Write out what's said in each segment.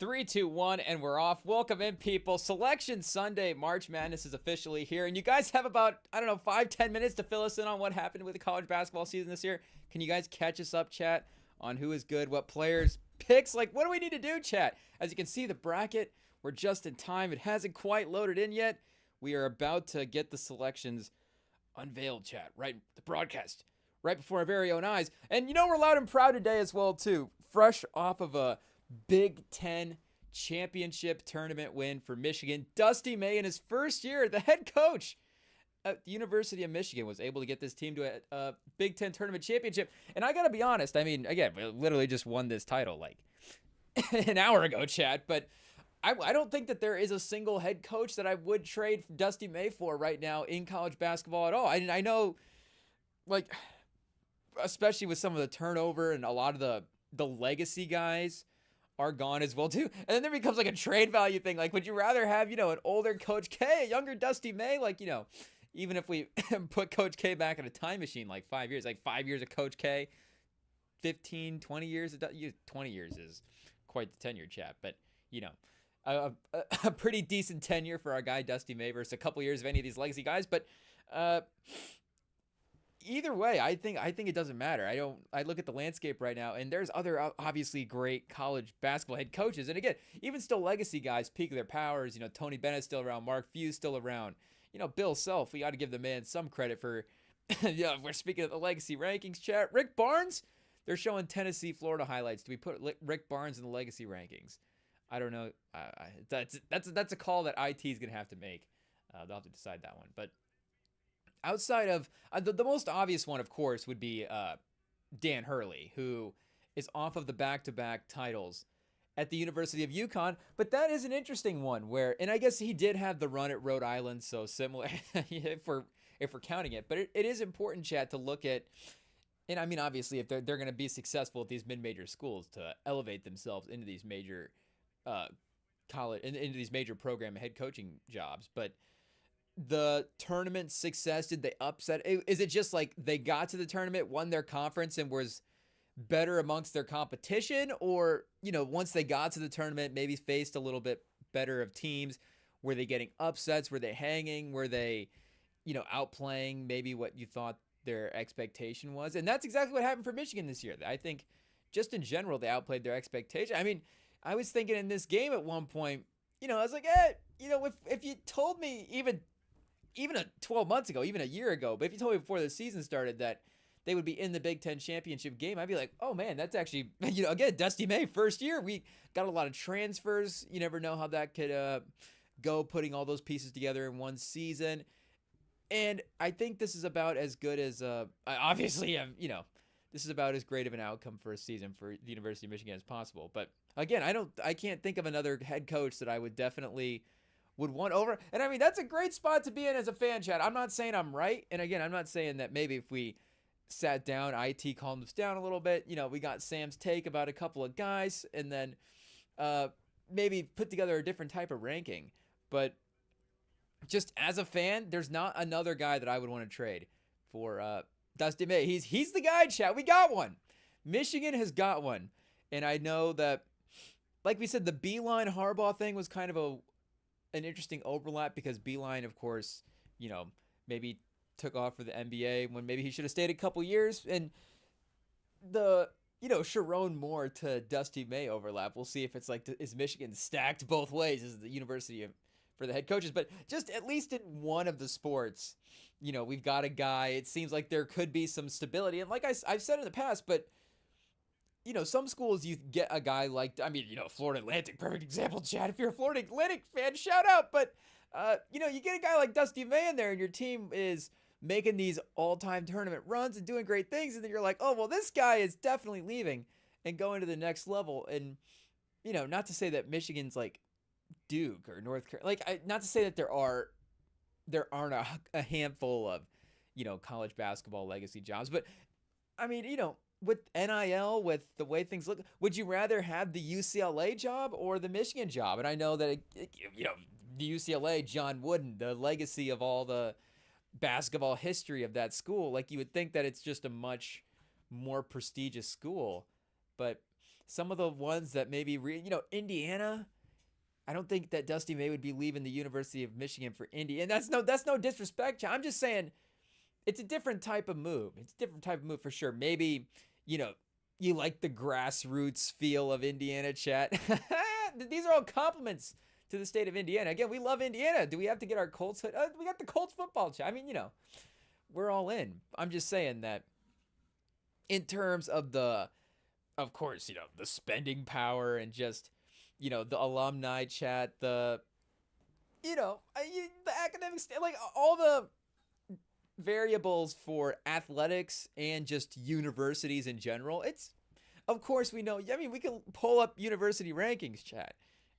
Three, two, one, and we're off. Welcome in, people. Selection Sunday, March Madness is officially here, and you guys have about, 5-10 minutes to fill us in on what happened with the college basketball season this year. Can you guys catch us up, chat, on who is good, what players, picks? Like, what do we need to do, chat? As you can see, the bracket, we're just in time. It hasn't quite loaded in yet. We are about to get the selections unveiled, chat, right? The broadcast, right before our very own eyes. And we're loud and proud today as well, too. Fresh off of a Big Ten championship tournament win for Michigan. Dusty May, in his first year, the head coach at the University of Michigan, was able to get this team to a Big Ten tournament championship. And I got to be honest, again, we literally just won this title like an hour ago, chat. But I don't think that there is a single head coach that I would trade Dusty May for right now in college basketball at all. I know, like, especially with some of the turnover and a lot of the legacy guys are gone as well too. And then there becomes like a trade value thing. Like, would you rather have, an older Coach K, a younger Dusty May? Like, even if we put Coach K back in a time machine, like 5 years, like 5 years of Coach K, 15, 20 years, 20 years is quite the tenure, chat. But, a pretty decent tenure for our guy Dusty May versus a couple years of any of these legacy guys. But either way, I think it doesn't matter. I look at the landscape right now, and there's other obviously great college basketball head coaches. And again, even still legacy guys, peak of their powers. Tony Bennett's still around, Mark Few's still around. Bill Self, we got to give the man some credit for. We're speaking of the legacy rankings, chat. Rick Barnes, they're showing Tennessee, Florida highlights. Do we put Rick Barnes in the legacy rankings? I don't know. That's a call that IT is gonna have to make. They'll have to decide that one, but. Outside of the most obvious one, of course, would be Dan Hurley, who is off of the back-to-back titles at the University of UConn. But that is an interesting one and I guess he did have the run at Rhode Island, so similar if we're counting it. But it is important, chat, to look at, and I mean, obviously, if they're going to be successful at these mid-major schools, to elevate themselves into these major college, into these major program head coaching jobs, but. The tournament success, did they upset? Is it just like they got to the tournament, won their conference, and was better amongst their competition? Or, once they got to the tournament, maybe faced a little bit better of teams? Were they getting upsets? Were they hanging? Were they, outplaying maybe what you thought their expectation was? And that's exactly what happened for Michigan this year. I think just in general, they outplayed their expectation. I mean, I was thinking in this game at one point, I was like, if you told me even 12 months ago, even a year ago, but if you told me before the season started that they would be in the Big Ten championship game, I'd be like, oh man, that's actually, again, Dusty May, first year, we got a lot of transfers. You never know how that could go, putting all those pieces together in one season. And I think this is about as good as, obviously, this is about as great of an outcome for a season for the University of Michigan as possible. But again, I can't think of another head coach that I would definitely would want over. And I mean, that's a great spot to be in as a fan, chat. I'm not saying I'm right. And again, I'm not saying that maybe if we sat down, IT calmed us down a little bit, we got Sam's take about a couple of guys, and then maybe put together a different type of ranking. But just as a fan, there's not another guy that I would want to trade for Dusty May. He's the guy, chat. We got one. Michigan has got one. And I know that, like we said, the Beeline Harbaugh thing was kind of an interesting overlap, because Beeline, of course, maybe took off for the NBA when maybe he should have stayed a couple years. And the, Sharon Moore to Dusty May overlap, we'll see if it's like, is Michigan stacked both ways as the university for the head coaches. But just at least in one of the sports, we've got a guy. It seems like there could be some stability. And like I've said in the past, but some schools you get a guy like, Florida Atlantic, perfect example, Chad. If you're a Florida Atlantic fan, shout out. But, you get a guy like Dusty May in there, and your team is making these all-time tournament runs and doing great things. And then you're like, oh, well, this guy is definitely leaving and going to the next level. And, not to say that Michigan's like Duke or North Carolina. Like, not to say that there aren't a handful of, college basketball legacy jobs. But, with NIL, with the way things look, would you rather have the UCLA job or the Michigan job? And I know that, the UCLA, John Wooden, the legacy of all the basketball history of that school, like you would think that it's just a much more prestigious school. But some of the ones that maybe, Indiana. I don't think that Dusty May would be leaving the University of Michigan for Indy, and that's no disrespect. I'm just saying it's a different type of move. It's a different type of move for sure. Maybe you know you like the grassroots feel of Indiana, chat. These are all compliments to the state of Indiana. Again, we love Indiana. Do we have to get our Colts? We got the Colts football chat. I mean, we're all in. I'm just saying that in terms of of course, the spending power and just, the alumni chat, the academics, like all the variables for athletics and just universities in general. It's, of course, we know. I mean, we can pull up university rankings, chat,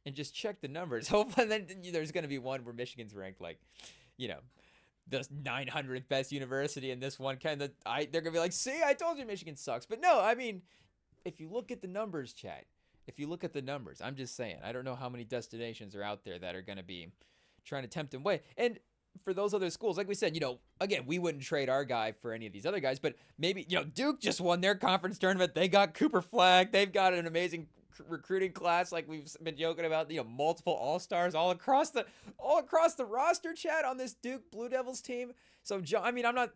and just check the numbers. Hopefully, then there's going to be one where Michigan's ranked like, you know, the 900th best university in this one kind of. They're gonna be like, see, I told you Michigan sucks. But no, I mean, if you look at the numbers, chat. If you look at the numbers, I'm just saying, I don't know how many destinations are out there that are going to be trying to tempt him away. And for those other schools, like we said, again, we wouldn't trade our guy for any of these other guys, but maybe, Duke just won their conference tournament. They got Cooper Flagg. They've got an amazing recruiting class, like we've been joking about, multiple all-stars all across the roster, chat, on this Duke Blue Devils team. So, I mean, I'm not,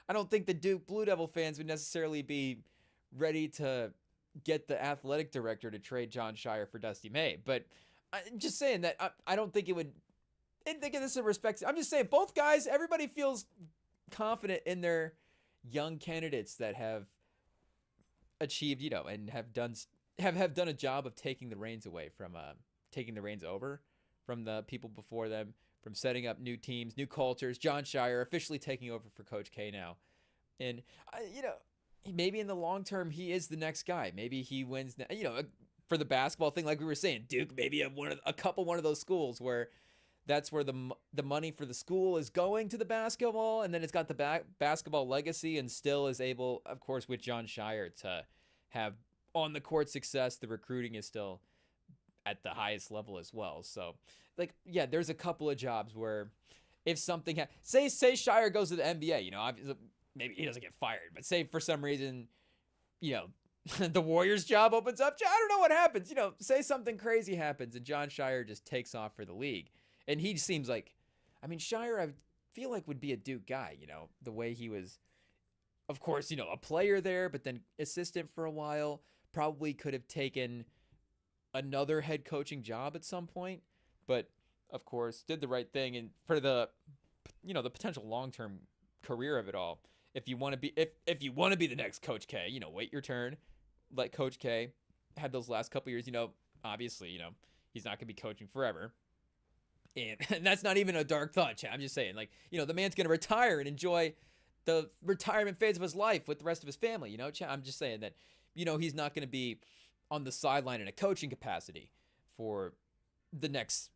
I don't think the Duke Blue Devil fans would necessarily be ready to get the athletic director to trade John Shire for Dusty May. But I'm just saying that I don't think it would. And think of this in respect. I'm just saying both guys, everybody feels confident in their young candidates that have achieved, and have done a job of taking the reins over from the people before them, from setting up new teams, new cultures. John Shire officially taking over for Coach K now. And, maybe in the long term, he is the next guy. Maybe he wins, for the basketball thing, like we were saying, Duke, maybe one of those schools where that's where the money for the school is going to the basketball, and then it's got the basketball legacy, and still is able, of course, with John Shire to have on the court success. The recruiting is still at the highest level as well. So, there's a couple of jobs where if something say Shire goes to the NBA, obviously maybe he doesn't get fired, but say for some reason, the Warriors job opens up. I don't know what happens. Say something crazy happens and John Shire just takes off for the league. And he seems like, Shire, I feel like would be a Duke guy, the way he was, of course, a player there, but then assistant for a while, probably could have taken another head coaching job at some point, but of course did the right thing. And for the potential long-term career of it all, if you want to be the next Coach K, wait your turn, let Coach K have those last couple years, obviously, he's not going to be coaching forever. And that's not even a dark thought, chat. I'm just saying, the man's going to retire and enjoy the retirement phase of his life with the rest of his family, chat. I'm just saying that, he's not going to be on the sideline in a coaching capacity for the next,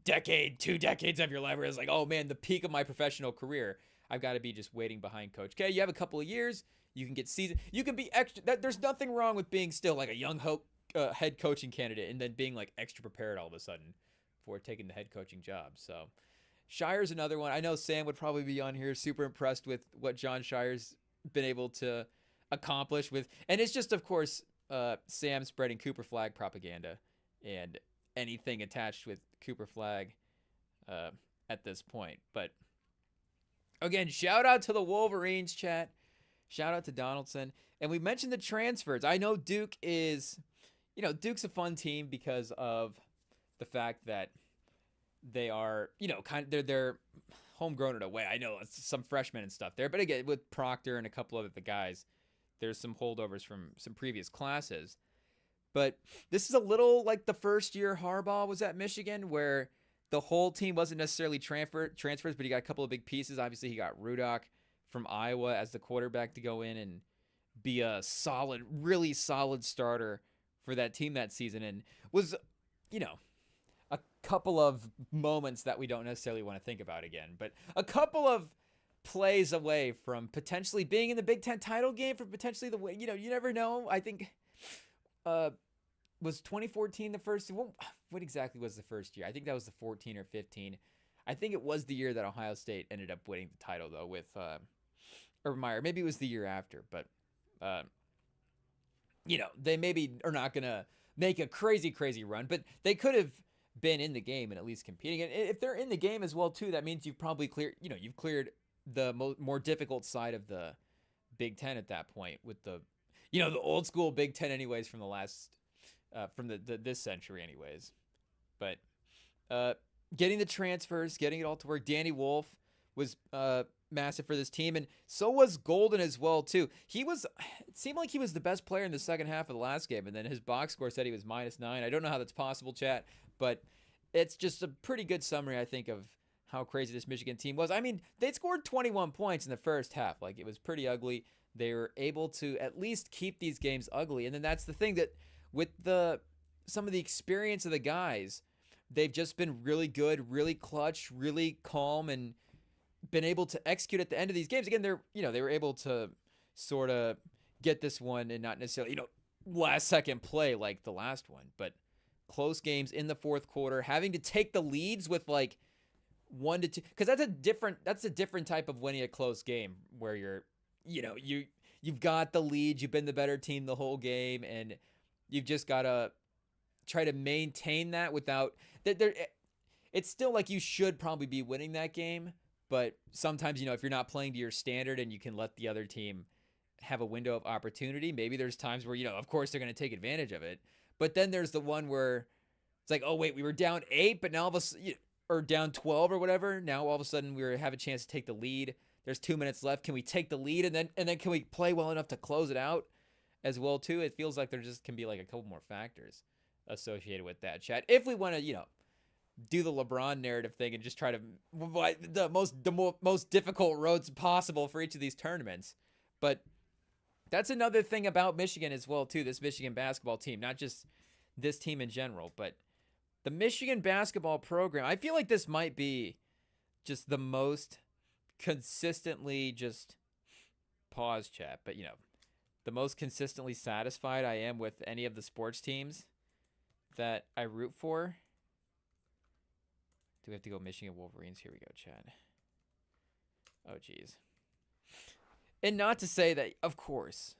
decade, 2 decades of your life, where it's like, oh man, the peak of my professional career. I've got to be just waiting behind Coach K. You have a couple of years. You can get seasoned. You can be extra. There's nothing wrong with being still like a young head coaching candidate and then being like extra prepared all of a sudden for taking the head coaching job. So Shire's another one. I know Sam would probably be on here super impressed with what John Shire's been able to accomplish with. And it's just, of course, Sam spreading Cooper Flagg propaganda and anything attached with Cooper Flagg at this point. But again, shout out to the Wolverines, chat. Shout out to Donaldson. And we mentioned the transfers. I know Duke is, Duke's a fun team because of the fact that they are, they're homegrown in a way. I know it's some freshmen and stuff there. But again, with Proctor and a couple of the guys, there's some holdovers from some previous classes. But this is a little like the first year Harbaugh was at Michigan, where the whole team wasn't necessarily transfers, but he got a couple of big pieces. Obviously, he got Rudock from Iowa as the quarterback to go in and be a solid, really solid starter for that team that season. And was, a couple of moments that we don't necessarily want to think about again, but a couple of plays away from potentially being in the Big Ten title game, for potentially the way, you never know. I think, was 2014 the first? What exactly was the first year? I think that was the 14 or 15. I think it was the year that Ohio State ended up winning the title, though, with Urban Meyer. Maybe it was the year after, but they maybe are not going to make a crazy run, but they could have been in the game and at least competing. And if they're in the game as well too, that means you've probably cleared, you've cleared the more difficult side of the Big Ten at that point with the old school Big Ten anyways from the last, from this century anyways. But getting the transfers, getting it all to work. Danny Wolf was massive for this team, and so was Golden as well too. It seemed like he was the best player in the second half of the last game, and then his box score said he was -9. I don't know how that's possible, chat, but it's just a pretty good summary, I think, of how crazy this Michigan team was. I mean, they scored 21 points in the first half. Like, it was pretty ugly. They were able to at least keep these games ugly, and then that's the thing, that with some of the experience of the guys, they've just been really good, really clutch, really calm, and been able to execute at the end of these games. Again, they were able to sort of get this one and not necessarily, last second play like the last one, but close games in the fourth quarter, having to take the leads with like 1-2, because that's a different type of winning a close game where you've got the lead, you've been the better team the whole game, and you've just got to try to maintain that without it's still like you should probably be winning that game. But sometimes, if you're not playing to your standard and you can let the other team have a window of opportunity, maybe there's times where, of course they're going to take advantage of it. But then there's the one where it's like, oh, wait, we were down 8, but now all of a sudden, or down 12 or whatever. Now all of a sudden we have a chance to take the lead. There's 2 minutes left. Can we take the lead? And then can we play well enough to close it out as well, too? It feels like there just can be like a couple more factors associated with that, chat. If we want to, do the LeBron narrative thing and just try to the most difficult roads possible for each of these tournaments. But that's another thing about Michigan as well too, this Michigan basketball team, not just this team in general, but the Michigan basketball program. I feel like this might be just the most consistently just pause chat, but the most consistently satisfied I am with any of the sports teams that I root for. Do we have to go Michigan Wolverines? Here we go, Chad. Oh, geez. And not to say that, of course,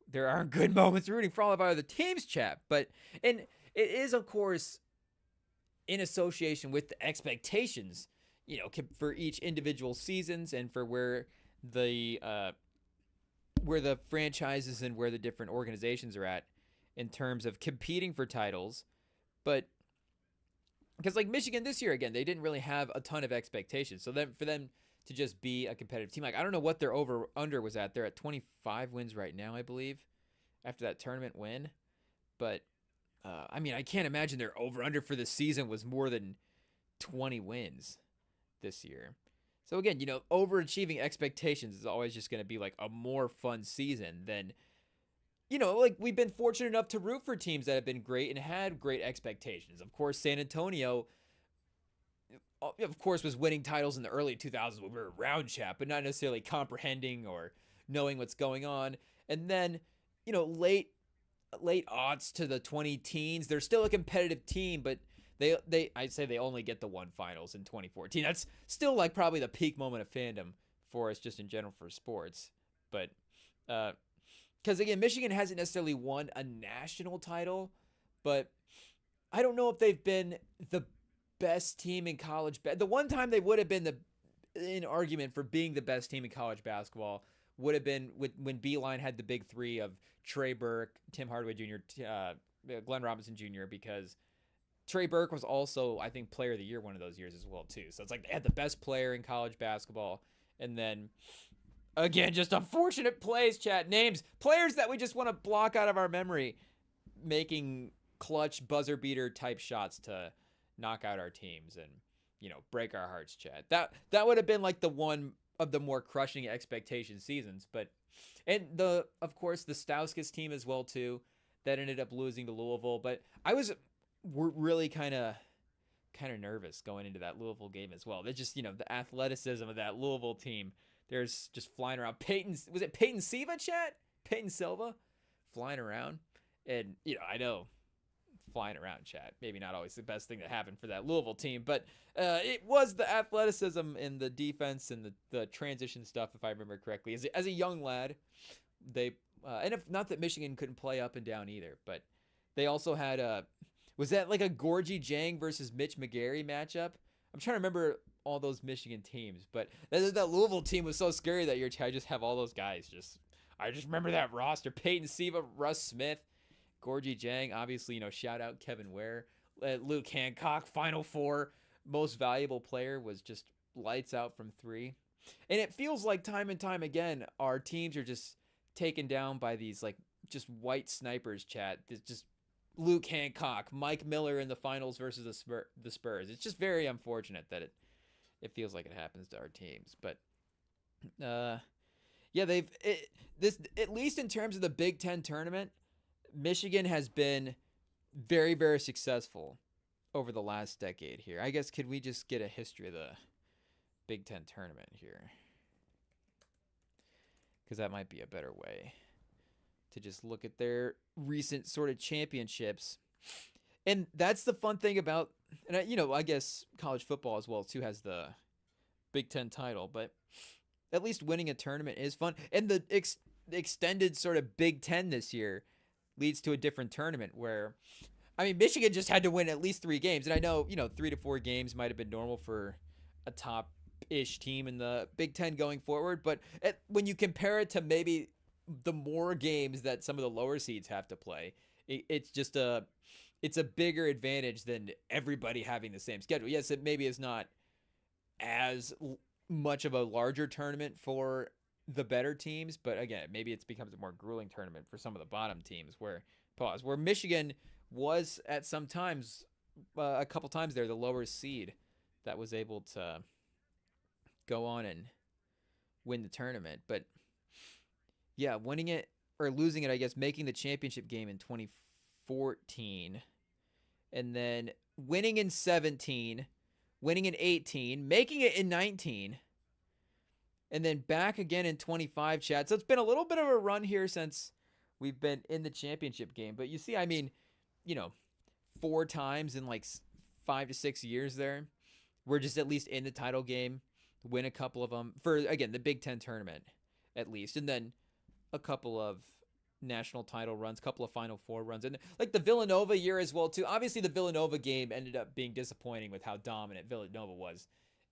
there aren't good moments rooting for all of our other teams, chat. And it is, of course, in association with the expectations, for each individual seasons and for where the franchises and where the different organizations are at in terms of competing for titles. But because like Michigan this year, again, they didn't really have a ton of expectations. So then for them to just be a competitive team, like I don't know what their over-under was at. They're at 25 wins right now, I believe, after that tournament win. But, I mean, I can't imagine their over-under for the season was more than 20 wins this year. So again, overachieving expectations is always just going to be like a more fun season than, like we've been fortunate enough to root for teams that have been great and had great expectations. Of course, San Antonio, of course, was winning titles in the early 2000s when we were around chat, but not necessarily comprehending or knowing what's going on. And then, late aughts to the 20 teens, they're still a competitive team, but I'd say they only get the one finals in 2014. That's still like probably the peak moment of fandom for us just in general for sports. But, because, again, Michigan hasn't necessarily won a national title, but I don't know if they've been the best team in college. The one time they would have been in argument for being the best team in college basketball would have been when Beeline had the big three of Trey Burke, Tim Hardaway Jr., Glenn Robinson Jr., because Trey Burke was also, I think, player of the year one of those years as well, too. So it's like they had the best player in college basketball, and then again, just unfortunate plays, chat. Names, players that we just want to block out of our memory, making clutch buzzer beater type shots to knock out our teams and, break our hearts, chat. That would have been like the one of the more crushing expectation seasons. And of course, the Stauskas team as well, too, that ended up losing to Louisville. But we're really kind of nervous going into that Louisville game as well. They're just, the athleticism of that Louisville team. There's just flying around. Peyton Silva, chat? Peyton Silva flying around. And, I know flying around, chat, maybe not always the best thing that happened for that Louisville team, but it was the athleticism and the defense and the transition stuff, if I remember correctly. As a young lad, they And if not that Michigan couldn't play up and down either, but they also had was that like a Gorgie Jang versus Mitch McGarry matchup? I'm trying to remember all those Michigan teams, but that Louisville team was so scary that year. I just have all those guys. I just remember that roster: Peyton Siva, Russ Smith, Gorgie Jang. Obviously, shout out Kevin Ware, Luke Hancock. Final Four, most valuable player was just lights out from three, and it feels like time and time again our teams are just taken down by these like just white snipers. Chat. It's just Luke Hancock, Mike Miller in the finals versus the Spurs. It's just very unfortunate that it feels like it happens to our teams. But yeah, this at least in terms of the Big Ten tournament, Michigan has been very, very successful over the last decade here. I guess could we just get a history of the Big Ten tournament here? Because that might be a better way to just look at their recent sort of championships. And that's the fun thing about, and I guess college football as well too has the Big Ten title, but at least winning a tournament is fun. And the extended sort of Big Ten this year leads to a different tournament where, Michigan just had to win at least 3 games. And I know, 3 to 4 games might have been normal for a top-ish team in the Big Ten going forward. But when you compare it to maybe the more games that some of the lower seeds have to play, it's just it's a bigger advantage than everybody having the same schedule. Yes, it maybe is not as much of a larger tournament for the better teams, but again, maybe it becomes a more grueling tournament for some of the bottom teams where Michigan was at some times, a couple times there, the lower seed that was able to go on and win the tournament. But yeah, winning it or losing it, I guess, making the championship game in 2014 and then winning in 17, winning in 18, making it in 19, and then back again in 25, Chad. So it's been a little bit of a run here since we've been in the championship game. But you see, 4 times in like 5 to 6 years there, we're just at least in the title game, win a couple of them for, again, the Big Ten tournament at least. And then a couple of national title runs, couple of Final Four runs, and like the Villanova year as well too. Obviously the Villanova game ended up being disappointing with how dominant Villanova was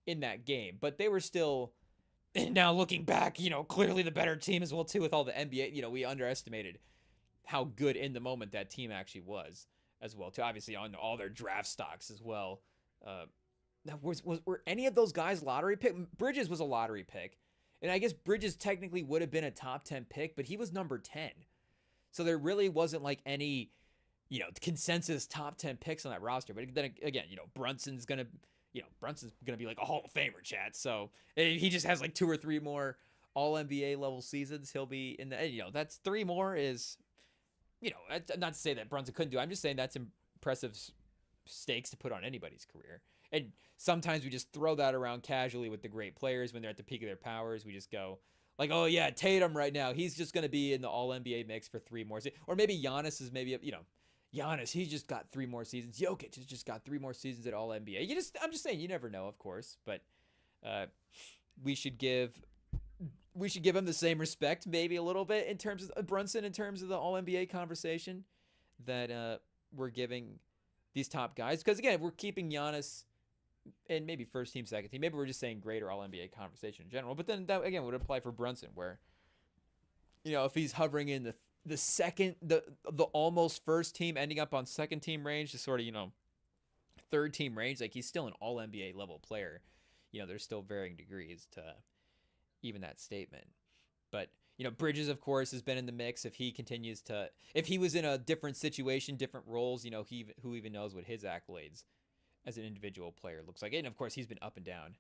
in that game, but they were still, now looking back, clearly the better team as well too with all the NBA. We underestimated how good in the moment that team actually was as well too. Obviously on all their draft stocks as well. Now were any of those guys lottery pick? Bridges was a lottery pick, and I guess Bridges technically would have been a top 10 pick, but he was number 10. So there really wasn't like any, consensus top 10 picks on that roster. But then again, Brunson's going to be like a Hall of Famer, chat. So he just has like 2 or 3 more all NBA level seasons. He'll be in the, that's 3 more is, not to say that Brunson couldn't do. I'm just saying that's impressive stakes to put on anybody's career. And sometimes we just throw that around casually with the great players when they're at the peak of their powers. We just go like, oh yeah, Tatum right now, he's just going to be in the all NBA mix for 3 more seasons. Or maybe Giannis is Giannis, he's just got 3 more seasons. Jokic has just got 3 more seasons at all NBA. I'm just saying, you never know, of course, but we should give him the same respect, maybe a little bit in terms of Brunson, in terms of the all NBA conversation that we're giving these top guys. Because again, if we're keeping Giannis and maybe first team, second team, maybe we're just saying greater all NBA conversation in general. But then that again would apply for Brunson, where if he's hovering in the second, the almost first team, ending up on second team range to sort of third team range, like he's still an all NBA level player. There's still varying degrees to even that statement. But Bridges, of course, has been in the mix. If he was in a different situation, different roles, who even knows what his accolades as an individual player looks like. And of course, he's been up and down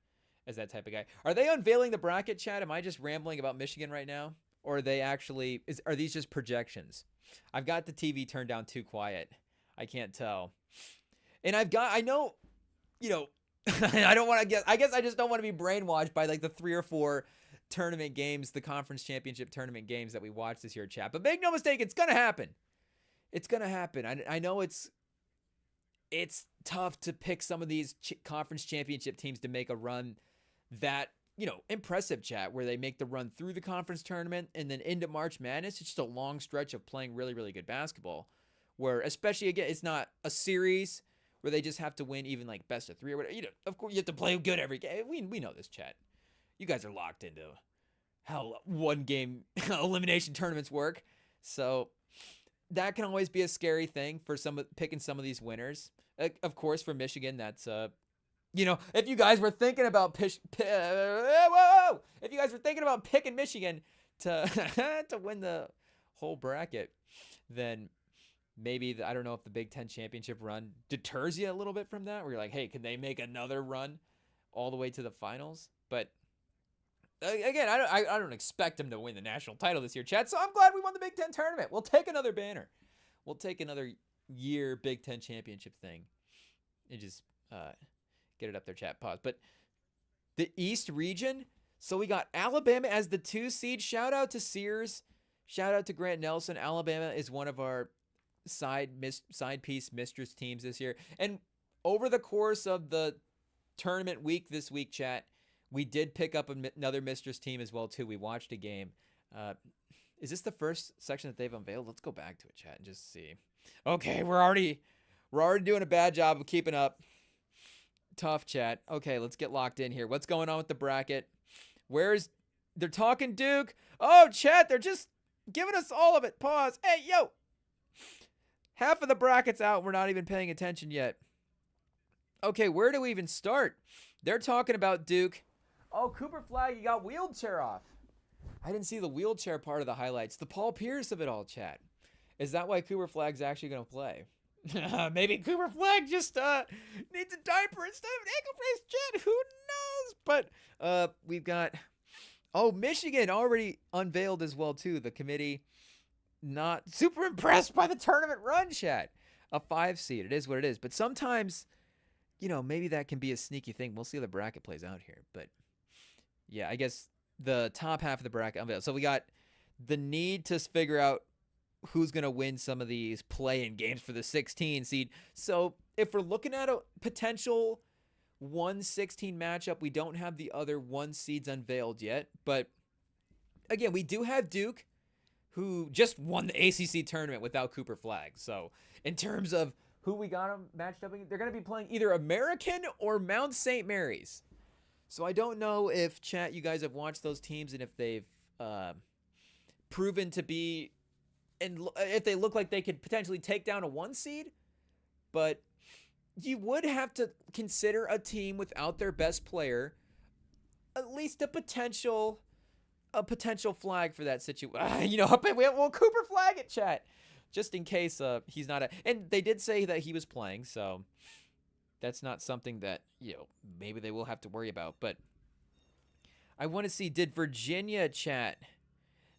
as that type of guy. Are they unveiling the bracket, Chad? Am I just rambling about Michigan right now? Or are they actually, are these just projections? I've got the TV turned down too quiet. I can't tell. And I know, I don't want to guess. I guess I just don't want to be brainwashed by like the 3 or 4 tournament games, the conference championship tournament games that we watched this year, chat. But make no mistake, it's going to happen. It's going to happen. I know it's tough to pick some of these conference championship teams to make a run that impressive, chat, where they make the run through the conference tournament and then into March Madness. It's just a long stretch of playing really, really good basketball, where especially, again, it's not a series where they just have to win even like best of 3 or whatever. Of course, you have to play good every game. We know this, chat. You guys are locked into how one-game elimination tournaments work. So that can always be a scary thing for picking some of these winners. Of course, for Michigan, that's if you guys were thinking about if you guys were thinking about picking Michigan to to win the whole bracket, then maybe I don't know if the Big Ten championship run deters you a little bit from that, where you're like, hey, can they make another run all the way to the finals? But again, I don't expect them to win the national title this year, Chad. So I'm glad we won the Big Ten tournament. We'll take another banner. We'll take another year Big Ten championship thing and just get it up there, chat. Pause. But the East region, so we got Alabama as the 2 seed. Shout out to Sears. Shout out to Grant Nelson. Alabama is one of our side piece mistress teams this year. And over the course of the tournament week this week, chat, we did pick up another mistress team as well, too. We watched a game. Is this the first section that they've unveiled? Let's go back to it, chat, and just see. Okay, we're already doing a bad job of keeping up. Tough, chat. Okay, let's get locked in here. What's going on with the bracket? They're talking Duke. Oh, chat, they're just giving us all of it. Pause. Hey, yo. Half of the bracket's out. We're not even paying attention yet. Okay, where do we even start? They're talking about Duke. Oh, Cooper Flag, you got wheelchair off. I didn't see the wheelchair part of the highlights. The Paul Pierce of it all, chat. Is that why Cooper Flag's actually going to play? Maybe Cooper Flag just needs a diaper instead of an ankle brace, chat. Who knows? But we've got... Oh, Michigan already unveiled as well, too. The committee not super impressed by the tournament run, chat. A 5 seed. It is what it is. But sometimes, maybe that can be a sneaky thing. We'll see how the bracket plays out here. But, yeah, I guess the top half of the bracket unveiled. So we got the need to figure out who's going to win some of these play-in games for the 16 seed. So if we're looking at a potential 1-16 matchup, we don't have the other 1 seeds unveiled yet. But again, we do have Duke, who just won the ACC tournament without Cooper Flag. So in terms of who we got them matched up against, they're going to be playing either American or Mount St. Mary's. So I don't know if, chat, you guys have watched those teams and if they've proven to be, and if they look like they could potentially take down a 1 seed. But you would have to consider a team without their best player at least a potential flag for that situation. We'll Cooper Flag it, chat, just in case he's not and they did say that he was playing, so that's not something that maybe they will have to worry about. But I want to see, did Virginia, chat,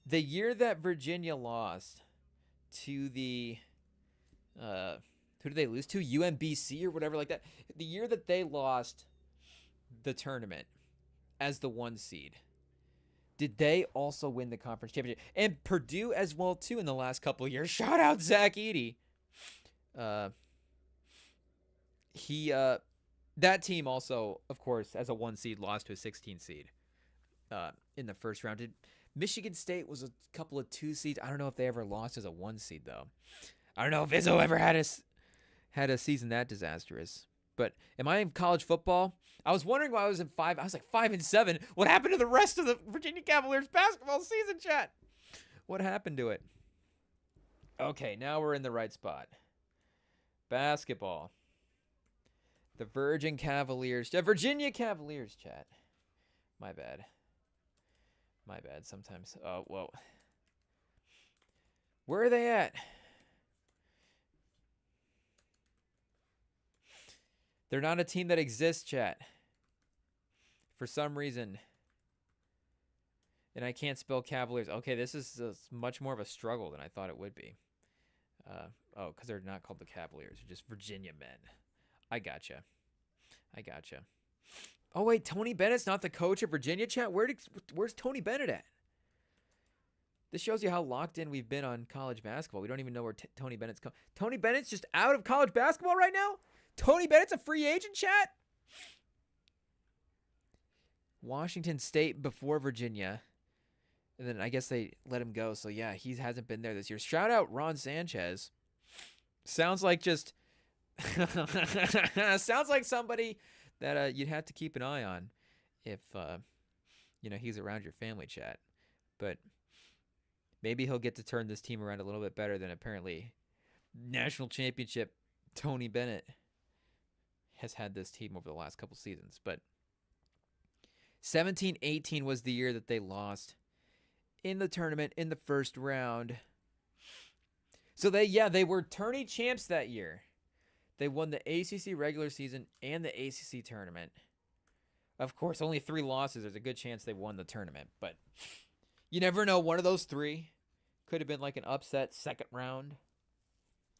the year that Virginia lost to the who did they lose to? UMBC or whatever like that. The year that they lost the tournament as the 1 seed, did they also win the conference championship? And Purdue as well, too, in the last couple of years. Shout out Zach Edey. That team also, of course, as a 1 seed, lost to a 16 seed in the first round. Michigan State was a couple of 2 seeds. I don't know if they ever lost as a 1 seed, though. I don't know if Izzo ever had a season that disastrous. But am I in college football? I was wondering why I was in 5. I was like 5-7. What happened to the rest of the Virginia Cavaliers basketball season, chat? What happened to it? Okay, now we're in the right spot. Basketball. The Virginia Cavaliers, chat. My bad. Sometimes. Oh, whoa. Where are they at? They're not a team that exists, chat. For some reason. And I can't spell Cavaliers. Okay, this is much more of a struggle than I thought it would be. Because they're not called the Cavaliers. They're just Virginia men. I gotcha. Oh, wait, Tony Bennett's not the coach of Virginia, chat? Where's Tony Bennett at? This shows you how locked in we've been on college basketball. We don't even know where Tony Bennett's Tony Bennett's just out of college basketball right now? Tony Bennett's a free agent, chat? Washington State before Virginia. And then I guess they let him go. So, yeah, he hasn't been there this year. Shout out Ron Sanchez. Sounds like just sounds like somebody that you'd have to keep an eye on if he's around your family, chat. But maybe he'll get to turn this team around a little bit better than apparently national championship Tony Bennett has had this team over the last couple seasons. But 17-18 was the year that they lost in the tournament in the first round. So they were tourney champs that year. They won the ACC regular season and the ACC tournament. Of course, only 3 losses. There's a good chance they won the tournament, but you never know. One of those 3 could have been like an upset second round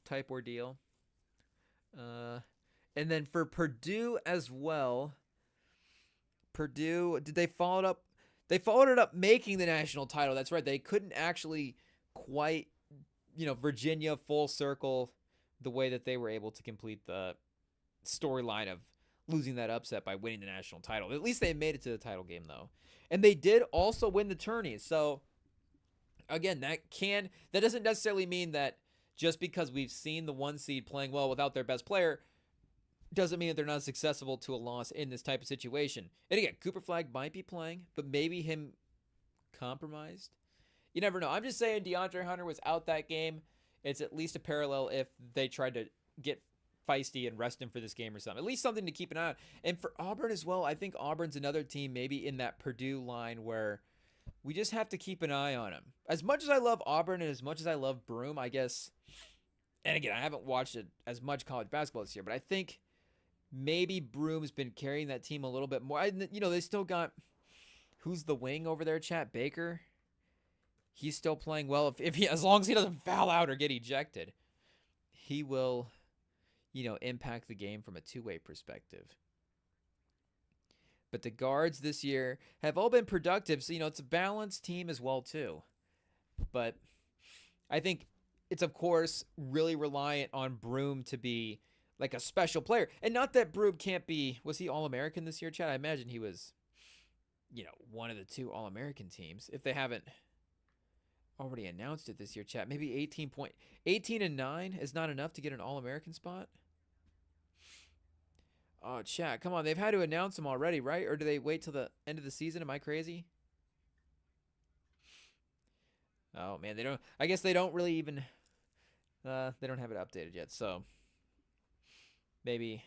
type ordeal. And then for Purdue as well, Purdue, they followed it up making the national title. That's right. They couldn't actually quite, Virginia full circle the way that they were able to complete the storyline of losing that upset by winning the national title. At least they made it to the title game, though. And they did also win the tourneys. So, again, that doesn't necessarily mean that just because we've seen the 1 seed playing well without their best player doesn't mean that they're not susceptible to a loss in this type of situation. And again, Cooper Flagg might be playing, but maybe him compromised. You never know. I'm just saying DeAndre Hunter was out that game. It's at least a parallel if they tried to get feisty and rest him for this game or something. At least something to keep an eye on. And for Auburn as well, I think Auburn's another team maybe in that Purdue line where we just have to keep an eye on them. As much as I love Auburn and as much as I love Broome, I guess, and again, I haven't watched it as much college basketball this year, but I think maybe Broome's been carrying that team a little bit more. They still got, who's the wing over there, chat? Baker? He's still playing well. As long as he doesn't foul out or get ejected, he will, impact the game from a two-way perspective. But the guards this year have all been productive. So, it's a balanced team as well, too. But I think it's, of course, really reliant on Broome to be like a special player. And not that Broome can't be, was he All-American this year, Chad? I imagine he was, one of the 2 All-American teams. If they haven't already announced it this year, chat. Maybe 18-9 is not enough to get an All-American spot? Oh, chat, come on. They've had to announce them already, right? Or do they wait till the end of the season? Am I crazy? Oh, man, I guess they don't really even, they don't have it updated yet, so maybe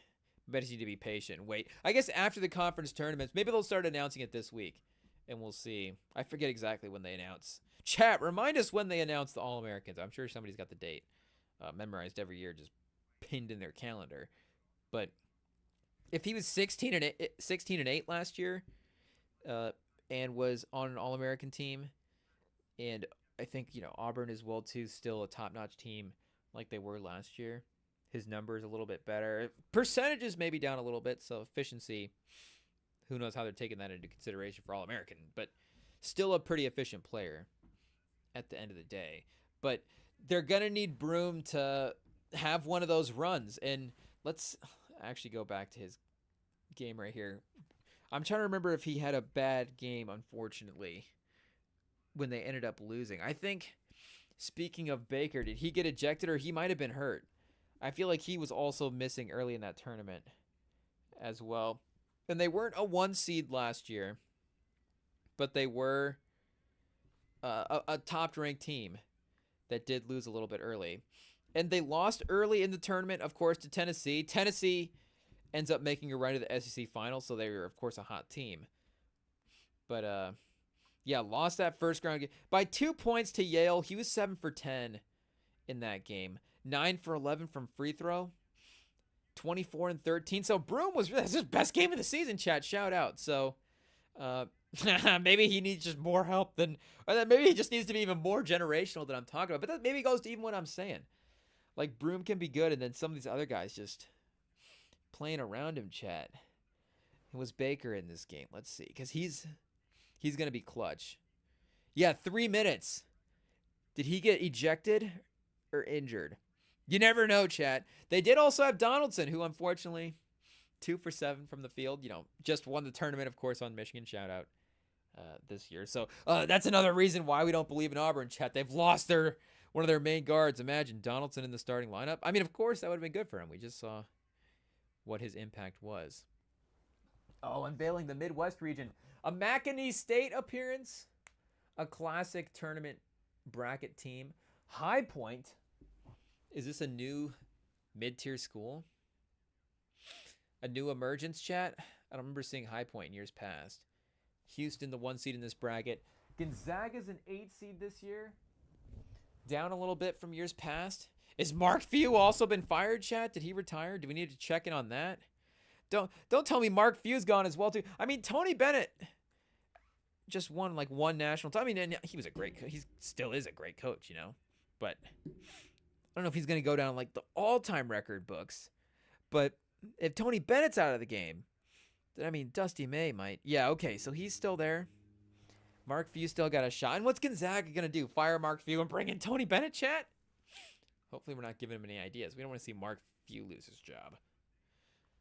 just need to be patient. Wait, I guess after the conference tournaments, maybe they'll start announcing it this week, and we'll see. I forget exactly when they announce. Chat, remind us when they announce the All-Americans. I'm sure somebody's got the date memorized every year, just pinned in their calendar. But if he was 16-8 last year, and was on an All-American team, and I think Auburn as well too, still a top-notch team like they were last year. His numbers a little bit better. Percentages maybe down a little bit, so efficiency, who knows how they're taking that into consideration for All-American, but still a pretty efficient player at the end of the day. But they're going to need Broome to have one of those runs. And let's actually go back to his game right here. I'm trying to remember if he had a bad game, unfortunately, when they ended up losing. I think, speaking of Baker, did he get ejected or he might have been hurt? I feel like he was also missing early in that tournament as well. And they weren't a 1 seed last year, but they were a top-ranked team that did lose a little bit early. And they lost early in the tournament, of course, to Tennessee. Tennessee ends up making a run to the SEC Finals, so they were, of course, a hot team. But, lost that first round game. By 2 points to Yale, he was 7 for 10 in that game. 9 for 11 from free throw. 24 and 13. So Broome was his best game of the season, chat. Shout out. So maybe he needs just more help or maybe he just needs to be even more generational than I'm talking about. But that maybe goes to even what I'm saying. Like, Broome can be good, and then some of these other guys just playing around him, chat. It was Baker in this game. Let's see, because he's going to be clutch. Yeah, 3 minutes. Did he get ejected or injured? You never know, chat. They did also have Donaldson, who unfortunately 2 for 7 from the field. Just won the tournament, of course, on Michigan. Shout out this year. So that's another reason why we don't believe in Auburn, chat. They've lost one of their main guards. Imagine Donaldson in the starting lineup. I mean, of course, that would have been good for him. We just saw what his impact was. Oh, unveiling the Midwest region. A McEnany State appearance. A classic tournament bracket team. High Point. Is this a new mid-tier school? A new emergence, chat? I don't remember seeing High Point in years past. Houston, the 1 seed in this bracket. Gonzaga's an 8 seed this year. Down a little bit from years past. Is Mark Few also been fired, chat? Did he retire? Do we need to check in on that? Don't tell me Mark Few's gone as well, too. I mean, Tony Bennett just won like one national title. I mean, he was a great coach. He still is a great coach, But I don't know if he's going to go down like the all-time record books. But if Tony Bennett's out of the game, then I mean, Dusty May might. Yeah, okay, so he's still there. Mark Few still got a shot. And what's Gonzaga going to do? Fire Mark Few and bring in Tony Bennett, chat? Hopefully we're not giving him any ideas. We don't want to see Mark Few lose his job.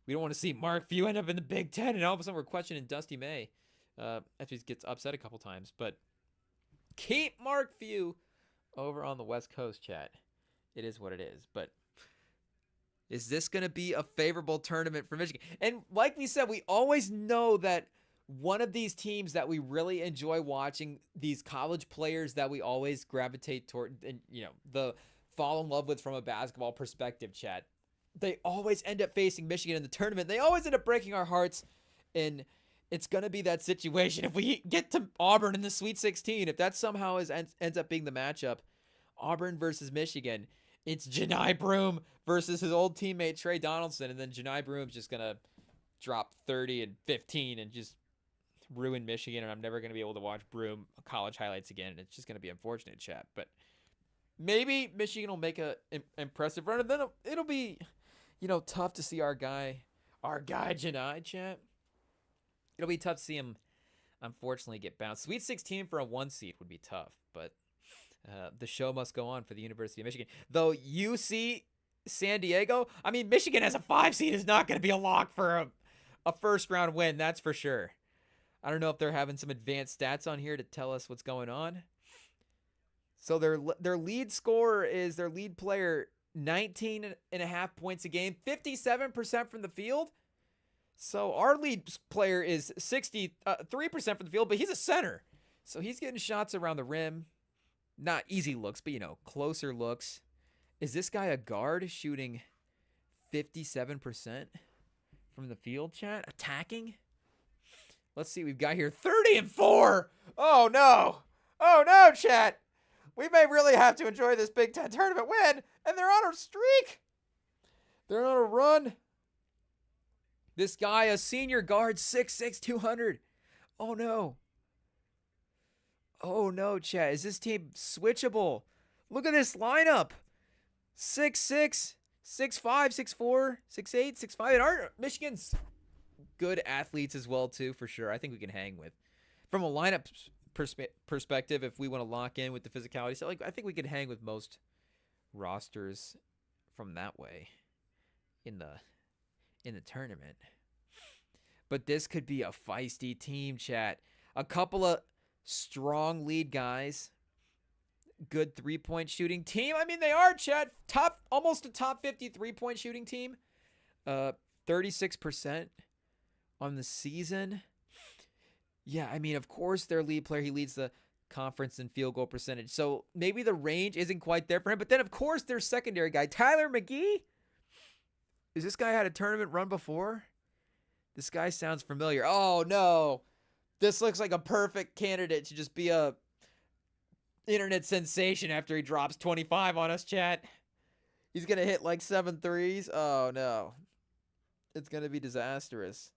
We don't want to see Mark Few end up in the Big Ten, and all of a sudden we're questioning Dusty May after he gets upset a couple times. But keep Mark Few over on the West Coast, chat. It is what it is. But is this going to be a favorable tournament for Michigan? And like we said, we always know that one of these teams that we really enjoy watching, these college players that we always gravitate toward and, the fall in love with from a basketball perspective, chat, they always end up facing Michigan in the tournament. They always end up breaking our hearts, and it's going to be that situation. If we get to Auburn in the Sweet 16, if that somehow ends up being the matchup, Auburn versus Michigan, it's Janai Broome versus his old teammate Trey Donaldson, and then Janai Broome's just going to drop 30 and 15 and just ruin Michigan, and I'm never going to be able to watch Broome college highlights again, and it's just going to be unfortunate, chat. But maybe Michigan will make a impressive run, and then it'll be, tough to see our guy Janai, chat. It'll be tough to see him, unfortunately, get bounced. Sweet 16 for a 1 seed would be tough, but the show must go on for the University of Michigan. Though UC San Diego, I mean, Michigan as a 5 seed is not going to be a lock for a first-round win, that's for sure. I don't know if they're having some advanced stats on here to tell us what's going on. So their lead scorer is their lead player, 19.5 points a game, 57% from the field. So our lead player is 63% from the field, but he's a center. So he's getting shots around the rim. Not easy looks, but, closer looks. Is this guy a guard shooting 57% from the field, chat? Attacking? Let's see, we've got here 30 and 4. Oh, no. Oh, no, chat. We may really have to enjoy this Big Ten tournament win, and they're on a streak. They're on a run. This guy, a senior guard, 6'6", 200. Oh, no. Oh, no, chat. Is this team switchable? Look at this lineup. 6'6", 6'5", 6'4", 6'8", 6'5". And our Michigan's good athletes as well, too, for sure. I think we can hang with. From a lineup perspective, if we want to lock in with the physicality, so I think we could hang with most rosters from that way in the tournament. But this could be a feisty team, chat. A couple of strong lead guys, good 3-point shooting team. I mean, they are, chat, almost a top 50 3-point shooting team. 36% on the season. Yeah, I mean, of course, their lead player, he leads the conference in field goal percentage. So maybe the range isn't quite there for him. But then, of course, their secondary guy, Tyler McGee. Is this guy had a tournament run before? This guy sounds familiar. Oh, no. This looks like a perfect candidate to just be a internet sensation after he drops 25 on us, chat. He's going to hit like 7 threes. Oh, no. It's going to be disastrous.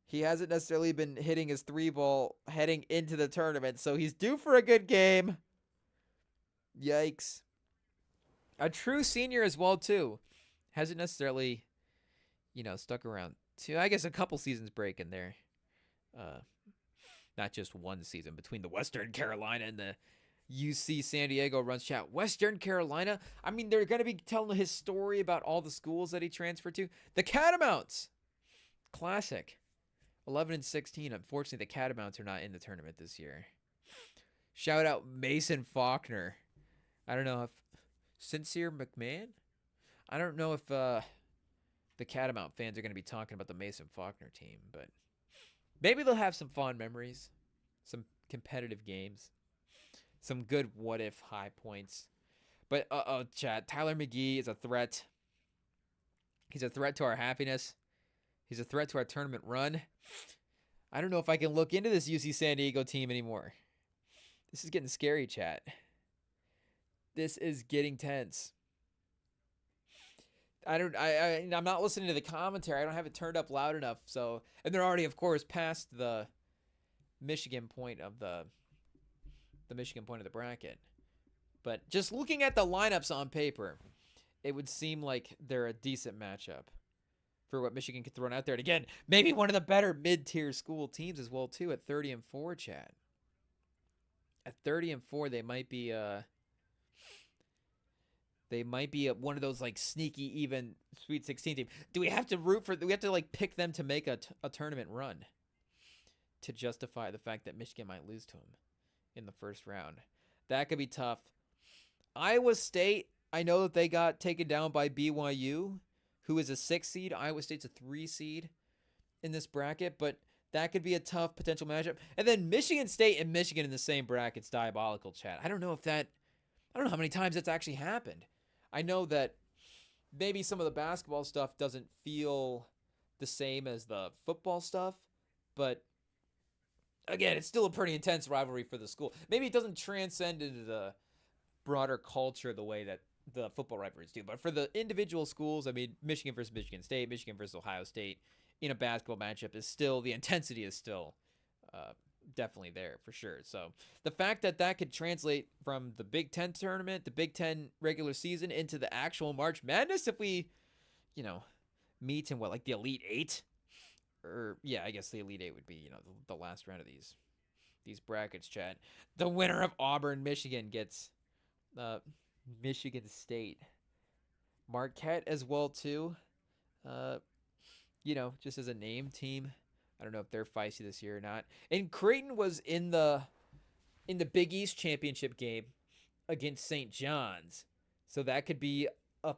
He hasn't necessarily been hitting his 3-ball heading into the tournament, so he's due for a good game. Yikes. A true senior as well, too. Hasn't necessarily, stuck around. I guess a couple seasons break in there. Not just one season between the Western Carolina and the UC San Diego runs, chat. Western Carolina, I mean, they're going to be telling his story about all the schools that he transferred to. The Catamounts. Classic. 11-16. Unfortunately, the Catamounts are not in the tournament this year. Shout out Mason Faulkner. I don't know if Sincere McMahon. I don't know if the Catamount fans are going to be talking about the Mason Faulkner team, but maybe they'll have some fond memories, some competitive games, some good what if high points. But chat, Tyler McGee is a threat. He's a threat to our happiness. He's a threat to our tournament run. I don't know if I can look into this UC San Diego team anymore. This is getting scary, chat. This is getting tense. I'm not listening to the commentary. I don't have it turned up loud enough. So, and they're already, of course, past the Michigan point of the bracket. But just looking at the lineups on paper, it would seem like they're a decent matchup for what Michigan could throw out there. And again, maybe one of the better mid-tier school teams as well too at 30-4, chat. At 30-4, they might be one of those like sneaky even Sweet 16 team. Do we have to like pick them to make a tournament run to justify the fact that Michigan might lose to them in the first round? That could be tough. Iowa State, I know that they got taken down by BYU, who is a 6 seed. Iowa State's a 3 seed in this bracket, but that could be a tough potential matchup. And then Michigan State and Michigan in the same bracket's diabolical, chat. I don't know how many times that's actually happened. I know that maybe some of the basketball stuff doesn't feel the same as the football stuff, but again, it's still a pretty intense rivalry for the school. Maybe it doesn't transcend into the broader culture the way that the football rivalries do. But for the individual schools, I mean, Michigan versus Michigan State, Michigan versus Ohio State in a basketball matchup is still, the intensity is still definitely there for sure. So the fact that that could translate from the Big Ten tournament, the Big Ten regular season into the actual March Madness, if we, meet in like the Elite Eight, or yeah, I guess the Elite Eight would be, the last round of these brackets, chat. The winner of Auburn, Michigan gets Michigan State. Marquette as well too. Just as a name team. I don't know if they're feisty this year or not. And Creighton was in the Big East championship game against St. John's. So that could be a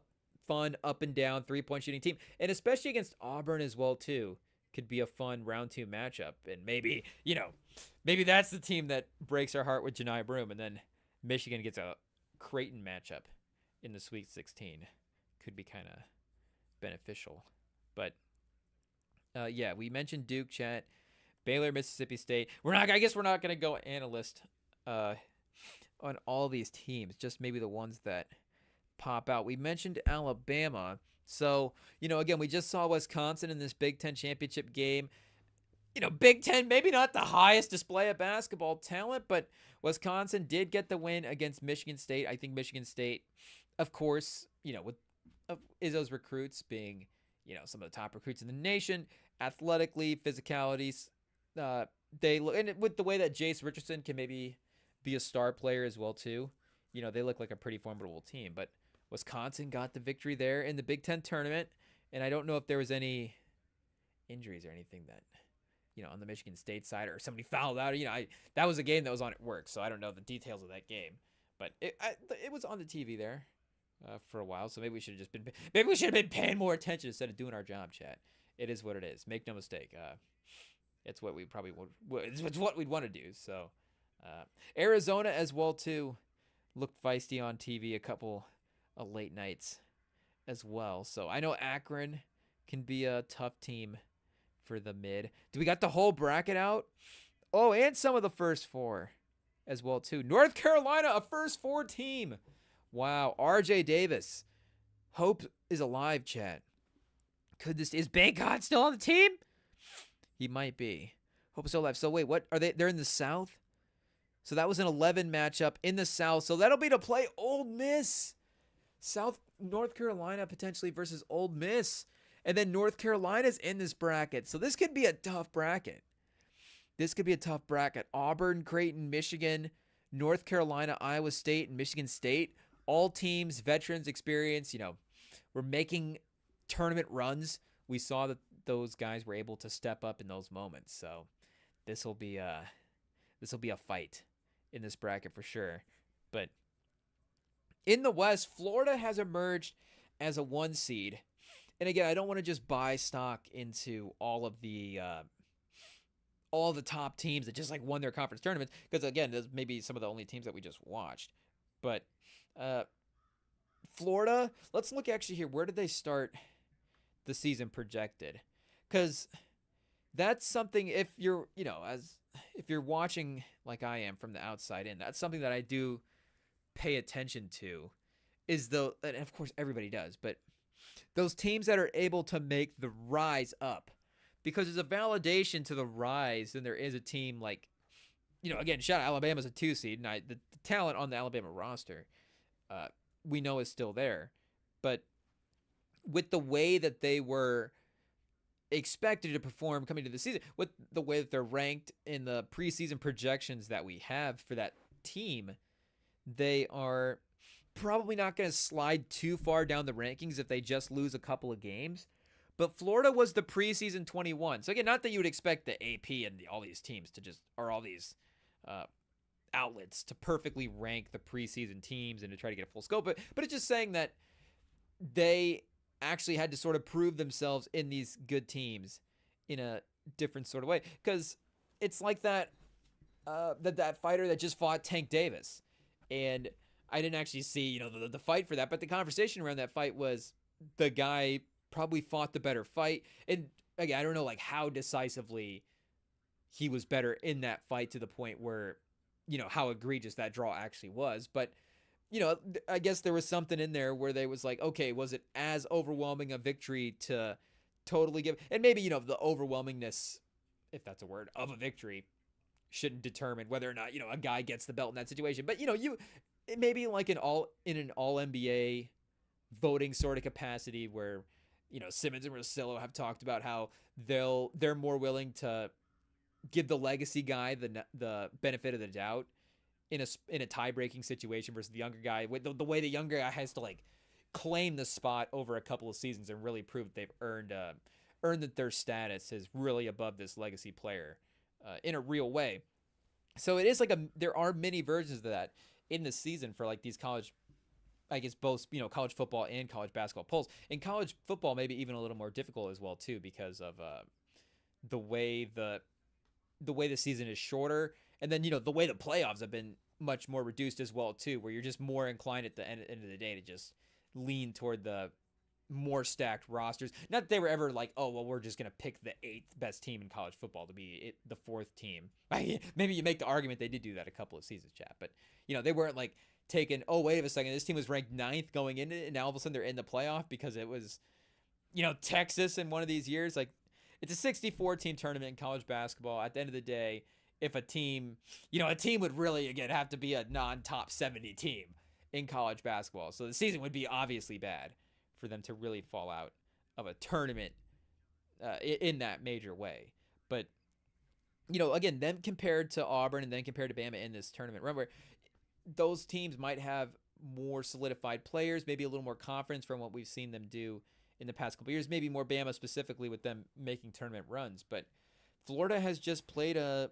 fun up and down 3-point shooting team. And especially against Auburn as well too. Could be a fun round 2 matchup. And maybe that's the team that breaks our heart with Janai Broom, and then Michigan gets a Creighton matchup in the Sweet 16. Could be kind of beneficial. But yeah, we mentioned Duke, chat. Baylor, Mississippi State. I guess we're not going to go analyst on all these teams, just maybe the ones that pop out. We mentioned Alabama. So, again, we just saw Wisconsin in this Big Ten championship game. Big Ten, maybe not the highest display of basketball talent, but Wisconsin did get the win against Michigan State. I think Michigan State, of course, with Izzo's recruits being, some of the top recruits in the nation, athletically, physicalities, they look, and with the way that Jace Richardson can maybe be a star player as well too, they look like a pretty formidable team. But Wisconsin got the victory there in the Big Ten tournament, and I don't know if there was any injuries or anything that, on the Michigan State side, or somebody fouled out. That was a game that was on at work, so I don't know the details of that game. But it was on the TV there for a while, so maybe we should have been paying more attention instead of doing our job, chat. It is what it is. Make no mistake. It's what we probably would. It's what we'd want to do. So Arizona as well too looked feisty on TV a couple of late nights as well. So I know Akron can be a tough team for the mid. Do we got the whole bracket out? Oh, and some of the first 4 as well too. North Carolina, a first 4 team. Wow. RJ Davis. Hope is alive, chat. Is Bacon still on the team? He might be. Hope is still alive. So wait, what are they? They're in the South? So that was an 11 matchup in the South. So that'll be to play Ole Miss. North Carolina potentially versus Ole Miss. And then North Carolina's in this bracket. So this could be a tough bracket. Auburn, Creighton, Michigan, North Carolina, Iowa State, and Michigan State. All teams, veterans, experience, we're making tournament runs. We saw those guys were able to step up in those moments. So this will be a fight in this bracket for sure. But in the West, Florida has emerged as a 1 seed. And again, I don't want to just buy stock into all the top teams that just like won their conference tournaments, because again, those may be some of the only teams that we just watched. But Florida, let's look actually here. Where did they start the season projected? Because that's something, if you're watching like I am from the outside in, that's something that I do pay attention to, and of course everybody does, but those teams that are able to make the rise up, because there's a validation to the rise than there is a team like, again, shout out Alabama's a 2 seed, and the talent on the Alabama roster, we know is still there, but with the way that they were expected to perform coming to the season, with the way that they're ranked in the preseason projections that we have for that team, they are probably not going to slide too far down the rankings if they just lose a couple of games. But Florida was the preseason 21. So again, not that you would expect the AP and all these teams to just, or all these outlets to perfectly rank the preseason teams and to try to get a full scope. But it's just saying that they actually had to sort of prove themselves in these good teams in a different sort of way. Because it's like that fighter that just fought Tank Davis. And I didn't actually see, the fight for that, but the conversation around that fight was the guy probably fought the better fight. And again, I don't know like how decisively he was better in that fight to the point where, how egregious that draw actually was. But, I guess there was something in there where they was like, okay, was it as overwhelming a victory to totally give? And maybe, the overwhelmingness, if that's a word, of a victory shouldn't determine whether or not, a guy gets the belt in that situation. But, maybe like in an all NBA voting sort of capacity where, Simmons and Russillo have talked about how they're more willing to give the legacy guy the benefit of the doubt in a tie-breaking situation versus the younger guy. With the way the younger guy has to like claim the spot over a couple of seasons and really prove that they've earned that their status is really above this legacy player in a real way. So it is like there are many versions of that in the season for like these college, I guess both, college football and college basketball polls. In college football, maybe even a little more difficult as well too, because of the way the season is shorter, and then the way the playoffs have been much more reduced as well too, where you're just more inclined at the end of the day to just lean toward the more stacked rosters. Not that they were ever like, oh well, we're just gonna pick the 8th best team in college football to be the 4th team. Maybe you make the argument they did do that a couple of seasons, chat, but they weren't like taken, oh wait a second, this team was ranked 9th going into it, and now all of a sudden they're in the playoff because it was Texas in one of these years. Like, it's a 64 team tournament in college basketball. At the end of the day, if a team would really again have to be a non-top 70 team in college basketball, so the season would be obviously bad for them to really fall out of a tournament in that major way. But again, them compared to Auburn and then compared to Bama in this tournament, remember, those teams might have more solidified players, maybe a little more confidence from what we've seen them do in the past couple of years, maybe more Bama specifically with them making tournament runs. But Florida has just played a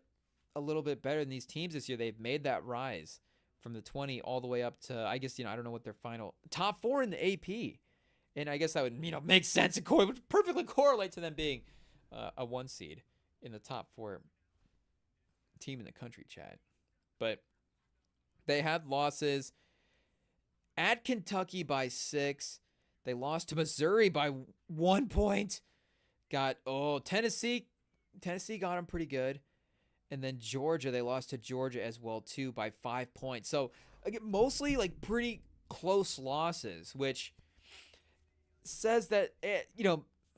little bit better than these teams this year. They've made that rise from the 20 all the way up to, I guess, I don't know what their final top 4 in the AP. And I guess that would, make sense and would perfectly correlate to them being a 1 seed in the top 4 team in the country, Chad. But they had losses at Kentucky by 6. They lost to Missouri by 1 point. Tennessee got them pretty good. And then Georgia, they lost to Georgia as well too by 5 points. So again, mostly like pretty close losses, which says that,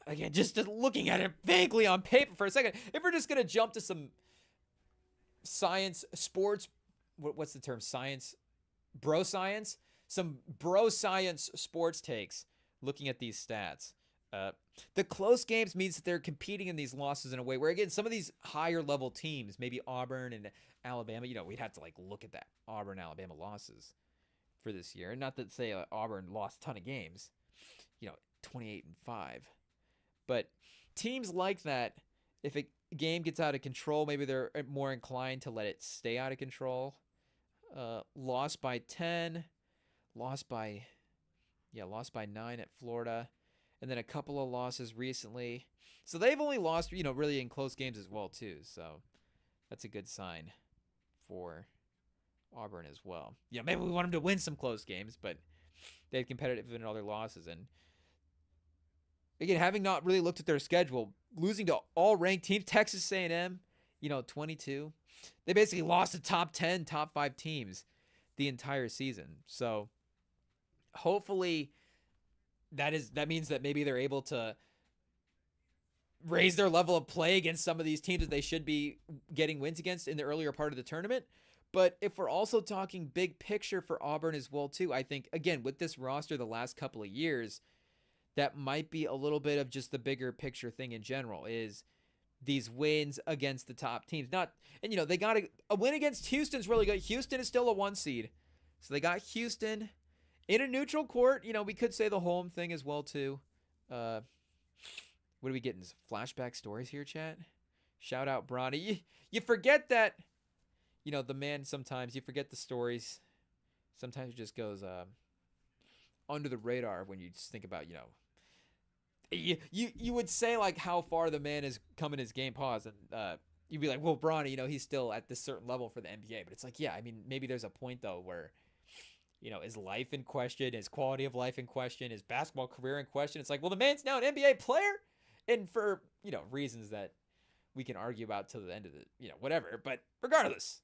again, just looking at it vaguely on paper for a second, if we're just going to jump to some sports, what's the term? Some bro science sports takes looking at these stats. The close games means that they're competing in these losses in a way where, again, some of these higher level teams, maybe Auburn and Alabama, we'd have to like look at that Auburn Alabama losses for this year. And not that say Auburn lost a ton of games, 28-5. But teams like that, if a game gets out of control, maybe they're more inclined to let it stay out of control. Lost by 10, lost by lost by 9 at Florida, and then a couple of losses recently. So they've only lost, really in close games as well too. So that's a good sign for Auburn as well. Yeah, maybe we want them to win some close games, but they had competitive in all their losses. And again, having not really looked at their schedule, losing to all ranked teams, Texas A&M, 22. They basically lost to top 10, top 5 teams the entire season. So hopefully that means that maybe they're able to raise their level of play against some of these teams that they should be getting wins against in the earlier part of the tournament. But if we're also talking big picture for Auburn as well too, I think, again, with this roster the last couple of years, that might be a little bit of just the bigger picture thing in general is these wins against the top teams. They got a win against Houston's really good. Houston is still a 1 seed. So they got Houston in a neutral court. We could say the home thing as well too. What are we getting? Flashback stories here, chat? Shout out Bronny. You forget that, the man sometimes, you forget the stories. Sometimes it just goes under the radar when you just think about, you would say like how far the man has come in his game. Pause. And you'd be like, well, Bronny, he's still at this certain level for the NBA. But it's like, yeah, I mean, maybe there's a point though where, his life in question, his quality of life in question, his basketball career in question. It's like, well, the man's now an NBA player. And for, reasons that we can argue about till the end of the, whatever. But regardless,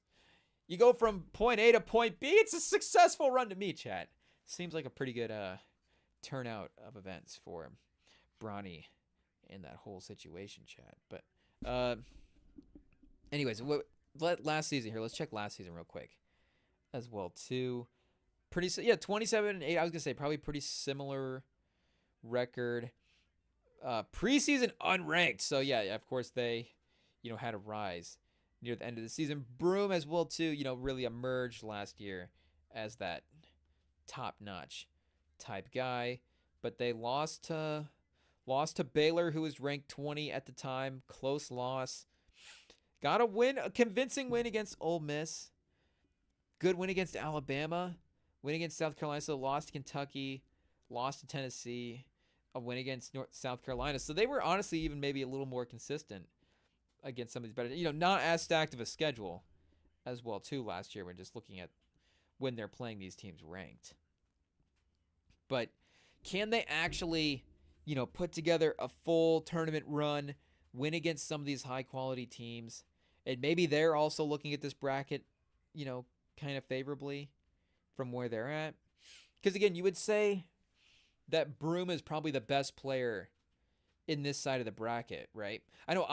you go from point A to point B. It's a successful run to me, chat. Seems like a pretty good turnout of events for Bronny in that whole situation, chat. But anyways, last season here. Let's check last season real quick as well, too. 27-8. I was going to say probably pretty similar record. Preseason unranked. So, yeah, of course, they, had a rise near the end of the season. Broome as well, too, really emerged last year as that top-notch type guy. But they lost to Baylor, who was ranked 20 at the time. Close loss. Got a convincing win against Ole Miss. Good win against Alabama. Win against South Carolina. So lost to Kentucky. Lost to Tennessee. A win against South Carolina. So they were honestly even maybe a little more consistent against some of these better, not as stacked of a schedule as well too last year when just looking at when they're playing these teams ranked. But can they actually, put together a full tournament run, win against some of these high quality teams? And maybe they're also looking at this bracket, kind of favorably from where they're at. Because again, you would say that Broome is probably the best player in this side of the bracket, right? I know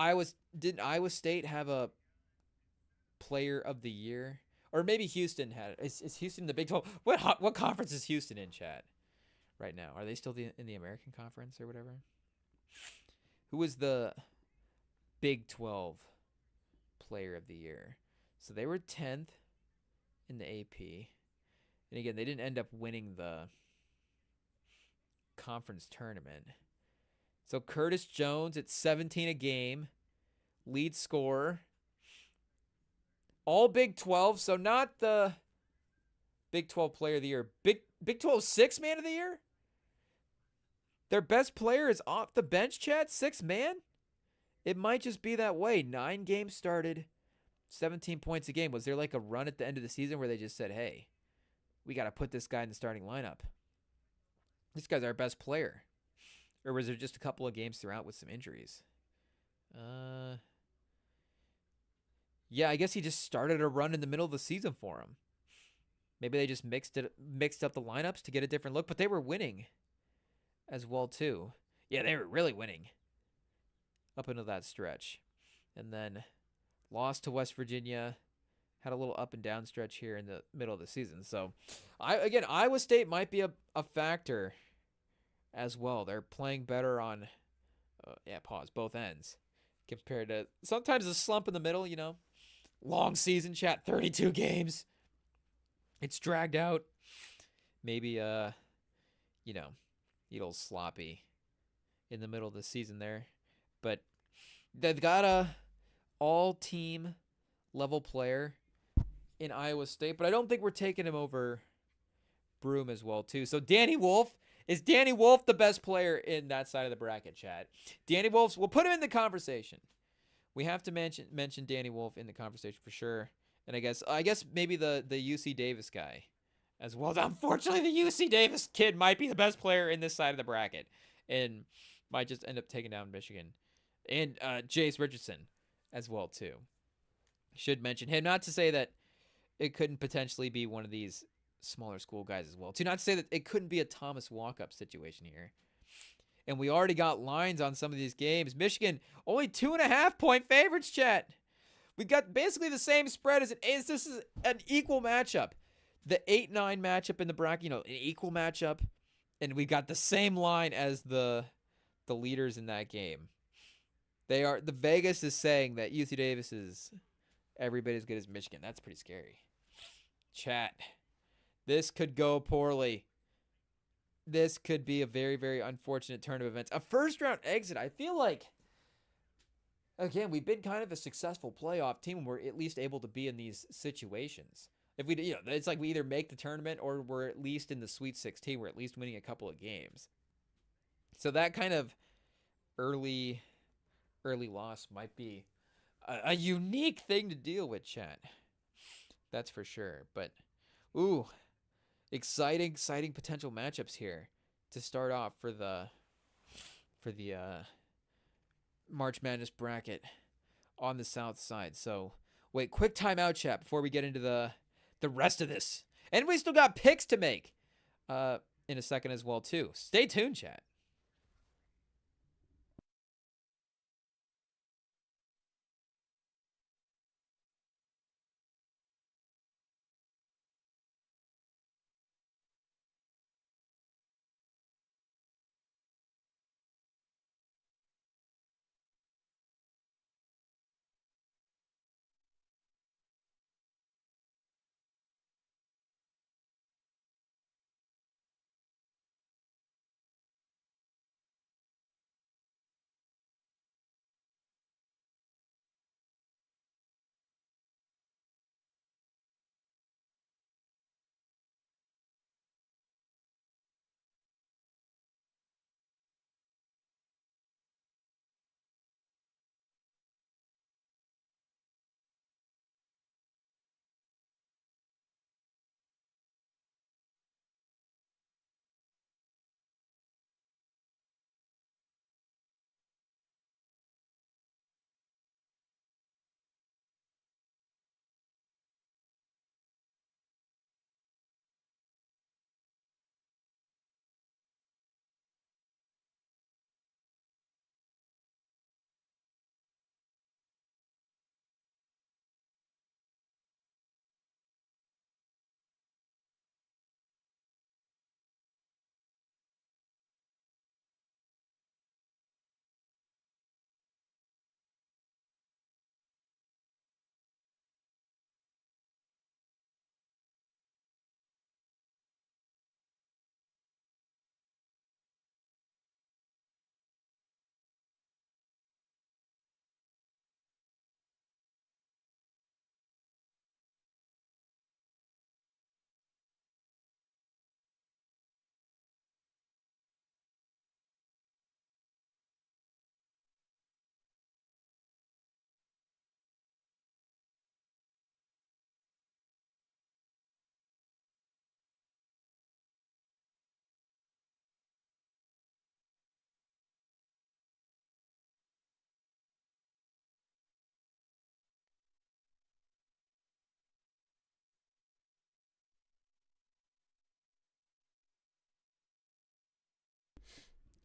didn't Iowa State have a player of the year? Or maybe Houston had it. Is Houston in the Big 12? What conference is Houston in, chat, right now? Are they still in the American Conference or whatever? Who was the Big 12 player of the year? So they were 10th in the AP. And again, they didn't end up winning the conference tournament. So Curtis Jones at 17 a game, lead scorer. All Big 12, so not the Big 12 player of the year. Big 12 sixth man of the year? Their best player is off the bench, chat? Sixth man? It might just be that way. 9 games started, 17 points a game. Was there like a run at the end of the season where they just said, hey, we got to put this guy in the starting lineup? This guy's our best player. Or was there just a couple of games throughout with some injuries? Yeah, I guess he just started a run in the middle of the season for him. Maybe they just mixed up the lineups to get a different look, but they were winning as well too. Yeah, they were really winning up into that stretch. And then lost to West Virginia. Had a little up and down stretch here in the middle of the season. So, Iowa State might be a factor as well. They're playing better on, both ends compared to sometimes a slump in the middle, Long season, chat, 32 games. It's dragged out. Maybe, a little sloppy in the middle of the season there. But they've got a all-team level player in Iowa State, but I don't think we're taking him over Broom as well too. So Danny Wolf, is Danny Wolf the best player in that side of the bracket, Chad? Danny Wolf's, we'll put him in the conversation. We have to mention Danny Wolf in the conversation for sure. And I guess maybe the UC Davis guy as well. Unfortunately, the UC Davis kid might be the best player in this side of the bracket and might just end up taking down Michigan. And Jace Richardson as well too. Should mention him. Not to say that it couldn't potentially be one of these smaller school guys as well too. Not to say that it couldn't be a Thomas Walkup situation here. And we already got lines on some of these games. Michigan only 2.5-point favorites, chat. We got basically the same spread as it is. This is an equal matchup. The 8-9 matchup in the bracket, an equal matchup. And we got the same line as the leaders in that game. The Vegas is saying that UC Davis is every bit as good as Michigan. That's pretty scary. Chat. This could go poorly. This could be a very, very unfortunate turn of events. A first-round exit, I feel like, again, we've been kind of a successful playoff team. We're at least able to be in these situations. If we, it's like we either make the tournament or we're at least in the Sweet 16. We're at least winning a couple of games. So that kind of early loss might be a unique thing to deal with, chat. That's for sure. But, ooh, exciting potential matchups here to start off for the March Madness bracket on the south side. So, wait, quick timeout, chat, before we get into the rest of this. And we still got picks to make in a second as well, too. Stay tuned, chat.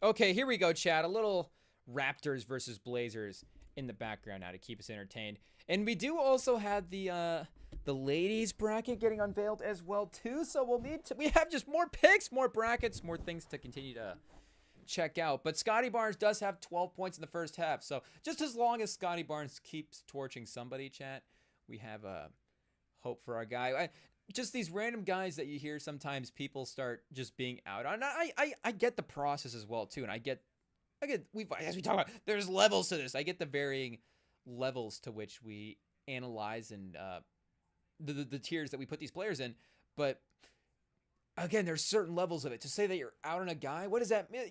Okay, here we go, chat. A little Raptors versus Blazers in the background now to keep us entertained. And we do also have the ladies bracket getting unveiled as well too. So we have just more picks, more brackets, more things to continue to check out. But Scotty Barnes does have 12 points in the first half. So just as long as Scotty Barnes keeps torching somebody, chat, we have a hope for our guy. Just these random guys that you hear sometimes people start just being out on. I get the process as well too, and I get again, as we talk about, there's levels to this. I get the varying levels to which we analyze and the tiers that we put these players in, but again, there's certain levels of it. To say that you're out on a guy, what does that mean?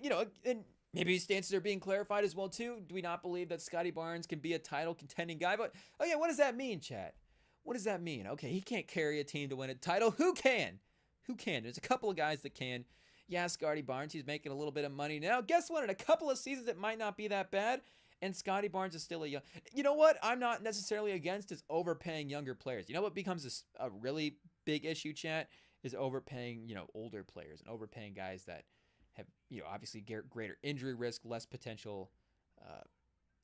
And maybe stances are being clarified as well too. Do we not believe that Scotty Barnes can be a title contending guy? But what does that mean, chat? What does that mean? Okay, he can't carry a team to win a title. Who can? Who can? There's a couple of guys that can. Yeah, Scotty Barnes, he's making a little bit of money now. Guess what? In a couple of seasons, it might not be that bad. And Scotty Barnes is still a young. You know what? I'm not necessarily against is overpaying younger players. You know what becomes a really big issue, chat, is overpaying, older players and overpaying guys that have, obviously greater injury risk, less potential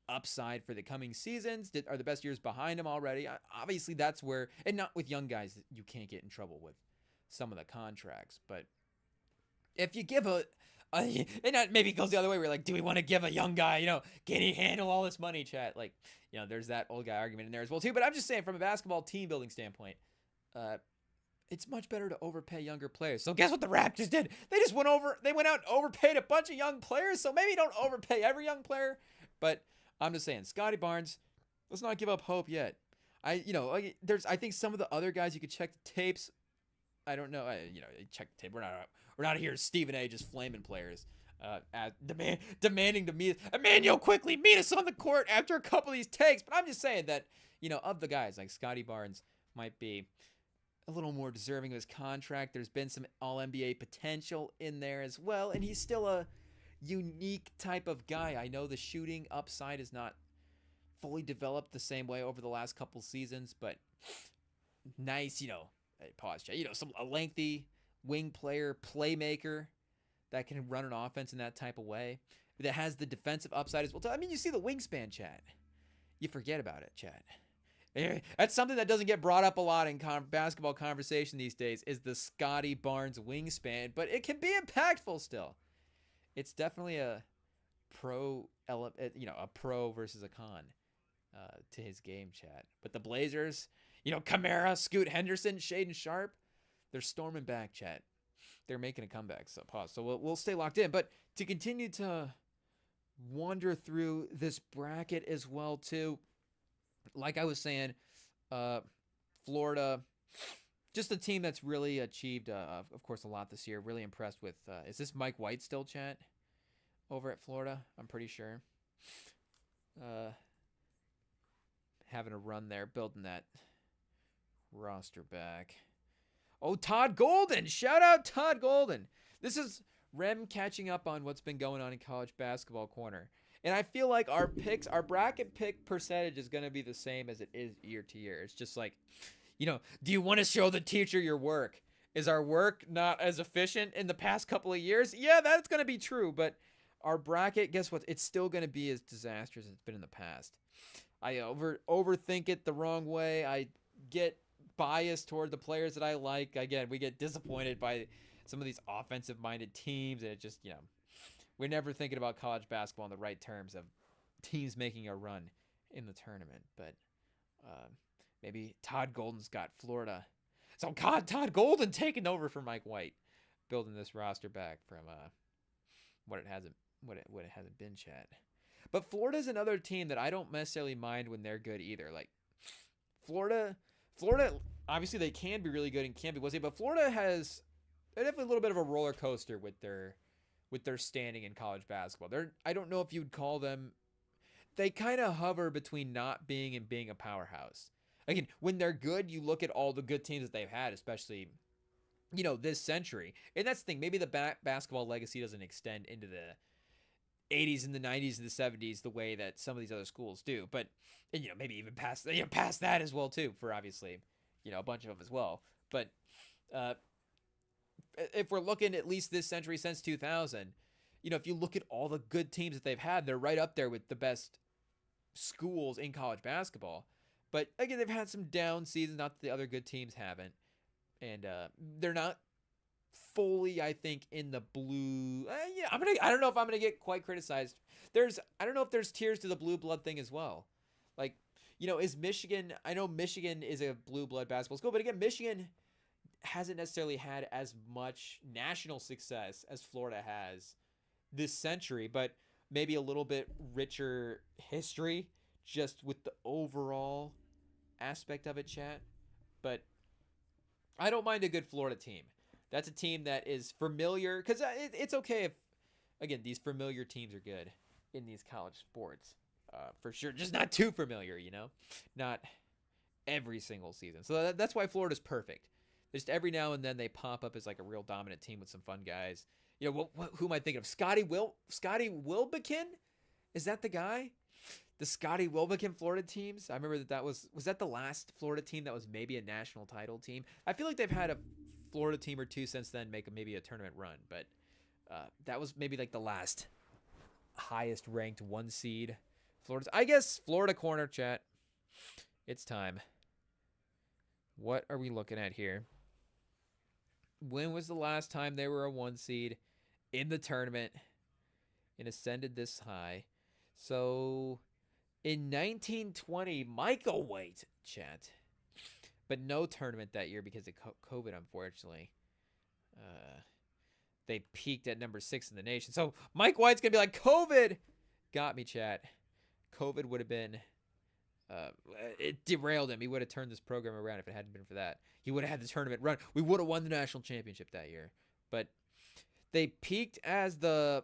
upside for the coming seasons. That are the best years behind them already. Obviously, that's where, and not with young guys, you can't get in trouble with some of the contracts. But if you give and that maybe goes the other way. We're like, do we want to give a young guy, can he handle all this money, chat? Like, there's that old guy argument in there as well too. But I'm just saying, from a basketball team building standpoint, it's much better to overpay younger players. So guess what the Raptors did? They went out and overpaid a bunch of young players. So maybe don't overpay every young player. But I'm just saying, Scotty Barnes, let's not give up hope yet. I think some of the other guys you could check the tapes. I don't know. Check the tape. We're not here, Stephen A. just flaming players, demanding to meet Emmanuel quickly meet us on the court after a couple of these takes. But I'm just saying that of the guys, like Scotty Barnes might be a little more deserving of his contract. There's been some All-NBA potential in there as well, and he's still a unique type of guy. I know the shooting upside is not fully developed the same way over the last couple seasons, but nice, pause, a lengthy wing player, playmaker that can run an offense in that type of way, that has the defensive upside as well. I mean, you see the wingspan, chat. You forget about it, chat. That's something that doesn't get brought up a lot in basketball conversation these days, is the Scotty Barnes wingspan, but it can be impactful still. It's definitely a pro versus a con to his game, chat. But the Blazers, Kamara, Scoot Henderson, Shaden Sharp, they're storming back, chat. They're making a comeback. So pause. So we'll stay locked in. But to continue to wander through this bracket as well too, like I was saying, Florida, just a team that's really achieved, of course, a lot this year. Really impressed with. Is this Mike White still, chat? Over at Florida, I'm pretty sure. Having a run there, building that roster back. Oh, Todd Golden. Shout out Todd Golden. This is Rem catching up on what's been going on in college basketball corner. And I feel like our bracket pick percentage is going to be the same as it is year to year. It's just like, do you want to show the teacher your work? Is our work not as efficient in the past couple of years? Yeah, that's going to be true. But our bracket, guess what? It's still going to be as disastrous as it's been in the past. I overthink it the wrong way. I get biased toward the players that I like. Again, we get disappointed by some of these offensive-minded teams, and it just, we're never thinking about college basketball in the right terms of teams making a run in the tournament. But maybe Todd Golden's got Florida. So Todd Golden taking over for Mike White, building this roster back from what it hasn't been, chat. But Florida's another team that I don't necessarily mind when they're good either. Like Florida, obviously they can be really good and can be wasted, but Florida has definitely a little bit of a roller coaster with their standing in college basketball. I don't know if you'd call them. They kind of hover between not being and being a powerhouse. Again, when they're good, you look at all the good teams that they've had, especially this century, and that's the thing. Maybe the basketball legacy doesn't extend into the 80s and the 90s and the 70s the way that some of these other schools do, but maybe even past that as well too, for obviously a bunch of them as well. But if we're looking at least this century since 2000, if you look at all the good teams that they've had, they're right up there with the best schools in college basketball. But again, they've had some down seasons, not that the other good teams haven't, and they're not fully, I think, in the blue. I don't know if I'm gonna get quite criticized. I don't know if there's tiers to the blue blood thing as well. Like, is Michigan? I know Michigan is a blue blood basketball school, but again, Michigan hasn't necessarily had as much national success as Florida has this century. But maybe a little bit richer history just with the overall aspect of it, chat. But I don't mind a good Florida team. That's a team that is familiar, because it's okay if, again, these familiar teams are good in these college sports, for sure. Just not too familiar, not every single season. So that's why Florida's perfect. Just every now and then they pop up as like a real dominant team with some fun guys. Who am I thinking of? Scotty Wilbekin? Is that the guy? The Scotty Wilbekin Florida teams? I remember that was that the last Florida team that was maybe a national title team? I feel like they've had a Florida team or two since then make maybe a tournament run, but that was maybe like the last highest ranked 1 seed. I guess Florida corner, chat. It's time. What are we looking at here? When was the last time they were a 1 seed in the tournament and ascended this high? So in 1920, Michael White, chat. But no tournament that year because of COVID, unfortunately. They peaked at number 6 in the nation. So Mike White's going to be like, COVID got me, chat. COVID would have been, it derailed him. He would have turned this program around if it hadn't been for that. He would have had the tournament run. We would have won the national championship that year. But they peaked as the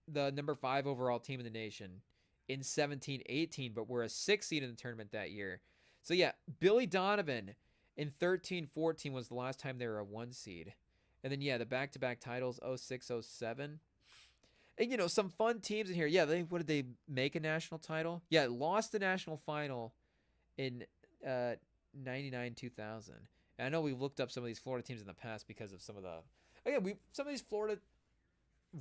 number 5 overall team in the nation in 17-18, but were a 6 seed in the tournament that year. So yeah, Billy Donovan in 13-14 was the last time they were a 1 seed. And then, yeah, the back-to-back titles, 06-07. And, some fun teams in here. Yeah, what did they make a national title? Yeah, lost the national final in 99-2000. And I know we've looked up some of these Florida teams in the past because of some of some of these Florida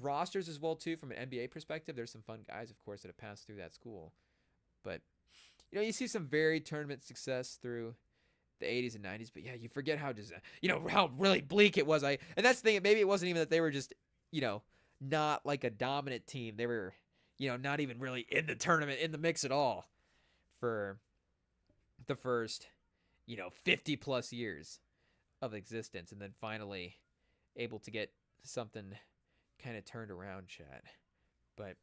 rosters as well, too, from an NBA perspective. There's some fun guys, of course, that have passed through that school. But, you see some varied tournament success through the 80s and 90s, but yeah, you forget how how really bleak it was. And that's the thing, maybe it wasn't even that they were just, not like a dominant team. They were, not even really in the tournament, in the mix at all for the first, 50 plus years of existence. And then finally able to get something kind of turned around, chat. But,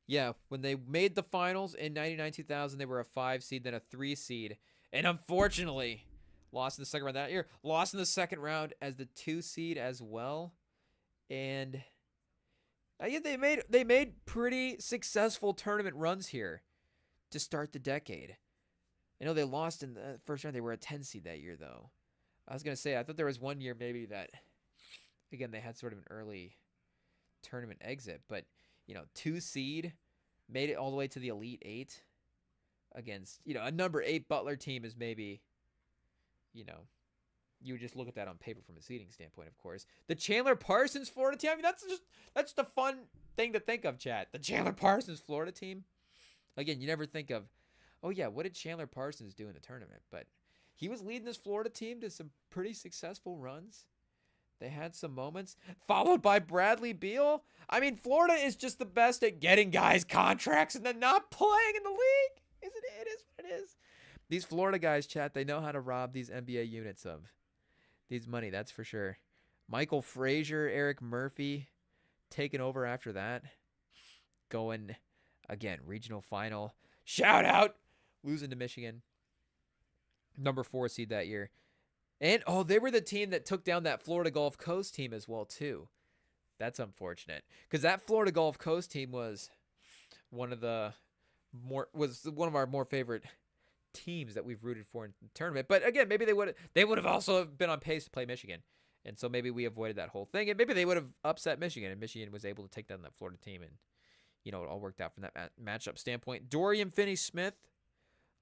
yeah, when they made the finals in 99-2000, they were a 5 seed, then a 3 seed. And unfortunately, lost in the second round that year. Lost in the second round as the 2 seed as well. And yeah, they made pretty successful tournament runs here to start the decade. I know they lost in the first round. They were a 10 seed that year, though. I was going to say, I thought there was one year maybe that, again, they had sort of an early tournament exit. But, 2 seed, made it all the way to the Elite 8. Against, a number 8 Butler team is maybe, you would just look at that on paper from a seeding standpoint, of course. The Chandler Parsons Florida team, I mean, that's the fun thing to think of, chat. The Chandler Parsons Florida team. Again, you never think of, oh yeah, what did Chandler Parsons do in the tournament? But he was leading this Florida team to some pretty successful runs. They had some moments, followed by Bradley Beal. I mean, Florida is just the best at getting guys contracts and then not playing in the league. It is what it is. These Florida guys, chat, they know how to rob these NBA units of these money, that's for sure. Michael Frazier, Eric Murphy taking over after that. Going, again, regional final. Shout out! Losing to Michigan. Number 4 seed that year. And, they were the team that took down that Florida Gulf Coast team as well, too. That's unfortunate. Because that Florida Gulf Coast team was one of our more favorite teams that we've rooted for in the tournament. But again, maybe they would have also been on pace to play Michigan. And so maybe we avoided that whole thing. And maybe they would have upset Michigan, and Michigan was able to take down that Florida team. And, it all worked out from that matchup standpoint. Dorian Finney-Smith,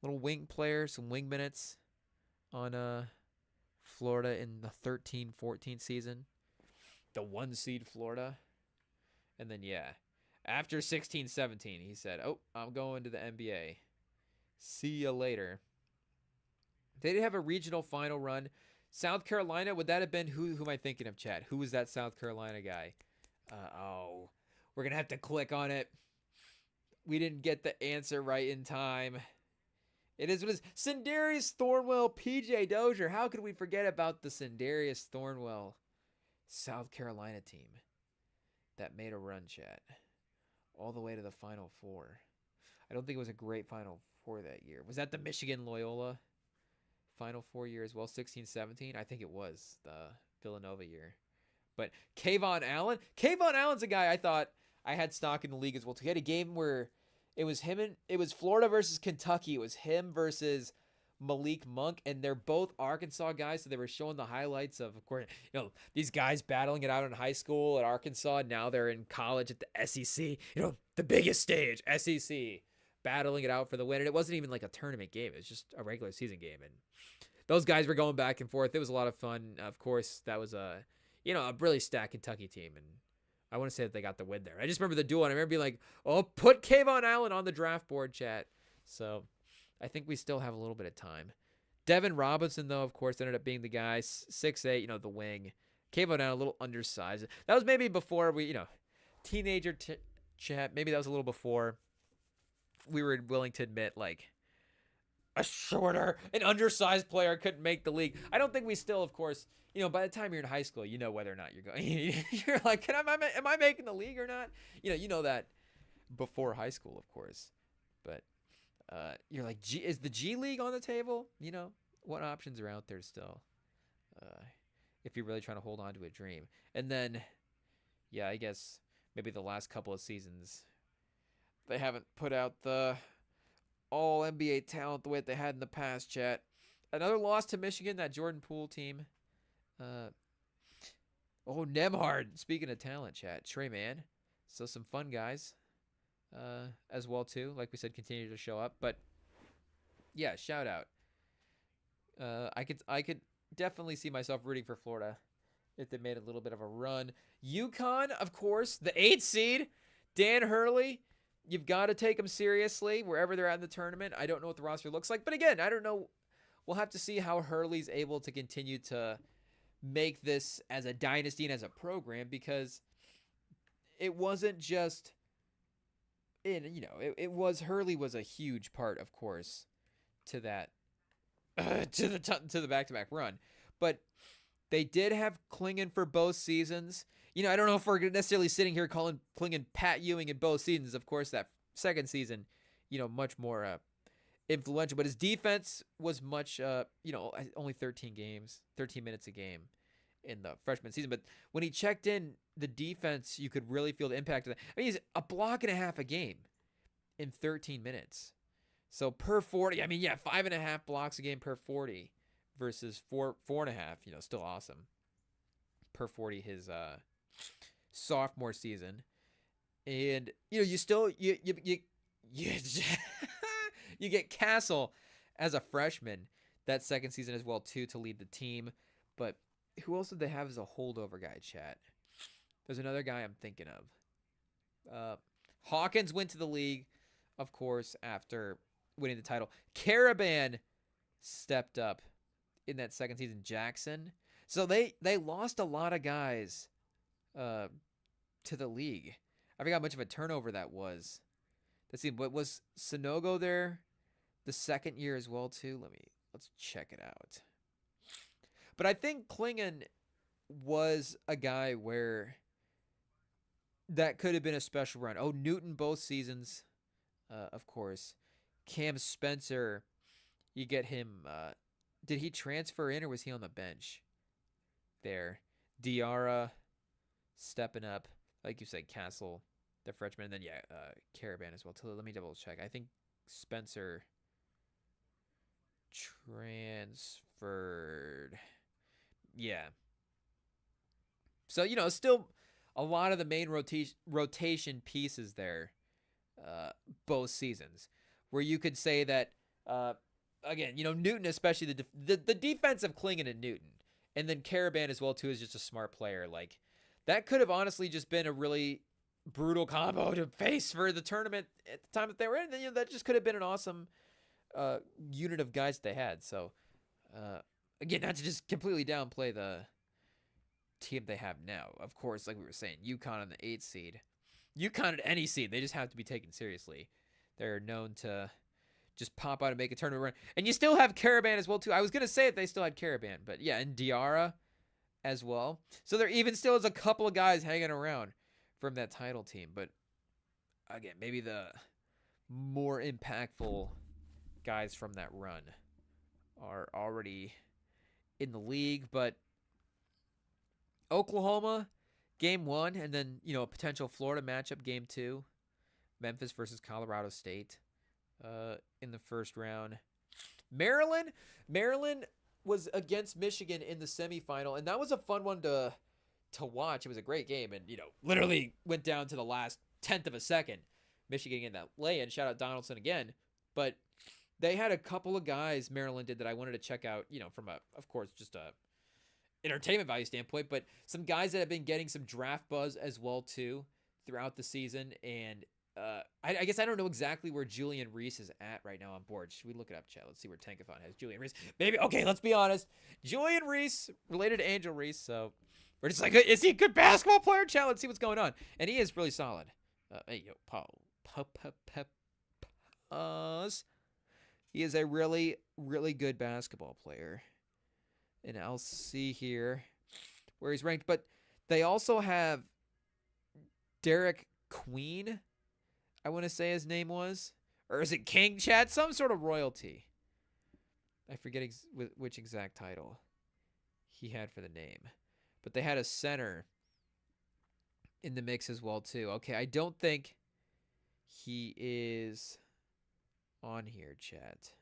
little wing player, some wing minutes on Florida in the 13-14 season. The 1 seed Florida. And then, yeah. After 16-17, he said, I'm going to the NBA. See you later. They did have a regional final run. South Carolina, would that have been, who am I thinking of, Chad? Who was that South Carolina guy? We're going to have to click on it. We didn't get the answer right in time. It is what it is. Sindarius Thornwell, PJ Dozier. How could we forget about the Sindarius Thornwell South Carolina team? that made a run, chat, all the way to the Final Four. I don't think it was a great Final Four that year. Was that the Michigan Loyola Final Four year as well, 16-17? I think it was the Villanova year. But Kayvon Allen's a guy I thought I had stock in the league as well. He had a game where it was Florida versus Kentucky. It was him versus Malik Monk, and they're both Arkansas guys, so they were showing the highlights of course, these guys battling it out in high school at Arkansas. Now they're in college at the SEC, the biggest stage, SEC, battling it out for the win. And it wasn't even like a tournament game. It was just a regular season game. And those guys were going back and forth. It was a lot of fun. Of course, that was a really stacked Kentucky team. And I want to say that they got the win there. I just remember the duel, and I remember being like, oh, put Kayvon Allen on the draft board, chat. So I think we still have a little bit of time. Devin Robinson, though, of course, ended up being the guy, 6'8", the wing. Kayvon Allen, a little undersized. That was maybe before we, teenager chat. Maybe that was a little before we were willing to admit, like, a shorter, an undersized player couldn't make the league. I don't think we still, of course, by the time you're in high school, you know whether or not you're going. You're like, am I making the league or not? You know that before high school, of course. But you're like, is the G League on the table? What options are out there still? If you're really trying to hold on to a dream. And then, yeah, I guess maybe the last couple of seasons, they haven't put out the all NBA talent the way they had in the past, chat. Another loss to Michigan, that Jordan Poole team. Nemhard, speaking of talent, chat. Trey Mann. So some fun guys as well, too. Like we said, continue to show up. But, yeah, shout out. I could definitely see myself rooting for Florida if they made a little bit of a run. UConn, of course, the 8th seed. Dan Hurley. You've got to take them seriously wherever they're at in the tournament. I don't know what the roster looks like. But again, I don't know. We'll have to see how Hurley's able to continue to make this as a dynasty and as a program, because it wasn't just Hurley was a huge part, of course, to that to the back-to-back run. But they did have Klingon for both seasons. I don't know if we're necessarily sitting here calling Klingon Pat Ewing in both seasons. Of course, that second season, much more influential. But his defense was much, only 13 minutes a game in the freshman season. But when he checked in, the defense, you could really feel the impact of that. I mean, he's a block and a half a game in 13 minutes. So per 40, 5.5 blocks a game per 40 versus 4.5, still awesome. Per 40 his sophomore season. And you get Castle as a freshman that second season as well too, to lead the team. But who else did they have as a holdover guy, chat? There's another guy I'm thinking of. Hawkins went to the league, of course, after winning the title. Caravan stepped up in that second season. Jackson. So they lost a lot of guys to the league. I forgot how much of a turnover that was. Let's see, but was Sonogo there the second year as well too? Let's check it out. But I think Klingon was a guy where that could have been a special run. Oh, Newton both seasons, of course. Cam Spencer, you get him. Did he transfer in or was he on the bench there? Diarra stepping up. Like you said, Castle, the freshman. And then, Caravan as well. Let me double check. I think Spencer transferred. Yeah. So, still a lot of the main rotation pieces there, both seasons, where you could say that, again, Newton, especially the defense of Klingon and Newton, and then Caravan as well, too, is just a smart player. Like, that could have honestly just been a really brutal combo to face for the tournament at the time that they were in. That just could have been an awesome unit of guys that they had. So, again, not to just completely downplay the team they have now. Of course, like we were saying, UConn on the 8th seed. UConn at any seed, they just have to be taken seriously. They're known to just pop out and make a tournament run. And you still have Caravan as well, too. I was going to say that they still had Caravan, but yeah, and Diarra as well. So there even still is a couple of guys hanging around from that title team. But again, maybe the more impactful guys from that run are already in the league. But Oklahoma, game 1, and then, a potential Florida matchup, game 2. Memphis versus Colorado State in the first round. Maryland was against Michigan in the semifinal, and that was a fun one to watch. It was a great game, and, literally went down to the last 10th of a second. Michigan in that lay-in. Shout out Donaldson again. But they had a couple of guys, Maryland did, that I wanted to check out, from of course, just a entertainment value standpoint, but some guys that have been getting some draft buzz as well, too, throughout the season. And I guess I don't know exactly where Julian Reese is at right now on board. Should we look it up, chat? Let's see where Tankathon has Julian Reese. Maybe, okay, let's be honest. Julian Reese, related to Angel Reese, so we're just like, is he a good basketball player? Chat, let's see what's going on. And he is really solid. Hey, yo, pause. He is a really, really good basketball player. And I'll see here where he's ranked. But they also have Derek Queen, I want to say his name was. Or is it King, chat? Some sort of royalty. I forget which exact title he had for the name. But they had a center in the mix as well, too. Okay, I don't think he is on here, chat.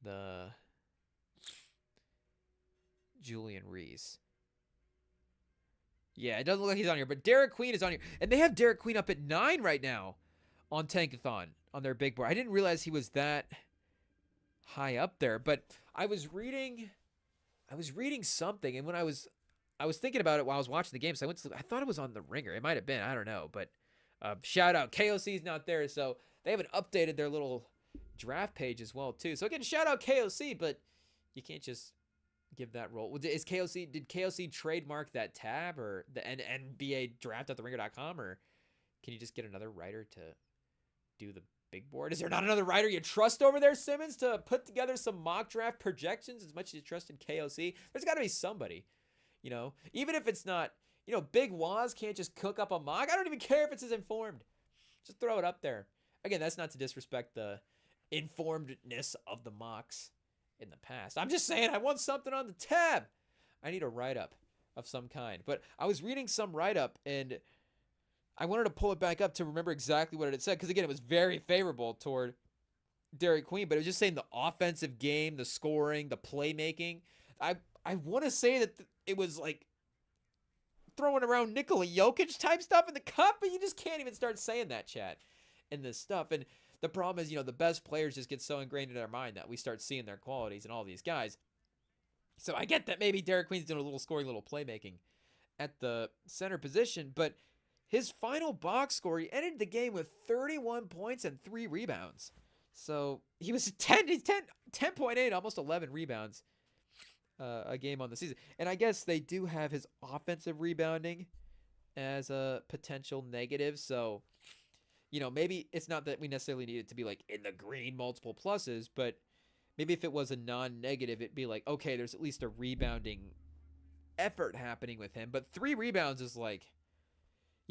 The Julian Reese. Yeah, it doesn't look like he's on here, but Derek Queen is on here. And they have Derek Queen up at 9 right now on Tankathon, on their big board. I didn't realize he was that high up there, but I was reading something, and when I was thinking about it while I was watching the game, so I thought it was on the Ringer. It might have been, I don't know, but shout out, KOC's not there, so they haven't updated their little draft page as well, too. So again, shout out KOC, but you can't just give that role. Did KOC trademark that tab or the NBA draft at theringer.com, or can you just get another writer to do the big board? Is there not another writer you trust over there, Simmons, to put together some mock draft projections as much as you trust in KOC? There's got to be somebody, even if it's not, Big Waz can't just cook up a mock. I don't even care if it's as informed. Just throw it up there. Again, that's not to disrespect the informedness of the mocks in the past. I'm just saying I want something on the tab. I need a write-up of some kind. But I was reading some write-up, and I wanted to pull it back up to remember exactly what it had said, because, again, it was very favorable toward Derek Queen, but it was just saying the offensive game, the scoring, the playmaking. I want to say that it was like throwing around Nikola Jokic type stuff in the cup, but you just can't even start saying that, chat, in this stuff. And the problem is, the best players just get so ingrained in our mind that we start seeing their qualities in all these guys. So I get that maybe Derek Queen's doing a little scoring, a little playmaking at the center position, but his final box score, he ended the game with 31 points and 3 rebounds. So he was 10.8, almost 11 rebounds a game on the season. And I guess they do have his offensive rebounding as a potential negative. So, maybe it's not that we necessarily need it to be like in the green, multiple pluses, but maybe if it was a non-negative, it'd be like, okay, there's at least a rebounding effort happening with him. But 3 rebounds is like,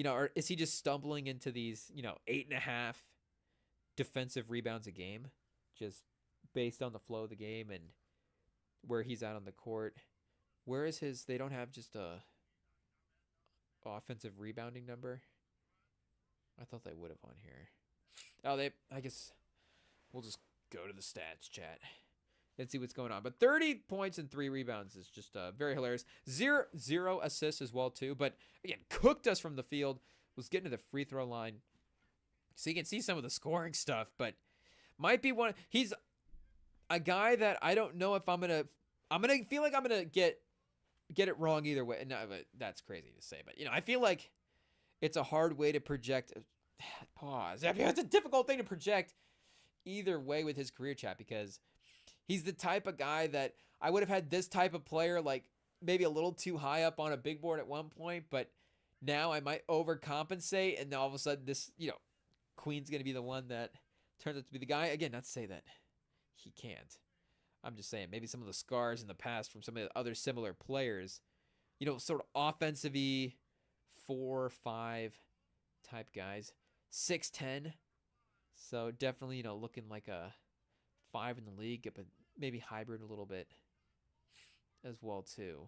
or is he just stumbling into these, 8.5 defensive rebounds a game, just based on the flow of the game and where he's at on the court? Where is his? They don't have just a offensive rebounding number. I thought they would have on here. Oh, I guess we'll just go to the stats, chat, and see what's going on. But 30 points and 3 rebounds is just very hilarious. Zero assists as well, too. But, again, cooked us from the field. Was getting to the free throw line. So you can see some of the scoring stuff. But might be one. He's a guy that I don't know if I'm going to feel like I'm going to get it wrong either way. No, but that's crazy to say. But, I feel like it's a hard way to project. Pause. It's a difficult thing to project either way with his career, chat, because he's the type of guy that I would have had this type of player, like maybe a little too high up on a big board at one point, but now I might overcompensate, and all of a sudden this, Queen's going to be the one that turns out to be the guy. Again, not to say that he can't. I'm just saying maybe some of the scars in the past from some of the other similar players, sort of offensive-y, 4-5 type guys. 6'10". So definitely, looking like a 5 in the league, but maybe hybrid a little bit as well too.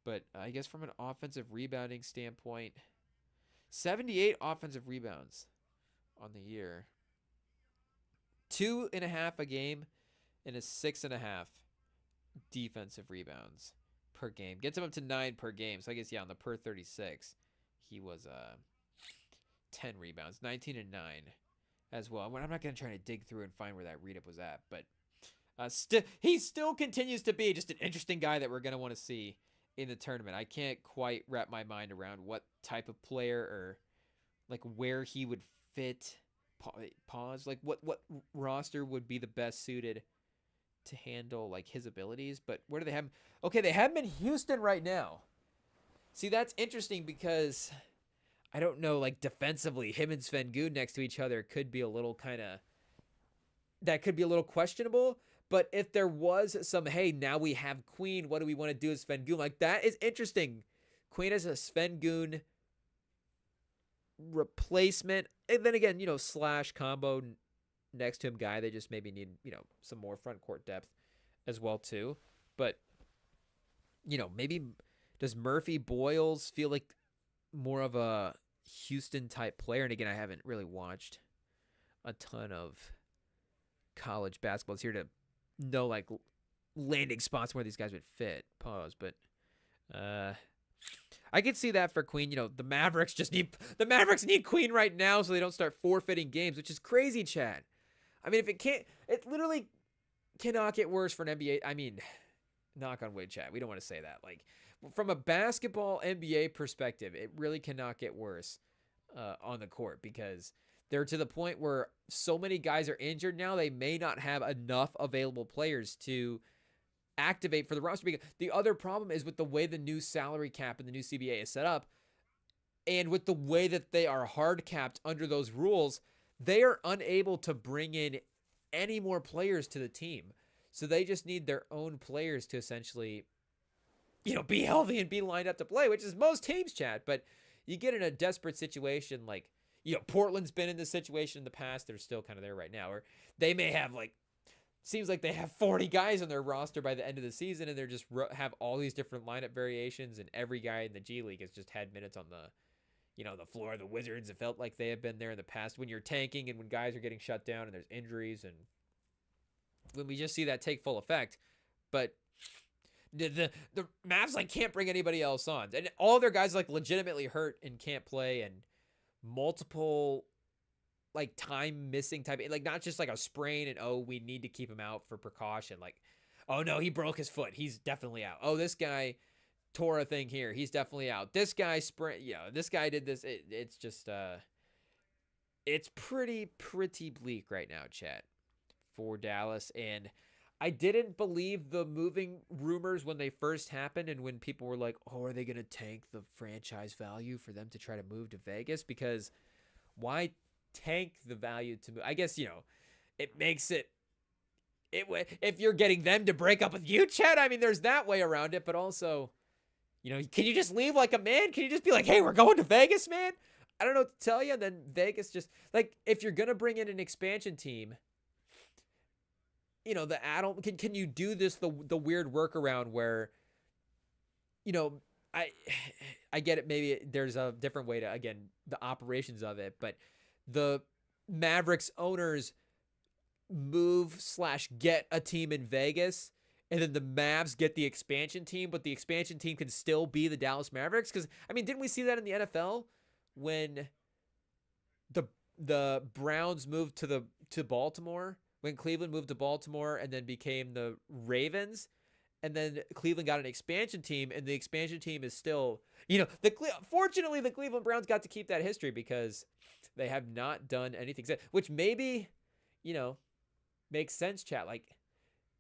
But I guess from an offensive rebounding standpoint, 78 offensive rebounds on the year. 2.5 a game and a 6.5 defensive rebounds per game. Gets him up to 9 per game. So I guess, on the per 36, he was 10 rebounds, 19 and 9 as well. I'm not going to try to dig through and find where that read-up was at, but he still continues to be just an interesting guy that we're going to want to see in the tournament. I can't quite wrap my mind around what type of player or like where he would fit. Pause. Like what roster would be the best suited to handle like his abilities? But where do they have him? Okay, they have him in Houston right now. See, that's interesting because I don't know, like defensively, him and Sengun next to each other could be a little questionable. But if there was some, hey, now we have Queen, what do we want to do with Sengun? Like, that is interesting. Queen as a Sengun replacement. And then again, slash combo next to him guy. They just maybe need, some more front court depth as well, too. But, maybe does Murphy Boyles feel like more of a Houston type player? And again, I haven't really watched a ton of college basketball. It's here to know like landing spots where these guys would fit. Pause. But I could see that for Queen. The Mavericks need Queen right now so they don't start forfeiting games, which is crazy, Chad. I mean, it literally cannot get worse for an NBA. I mean, knock on wood, Chad. We don't want to say that. Like, from a basketball NBA perspective, it really cannot get worse on the court because they're to the point where so many guys are injured now, they may not have enough available players to activate for the roster. Because the other problem is with the way the new salary cap and the new CBA is set up, and with the way that they are hard capped under those rules, they are unable to bring in any more players to the team. So they just need their own players to essentially, be healthy and be lined up to play, which is most teams, Chad. But you get in a desperate situation like, Portland's been in this situation in the past. They're still kind of there right now. Or they may have seems like they have 40 guys on their roster by the end of the season, and they're just have all these different lineup variations, and every guy in the G League has just had minutes on the floor of the Wizards. It felt like they have been there in the past when you're tanking and when guys are getting shut down and there's injuries, and when we just see that take full effect. But the Mavs can't bring anybody else on, and all their guys legitimately hurt and can't play, and multiple time missing type, not just a sprain and we need to keep him out for precaution. Oh no, he broke his foot, he's definitely out. Oh, this guy tore a thing here, he's definitely out. This guy this guy did this. It's just it's pretty bleak right now, Chad, for Dallas. And I didn't believe the moving rumors when they first happened, and when people were like, oh, are they going to tank the franchise value for them to try to move to Vegas? Because why tank the value to move? I guess, it makes it if you're getting them to break up with you, Chad, I mean, there's that way around it. But also, can you just leave like a man? Can you just be like, hey, we're going to Vegas, man? I don't know what to tell you. And then Vegas just, if you're going to bring in an expansion team, the add-on, can you do this the weird workaround where, I get it, maybe there's a different way to, again, the operations of it, but the Mavericks owners move/get a team in Vegas, and then the Mavs get the expansion team, but the expansion team can still be the Dallas Mavericks? Because, I mean, didn't we see that in the NFL when the Browns moved to Baltimore? When Cleveland moved to Baltimore and then became the Ravens, and then Cleveland got an expansion team, and the expansion team is still, fortunately the Cleveland Browns got to keep that history because they have not done anything, which maybe, makes sense, chat.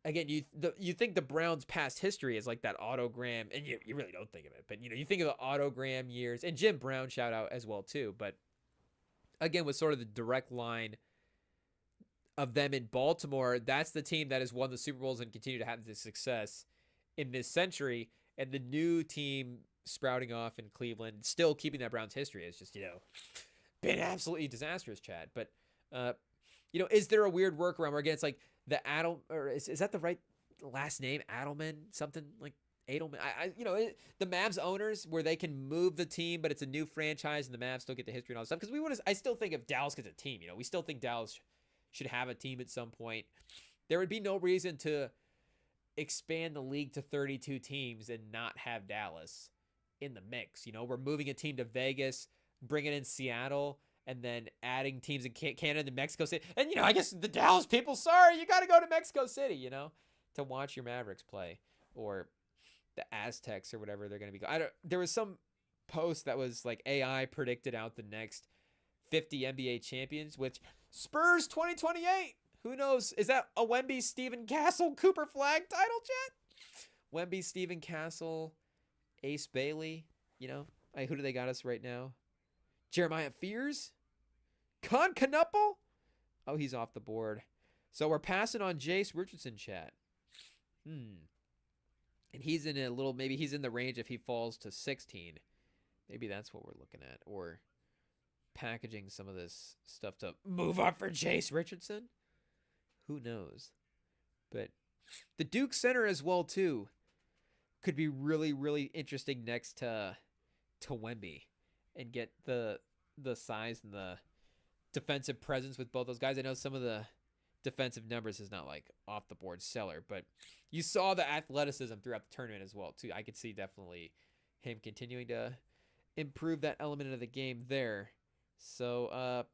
Again, you think the Browns' past history is that autogram, and you really don't think of it, but you think of the autogram years, and Jim Brown shout out as well too, but again, with sort of the direct line of them in Baltimore, that's the team that has won the Super Bowls and continue to have this success in this century. And the new team sprouting off in Cleveland, still keeping that Browns history. It's just, been absolutely disastrous, Chad. But, is there a weird workaround where, again, it's like the or is that the right last name? Adelman? Something like Edelman? The Mavs owners, where they can move the team, but it's a new franchise and the Mavs still get the history and all that stuff. Because I still think if Dallas gets a team, we still think Dallas should have a team at some point. There would be no reason to expand the league to 32 teams and not have Dallas in the mix. We're moving a team to Vegas, bringing in Seattle, and then adding teams in Canada and Mexico City. And, I guess the Dallas people, sorry, you got to go to Mexico City, to watch your Mavericks play, or the Aztecs or whatever they're going to be. There was some post that was like AI predicted out the next 50 NBA champions, which Spurs 2028. Who knows? Is that a Wemby, Stephen Castle, Cooper Flag title, chat? Wemby, Stephen Castle, Ace Bailey. Who do they got us right now? Jeremiah Fears? Con Knuppel? Oh, he's off the board. So we're passing on Jace Richardson, chat. And he's in maybe he's in the range if he falls to 16. Maybe that's what we're looking at. Or packaging some of this stuff to move up for Jace Richardson. Who knows? But the Duke Center as well, too, could be really, really interesting next to Wemby, and get the size and the defensive presence with both those guys. I know some of the defensive numbers is not like off the board stellar, but you saw the athleticism throughout the tournament as well, too. I could see definitely him continuing to improve that element of the game there. So,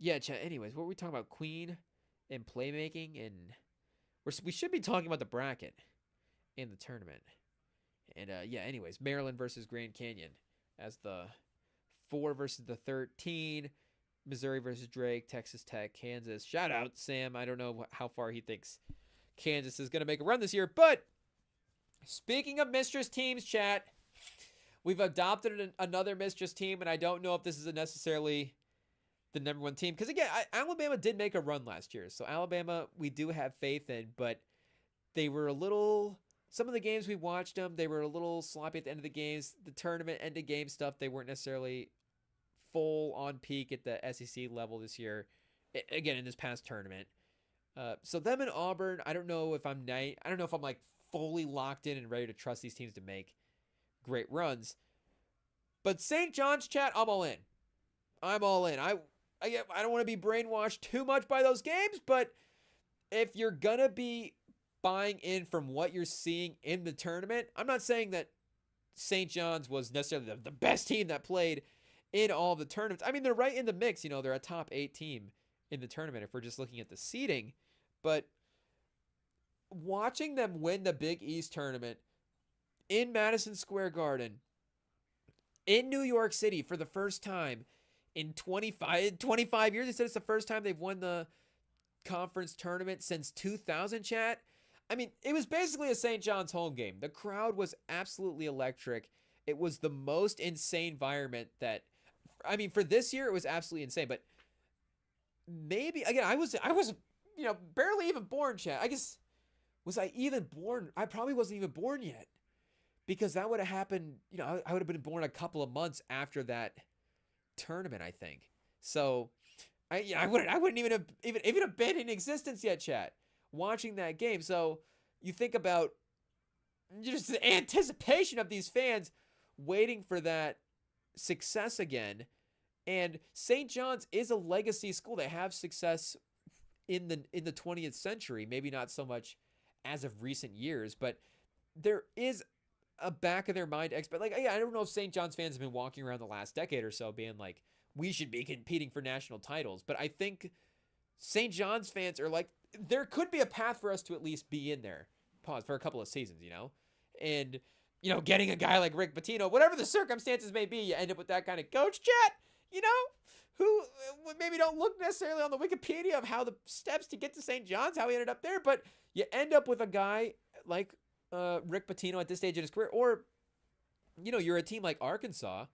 anyways, what were we talking about? Queen and playmaking, and we should be talking about the bracket in the tournament. And anyways, Maryland versus Grand Canyon as the 4 versus the 13, Missouri versus Drake, Texas Tech, Kansas. Shout out Sam. I don't know how far he thinks Kansas is going to make a run this year, but speaking of mistress teams, chat, we've adopted another mistress team, and I don't know if this is necessarily the number one team. Because, again, Alabama did make a run last year. So, Alabama, we do have faith in. But they were some of the games we watched them, they were a little sloppy at the end of the games. The tournament end-of-game stuff, they weren't necessarily full on peak at the SEC level this year. Again, in this past tournament. So, them and Auburn, I don't know if I'm like fully locked in and ready to trust these teams to make great runs. But St. John's, chat, I'm all in. I'm all in. I don't want to be brainwashed too much by those games, but if you're going to be buying in from what you're seeing in the tournament, I'm not saying that St. John's was necessarily the best team that played in all the tournaments. I mean, they're right in the mix. They're a top 8 team in the tournament if we're just looking at the seeding. But watching them win the Big East tournament in Madison Square Garden, in New York City for the first time in 25 years. They said it's the first time they've won the conference tournament since 2000, chat. I mean, it was basically a St. John's home game. The crowd was absolutely electric. It was the most insane environment for this year, it was absolutely insane. But maybe, again, I was barely even born, chat. I guess, was I even born? I probably wasn't even born yet. Because that would have happened, I would have been born a couple of months after that tournament, I think. So, I wouldn't even have been in existence yet, chat, watching that game. So, you think about just the anticipation of these fans waiting for that success again. And St. John's is a legacy school. They have success in the 20th century, maybe not so much as of recent years, but there is a back of their mind I don't know if St. John's fans have been walking around the last decade or so being like, we should be competing for national titles. But I think St. John's fans are like, there could be a path for us to at least be in there. Pause for a couple of seasons, and getting a guy like Rick Pitino, whatever the circumstances may be, you end up with that kind of coach, chat, who maybe don't look necessarily on the Wikipedia of how the steps to get to St. John's, how he ended up there, but you end up with a guy like Rick Pitino at this stage in his career, or you're a team like Arkansas,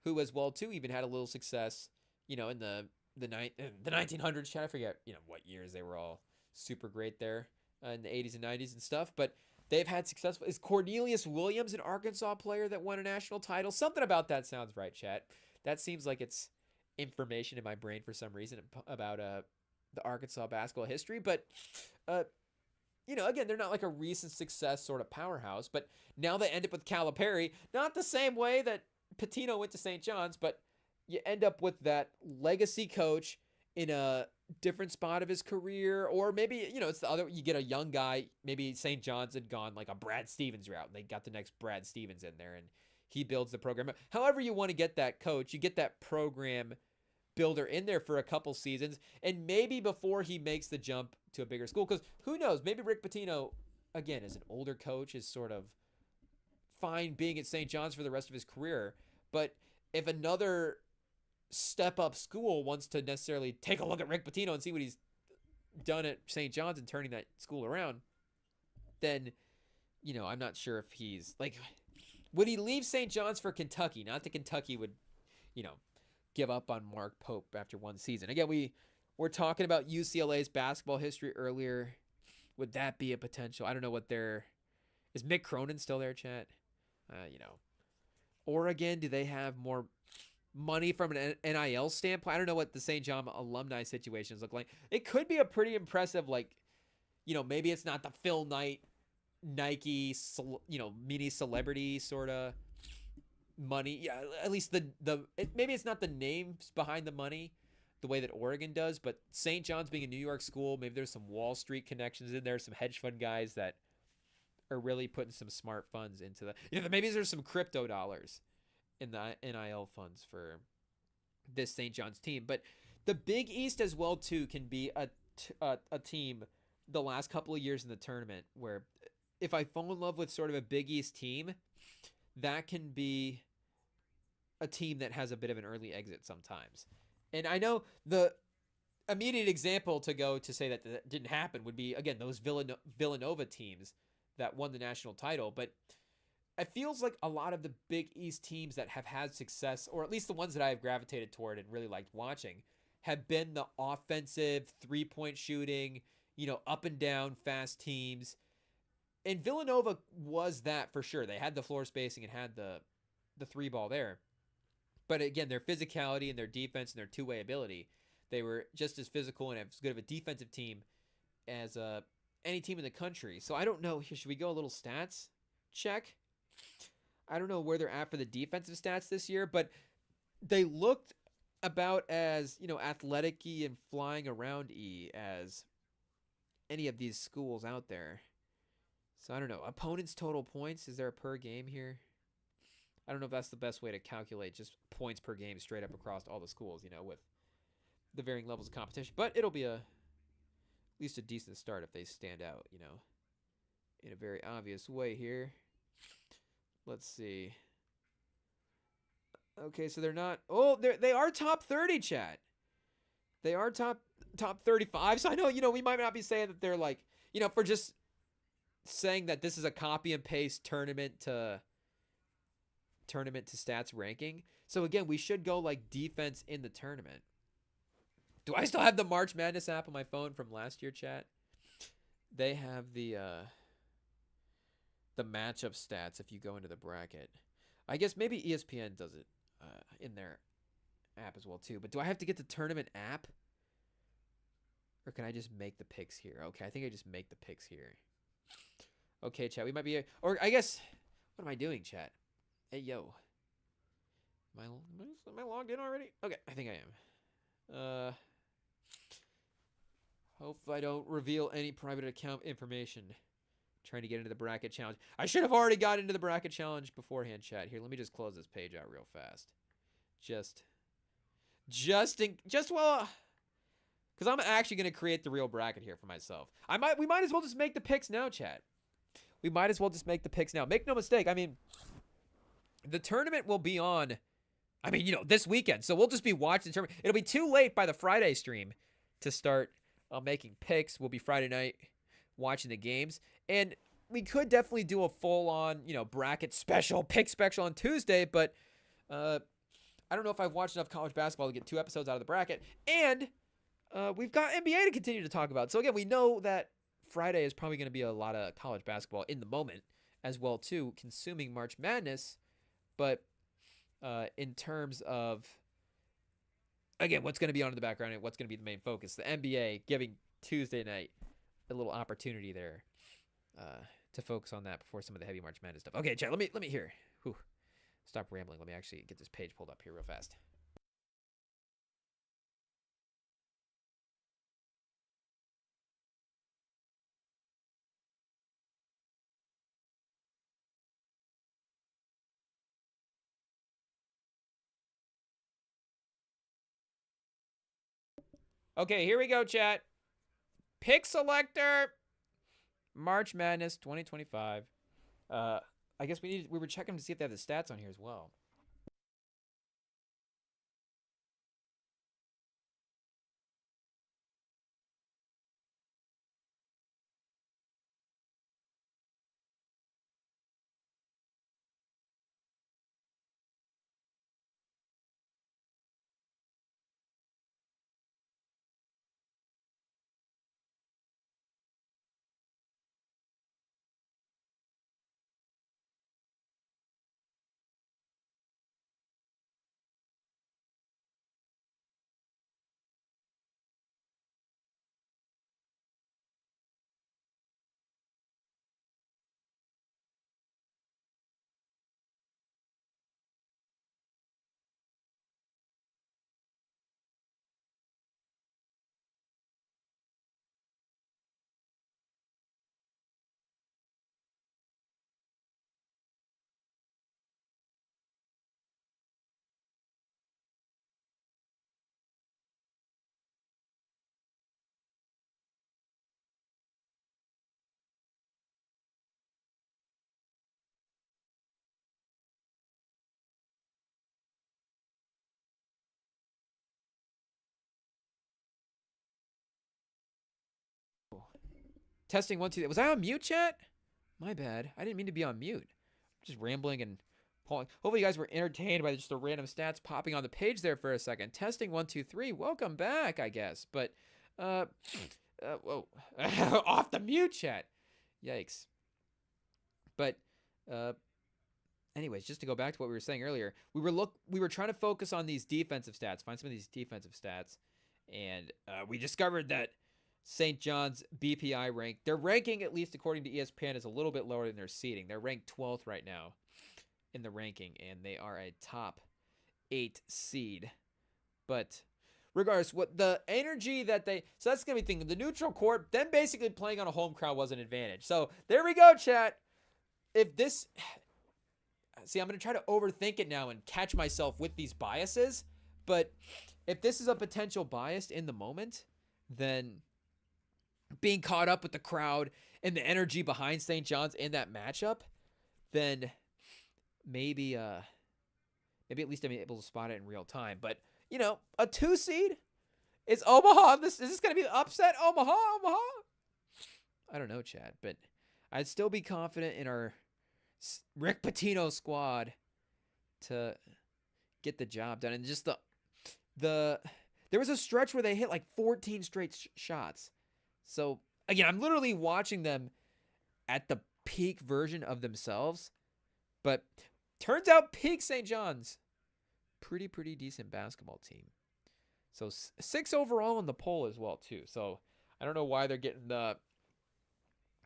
who as well too even had a little success, in the 1900s. Chat, I forget what years they were all super great there in the 80s and 90s and stuff, but They've had successful. Is Cornelius Williams an Arkansas player that won a national title? Something about that sounds right, chat. That seems like it's information in my brain for some reason about the Arkansas basketball history. But again, they're not like a recent success sort of powerhouse. But now they end up with Calipari, not the same way that Pitino went to St. John's, but you end up with that legacy coach in a different spot of his career, or maybe it's the other. You get a young guy. Maybe St. John's had gone like a Brad Stevens route, and they got the next Brad Stevens in there, and he builds the program. However you want to get that coach, you get that program builder in there for a couple seasons, and maybe before he makes the jump to a bigger school, because who knows? Maybe Rick Pitino, again, as an older coach, is sort of fine being at St. John's for the rest of his career, but if another step-up school wants to necessarily take a look at Rick Pitino and see what he's done at St. John's and turning that school around, then, I'm not sure if he's, like, would he leave St. John's for Kentucky? Not that Kentucky would, give up on Mark Pope after one season. Again, we're talking about UCLA's basketball history earlier. Would that be a potential? I don't know is Mick Cronin still there, chat? Oregon, do they have more money from an NIL standpoint? I don't know what the St. John alumni situations look like. It could be a pretty impressive, maybe it's not the Phil Knight, Nike, mini celebrity sort of money. Yeah, at least maybe it's not the names behind the money the way that Oregon does, but St. John's being a New York school, maybe there's some Wall Street connections in there, some hedge fund guys that are really putting some smart funds into maybe there's some crypto dollars in the NIL funds for this St. John's team. But the Big East as well, too, can be a team the last couple of years in the tournament where if I fall in love with sort of a Big East team, that can be a team that has a bit of an early exit sometimes. And I know the immediate example to go to say that didn't happen would be, again, those Villanova teams that won the national title. But it feels like a lot of the Big East teams that have had success, or at least the ones that I have gravitated toward and really liked watching, have been the offensive, three-point shooting, up and down, fast teams. And Villanova was that for sure. They had the floor spacing and had the three ball there. But again, their physicality and their defense and their two-way ability, they were just as physical and as good of a defensive team as any team in the country. So I don't know. Should we go a little stats check? I don't know where they're at for the defensive stats this year, but they looked about as, athletic-y and flying around-y as any of these schools out there. So I don't know. Opponents' total points, is there a per game here? I don't know if that's the best way to calculate just points per game straight up across all the schools, with the varying levels of competition. But it'll be at least a decent start if they stand out, in a very obvious way here. Let's see. Okay, so they're not. Oh, they are top 30, chat. They are top 35. So I know, we might not be saying that they're like, for just saying that this is a copy and paste tournament to stats ranking. So again, we should go like defense in the tournament. Do I still have the March Madness app on my phone from last year, chat? They have the matchup stats if you go into the bracket. I guess maybe ESPN does it in their app as well too. But do I have to get the tournament app? Or can I just make the picks here? Okay, I think I just make the picks here. Okay, chat, we might be... Or I guess... What am I doing, chat? Hey, yo. Am I logged in already? Okay, I think I am. Hope I don't reveal any private account information. Trying to get into the bracket challenge. I should have already got into the bracket challenge beforehand, chat. Here, let me just close this page out real fast. Because I'm actually going to create the real bracket here for myself. We might as well just make the picks now, chat. We might as well just make the picks now. Make no mistake. I mean, the tournament will be on, this weekend. So we'll just be watching the tournament. It'll be too late by the Friday stream to start making picks. We'll be Friday night watching the games. And we could definitely do a full-on, bracket special, pick special on Tuesday. But I don't know if I've watched enough college basketball to get 2 episodes out of the bracket. And we've got NBA to continue to talk about. So again, we know that Friday is probably going to be a lot of college basketball in the moment as well too, consuming March Madness. But in terms of, again, what's going to be on in the background and what's going to be the main focus, the NBA giving Tuesday night a little opportunity there to focus on that before some of the heavy March Madness stuff. Okay, chat. Let me hear. Whew. Stop rambling. Let me actually get this page pulled up here real fast. Okay, here we go, chat. Pick selector. March Madness 2025. I guess we were checking to see if they have the stats on here as well. Testing 1 2. Was I on mute, chat? My bad. I didn't mean to be on mute. Just rambling and pulling. Hopefully, you guys were entertained by just the random stats popping on the page there for a second. Testing 1 2 3. Welcome back, I guess. But whoa, off the mute, chat. Yikes. But anyways, just to go back to what we were saying earlier, we were trying to focus on these defensive stats, find some of these defensive stats, and we discovered that St. John's BPI rank, their ranking, at least according to ESPN, is a little bit lower than their seeding. They're ranked 12th right now in the ranking, and they are a top 8 seed. But regardless, what the energy that so that's going to be thinking, the neutral court, them basically playing on a home crowd was an advantage. So there we go, chat. If this, see, I'm going to try to overthink it now and catch myself with these biases, but if this is a potential bias in the moment, then being caught up with the crowd and the energy behind St. John's in that matchup, then maybe at least I'm able to spot it in real time. But, a 2 seed is Omaha. Is this going to be the upset? Omaha? I don't know, Chad, but I'd still be confident in our Rick Pitino squad to get the job done. And just there was a stretch where they hit like 14 straight shots. So, again, I'm literally watching them at the peak version of themselves. But turns out peak St. John's, pretty decent basketball team. So 6 overall in the poll as well, too. So I don't know why they're getting the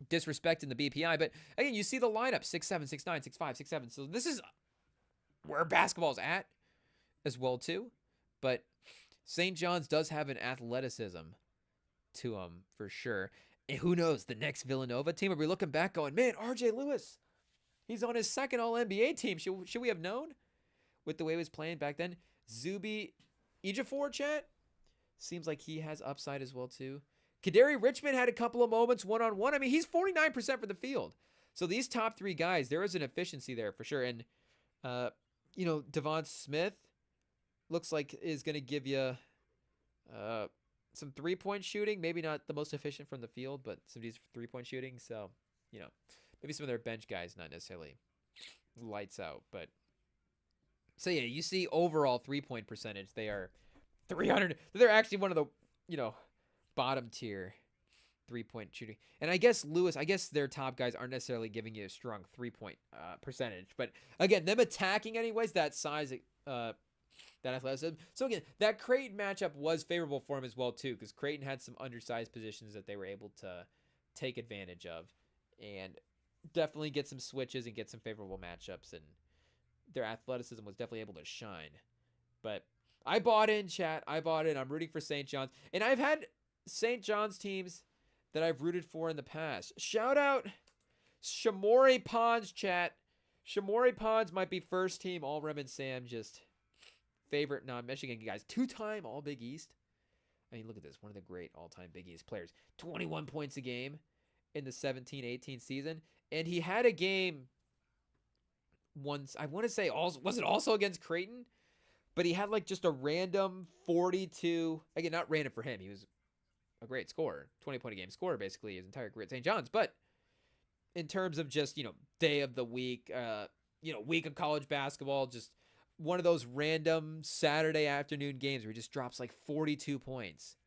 disrespect in the BPI. But, again, you see the lineup, 6'7", 6'9", 6'5", 6'7". So this is where basketball's at as well, too. But St. John's does have an athleticism to them for sure. And who knows, the next Villanova team, are we looking back going, man, RJ Lewis, he's on his second All-NBA team. Should we have known with the way he was playing back then? Zuby Ejiofor, chat, seems like he has upside as well too. Kadari Richmond had a couple of moments one-on-one. I mean, he's 49% for the field. So these top 3 guys, there is an efficiency there for sure. And, Devon Smith looks like is going to give you some 3-point shooting, maybe not the most efficient from the field, but some of these 3-point shooting. So, maybe some of their bench guys, not necessarily lights out. But so yeah, you see overall 3-point percentage, they are 300. They're actually one of the, bottom tier 3-point shooting. And I guess their top guys aren't necessarily giving you a strong 3-point percentage. But again, them attacking anyways, that size, that athleticism. So again, that Creighton matchup was favorable for him as well too, because Creighton had some undersized positions that they were able to take advantage of and definitely get some switches and get some favorable matchups, and their athleticism was definitely able to shine. But I bought in, chat. I bought in. I'm rooting for St. John's. And I've had St. John's teams that I've rooted for in the past. Shout out Shamori Pons, chat. Shamori Pons might be first team all Rem and Sam, just favorite non-Michigan guys. 2-time all Big East. I mean, look at this. One of the great all-time Big East players. 21 points a game in the 17-18 season. And he had a game once, I want to say, was it also against Creighton? But he had like just a random 42. Again, not random for him. He was a great scorer. 20-point-a-game scorer, basically, his entire career at St. John's. But in terms of just, day of the week, week of college basketball, just one of those random Saturday afternoon games where he just drops like 42 points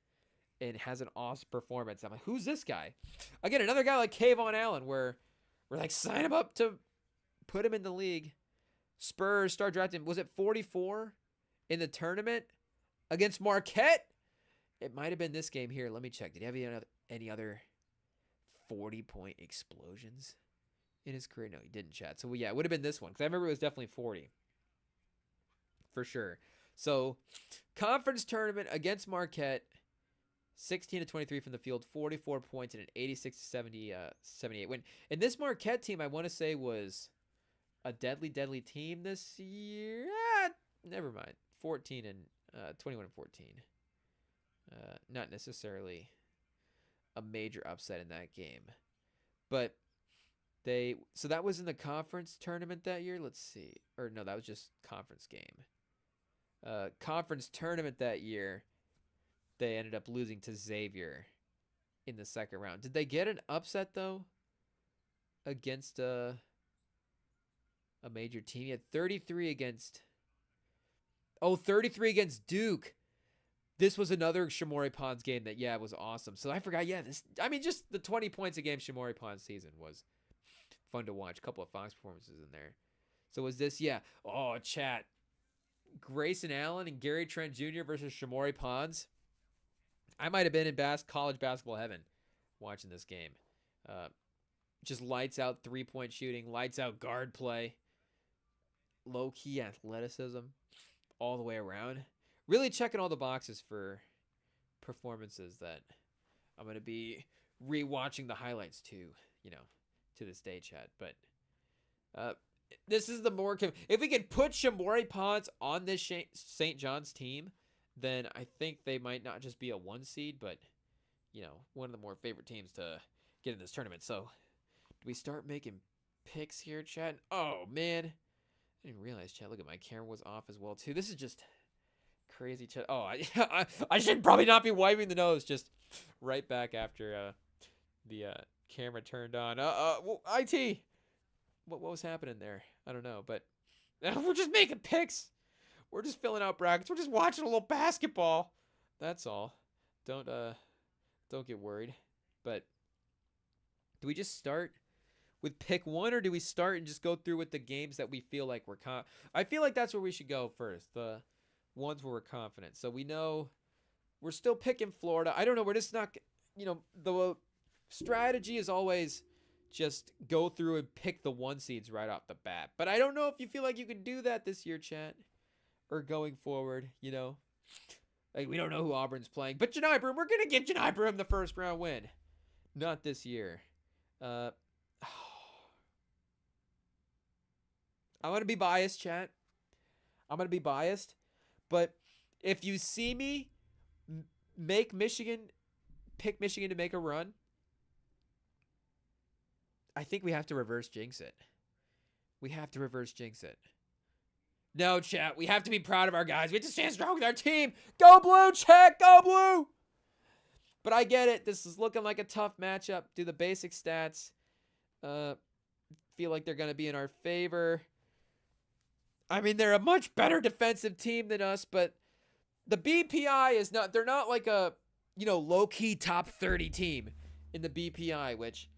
and has an awesome performance. I'm like, who's this guy? Again, another guy like Kayvon Allen, where we're like, sign him up to put him in the league. Spurs start drafting. Was it 44 in the tournament against Marquette? It might have been this game here. Let me check. Did he have any other 40-point explosions in his career? No, he didn't, chat. So, yeah, it would have been this one because I remember it was definitely 40 for sure. So, conference tournament against Marquette, 16-23 from the field, 44 points, and an 86-78 win. And this Marquette team, I want to say, was a deadly team this year. Never mind. 21-14. Not necessarily a major upset in that game. But so that was in the conference tournament that year. Let's see. Or no, that was just conference game. Conference tournament that year, they ended up losing to Xavier in the second round. Did they get an upset, though, against a major team? He had 33 against Duke. This was another Shamori Pons game that, was awesome. So I forgot, just the 20 points a game Shamori Pons season was fun to watch. A couple of Fox performances in there. So was this, chat. Grayson Allen and Gary Trent Jr. versus Shamori Pons. I might have been in college basketball heaven watching this game. Just lights out 3-point shooting, lights out guard play, low-key athleticism all the way around. Really checking all the boxes for performances that I'm going to be rewatching the highlights to this day, chat. But this is the more... If we could put Shamori Pons on this St. John's team, then I think they might not just be a 1 seed, but, one of the more favorite teams to get in this tournament. So, do we start making picks here, chat? Oh, man. I didn't realize, chat. Look at my camera was off as well, too. This is just crazy, chat. Oh, I should probably not be wiping the nose just right back after the camera turned on. IT. What was happening there? I don't know, but we're just making picks. We're just filling out brackets. We're just watching a little basketball. That's all. Don't get worried. But do we just start with pick 1, or do we start and just go through with the games that we feel like we're I feel like that's where we should go first. The ones where we're confident. So we know we're still picking Florida. I don't know. We're just not, the strategy is always just go through and pick the 1 seeds right off the bat. But I don't know if you feel like you can do that this year, chat, or going forward, Like, we don't know who Auburn's playing. But Janai Broome, we're going to give Janai Broome the first round win. Not this year. I'm going to be biased, chat. I'm going to be biased. But if you see me pick Michigan to make a run, I think we have to reverse jinx it. No, chat. We have to be proud of our guys. We have to stand strong with our team. Go blue, chat. Go blue. But I get it. This is looking like a tough matchup. Do the basic stats. Feel like they're going to be in our favor. I mean, they're a much better defensive team than us, but the BPI is not, they're not like a, low-key top 30 team in the BPI, which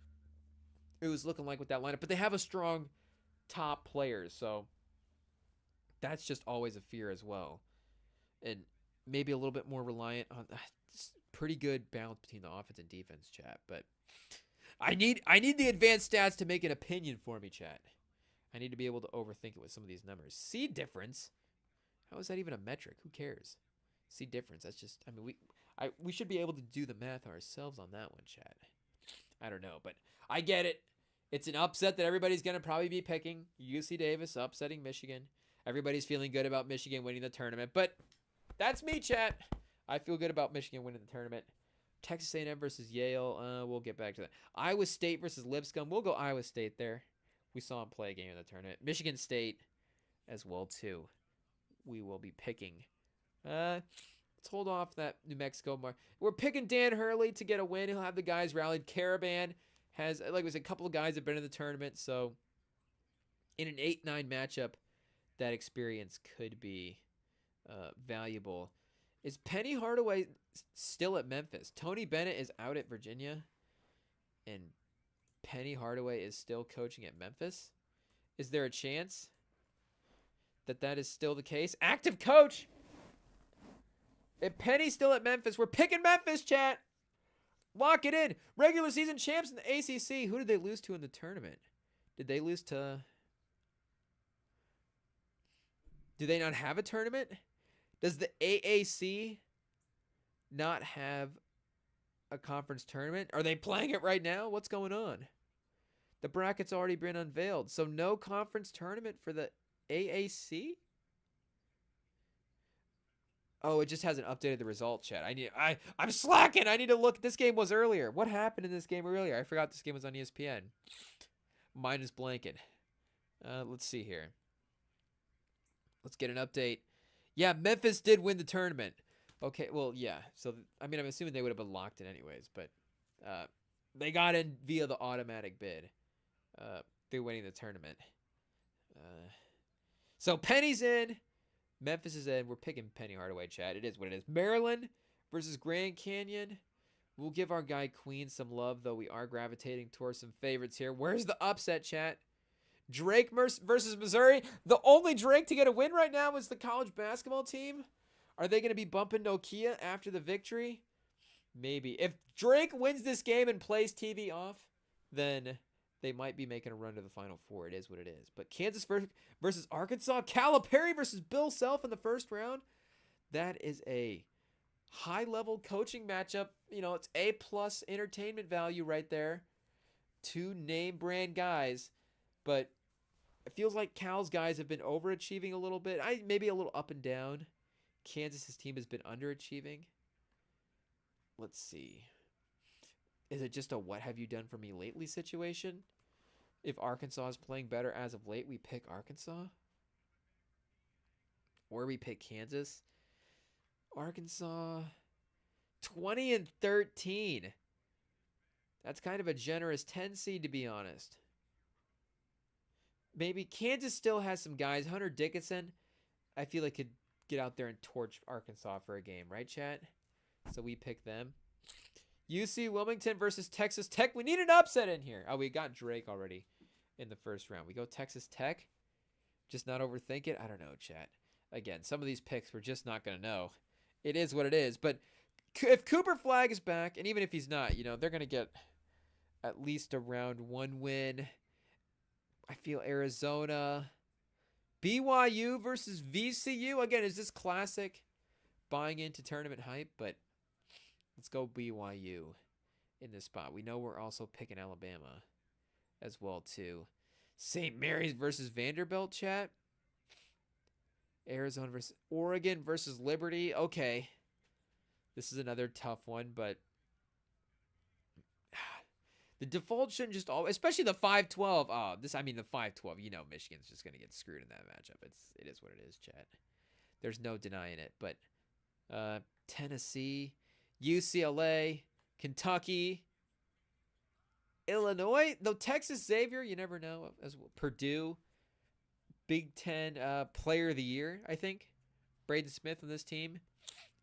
it was looking like with that lineup. But they have a strong top players, so that's just always a fear as well. And maybe a little bit more reliant on pretty good balance between the offense and defense, chat. But I need the advanced stats to make an opinion for me, chat. I need to be able to overthink it with some of these numbers. See difference? How is that even a metric? Who cares? See difference? That's just, I mean, we should be able to do the math ourselves on that one, chat. I don't know, but I get it. It's an upset that everybody's going to probably be picking. UC Davis upsetting Michigan. Everybody's feeling good about Michigan winning the tournament, but that's me, chat. I feel good about Michigan winning the tournament. Texas A&M versus Yale. We'll get back to that. Iowa State versus Lipscomb. We'll go Iowa State there. We saw him play a game in the tournament. Michigan State as well, too. We will be picking. Let's hold off that New Mexico mark. We're picking Dan Hurley to get a win. He'll have the guys rallied. Caravan has, like we said, a couple of guys have been in the tournament. So in an 8-9 matchup, that experience could be valuable. Is Penny Hardaway still at Memphis? Tony Bennett is out at Virginia, and Penny Hardaway is still coaching at Memphis. Is there a chance that is still the case? Active coach. If Penny's still at Memphis, we're picking Memphis, chat. Lock it in. Regular season champs in the ACC. Who did they lose to in the tournament? Did they lose to... Do they not have a tournament? Does the AAC not have a conference tournament? Are they playing it right now? What's going on? The bracket's already been unveiled. So no conference tournament for the AAC? Oh, it just hasn't updated the result, chat. I'm slacking. I need to look. This game was earlier. What happened in this game earlier? I forgot this game was on ESPN. Mine is blanking. Let's see here. Let's get an update. Yeah, Memphis did win the tournament. Okay, well, yeah. So, I mean, I'm assuming they would have been locked in anyways, but they got in via the automatic bid through winning the tournament. So, Penny's in. Memphis is in. We're picking Penny Hardaway, chat. It is what it is. Maryland versus Grand Canyon. We'll give our guy Queen some love, though we are gravitating towards some favorites here. Where's the upset, chat? Drake versus Missouri. The only Drake to get a win right now is the college basketball team. Are they going to be bumping Nokia after the victory? Maybe. If Drake wins this game and plays TV off, then they might be making a run to the Final Four. It is what it is. But Kansas versus Arkansas. Calipari versus Bill Self in the first round. That is a high-level coaching matchup. You know, it's A-plus entertainment value right there. Two name-brand guys. But it feels like Cal's guys have been overachieving a little bit. Maybe a little up and down. Kansas's team has been underachieving. Let's see. Is it just a what have you done for me lately situation? If Arkansas is playing better as of late, we pick Arkansas. Or we pick Kansas. Arkansas 20-13. That's kind of a generous 10 seed, to be honest. Maybe Kansas still has some guys. Hunter Dickinson, I feel like could get out there and torch Arkansas for a game, right, chat? So we pick them. UC Wilmington versus Texas Tech. We need an upset in here. Oh, we got Drake already in the first round. We go Texas Tech. Just not overthink it. I don't know, chat. Again, some of these picks we're just not going to know. It is what it is. But if Cooper Flagg is back, and even if he's not, you know, they're going to get at least a round one win. I feel Arizona. BYU versus VCU. Again, is this classic buying into tournament hype? But let's go BYU in this spot. We know we're also picking Alabama as well, too. St. Mary's versus Vanderbilt, chat. Arizona versus Oregon versus Liberty. Okay. This is another tough one, but the default shouldn't just always, especially the 5-12. Oh, the 5-12. You know Michigan's just going to get screwed in that matchup. It is what it is, chat. There's no denying it. But Tennessee, UCLA, Kentucky, Illinois, though Texas Xavier, you never know. As well. Purdue, Big Ten Player of the Year, I think. Braden Smith on this team.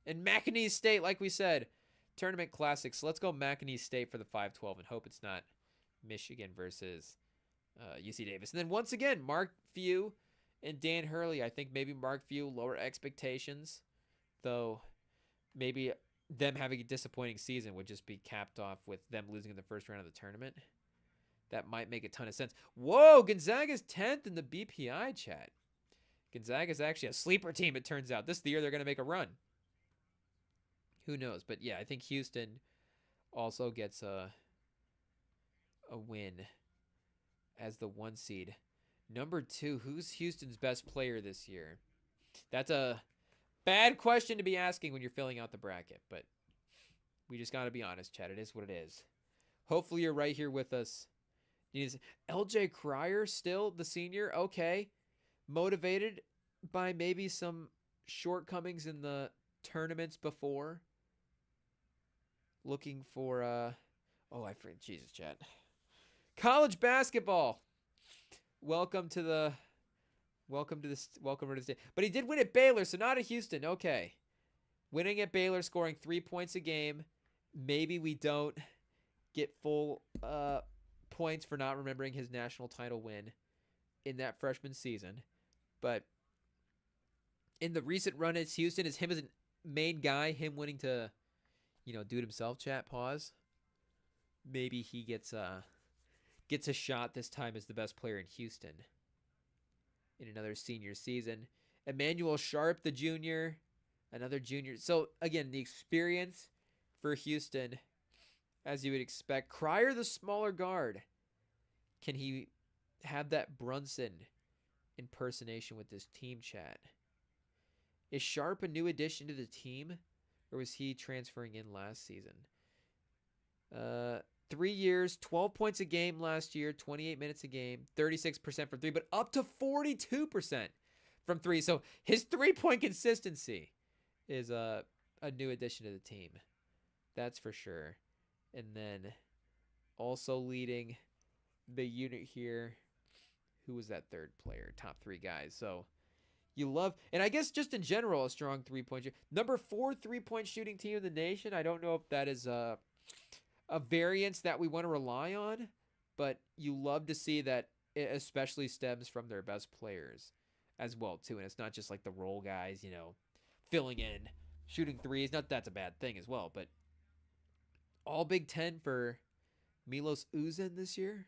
And McNeese State, like we said, tournament classics. So let's go McEnany State for the 5-12 and hope it's not Michigan versus UC Davis. And then once again, Mark Few and Dan Hurley. I think maybe Mark Few, lower expectations, though maybe them having a disappointing season would just be capped off with them losing in the first round of the tournament. That might make a ton of sense. Whoa, Gonzaga's 10th in the BPI chat. Gonzaga's actually a sleeper team, it turns out. This is the year they're going to make a run. Who knows? But yeah, I think Houston also gets a win as the 1 seed. Number 2, who's Houston's best player this year? That's a bad question to be asking when you're filling out the bracket, but we just got to be honest, Chad. It is what it is. Hopefully you're right here with us. LJ Cryer, still the senior. Okay. Motivated by maybe some shortcomings in the tournaments before. Looking for, I forget. Jesus, Chad. College basketball. Welcome to this day. But he did win at Baylor, so not at Houston. Okay. Winning at Baylor, scoring 3 points a game. Maybe we don't get full points for not remembering his national title win in that freshman season. But in the recent run at Houston, is him as a main guy, him winning to, do it himself, chat, pause. Maybe he gets a shot this time as the best player in Houston in another senior season. Emmanuel Sharp, the junior, another junior. So, again, the experience for Houston, as you would expect. Cryer, the smaller guard. Can he have that Brunson impersonation with this team, chat? Is Sharp a new addition to the team, or was he transferring in last season? 3 years, 12 points a game last year, 28 minutes a game, 36% from 3, but up to 42% from 3. So his 3-point consistency is a new addition to the team. That's for sure. And then also leading the unit here, who was that third player? Top 3 guys. So you love, and I guess just in general, a strong 3-point shooter. Number 4 3-point shooting team in the nation. I don't know if that is a variance that we want to rely on, but you love to see that it especially stems from their best players as well, too. And it's not just like the role guys, filling in, shooting threes. Not that's a bad thing as well, but all Big Ten for Milos Uzin this year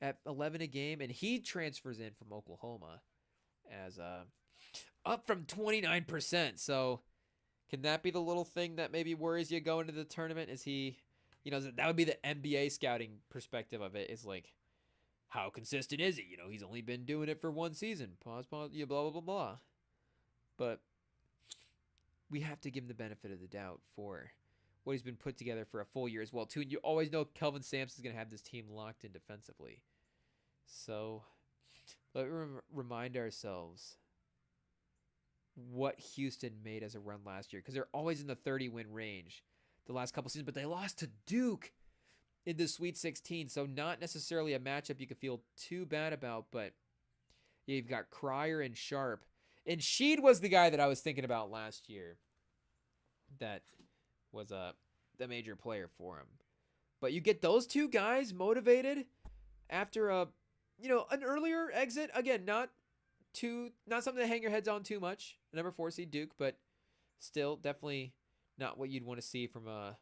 at 11 a game, and he transfers in from Oklahoma as up from 29%. So can that be the little thing that maybe worries you going into the tournament? Is he, that would be the NBA scouting perspective of it, is like, how consistent is he? He's only been doing it for 1 season. Pause, blah, blah, blah, blah. But we have to give him the benefit of the doubt for what he's been put together for a full year as well, too. And you always know Kelvin Sampson's going to have this team locked in defensively. So let me remind ourselves what Houston made as a run last year, because they're always in the 30-win range the last couple seasons, but they lost to Duke in the Sweet 16, so not necessarily a matchup you could feel too bad about, but you've got Cryer and Sharp. And Sheed was the guy that I was thinking about last year that was the major player for him. But you get those 2 guys motivated after an earlier exit. Again, not something to hang your heads on too much. Number 4 seed Duke, but still definitely not what you'd want to see from a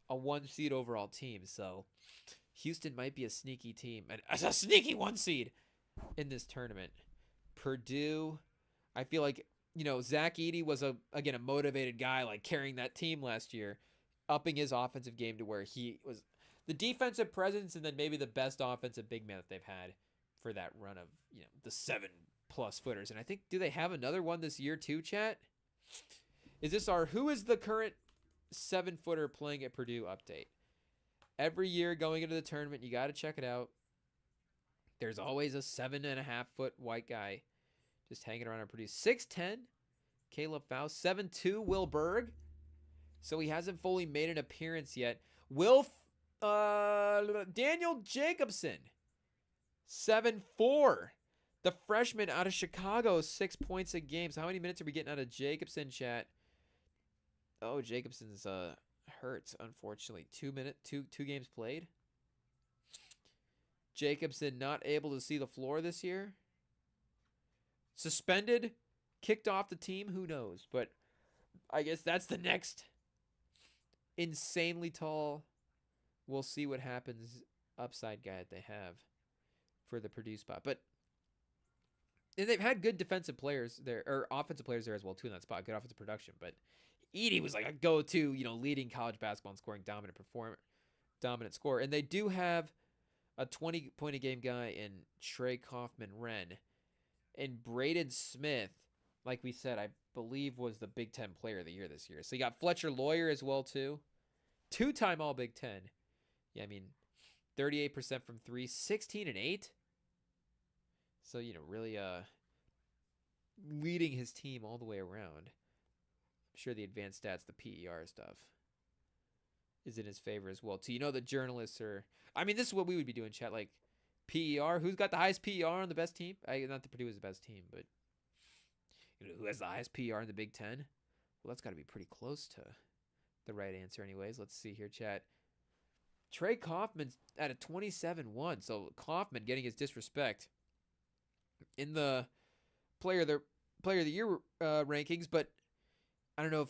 1 seed overall team. So Houston might be a sneaky team, and a sneaky 1 seed in this tournament. Purdue, I feel like, Zach Edey was a motivated guy, like carrying that team last year, upping his offensive game to where he was the defensive presence and then maybe the best offensive big man that they've had for that run of, the 7+ footers. And I think, do they have another one this year too, chat? Is this who is the current 7-footer playing at Purdue update? Every year going into the tournament, you got to check it out. There's always a 7.5-foot white guy just hanging around at Purdue. 6'10", Caleb Faust. 7'2", Will Berg. So he hasn't fully made an appearance yet. Daniel Jacobson. 7'4". The freshman out of Chicago, 6 points a game. So how many minutes are we getting out of Jacobson, chat? Oh, Jacobson's hurt, unfortunately. 2 games played. Jacobson not able to see the floor this year. Suspended, kicked off the team, who knows? But I guess that's the next insanely tall. We'll see what happens upside guy that they have for the Purdue spot. But and they've had good defensive players there, or offensive players there as well too in that spot. Good offensive production, but Edey was like a go-to, leading college basketball and scoring dominant scorer. And they do have a 20-point-a-game guy in Trey Kaufman-Renn. And Braden Smith, like we said, I believe was the Big Ten Player of the Year this year. So you got Fletcher Lawyer as well too. 2-time All Big Ten. Yeah, I mean, 38% from 3, 16 and 8. So, really leading his team all the way around. I'm sure the advanced stats, the PER stuff, is in his favor as well. So, the journalists are... I mean, this is what we would be doing, chat. Like, PER. Who's got the highest PER on the best team? Not that Purdue is the best team, but... who has the highest PER in the Big Ten? Well, that's got to be pretty close to the right answer anyways. Let's see here, chat. Trey Kaufman's at a 27-1. So, Kaufman getting his disrespect in the player of the year rankings, but I don't know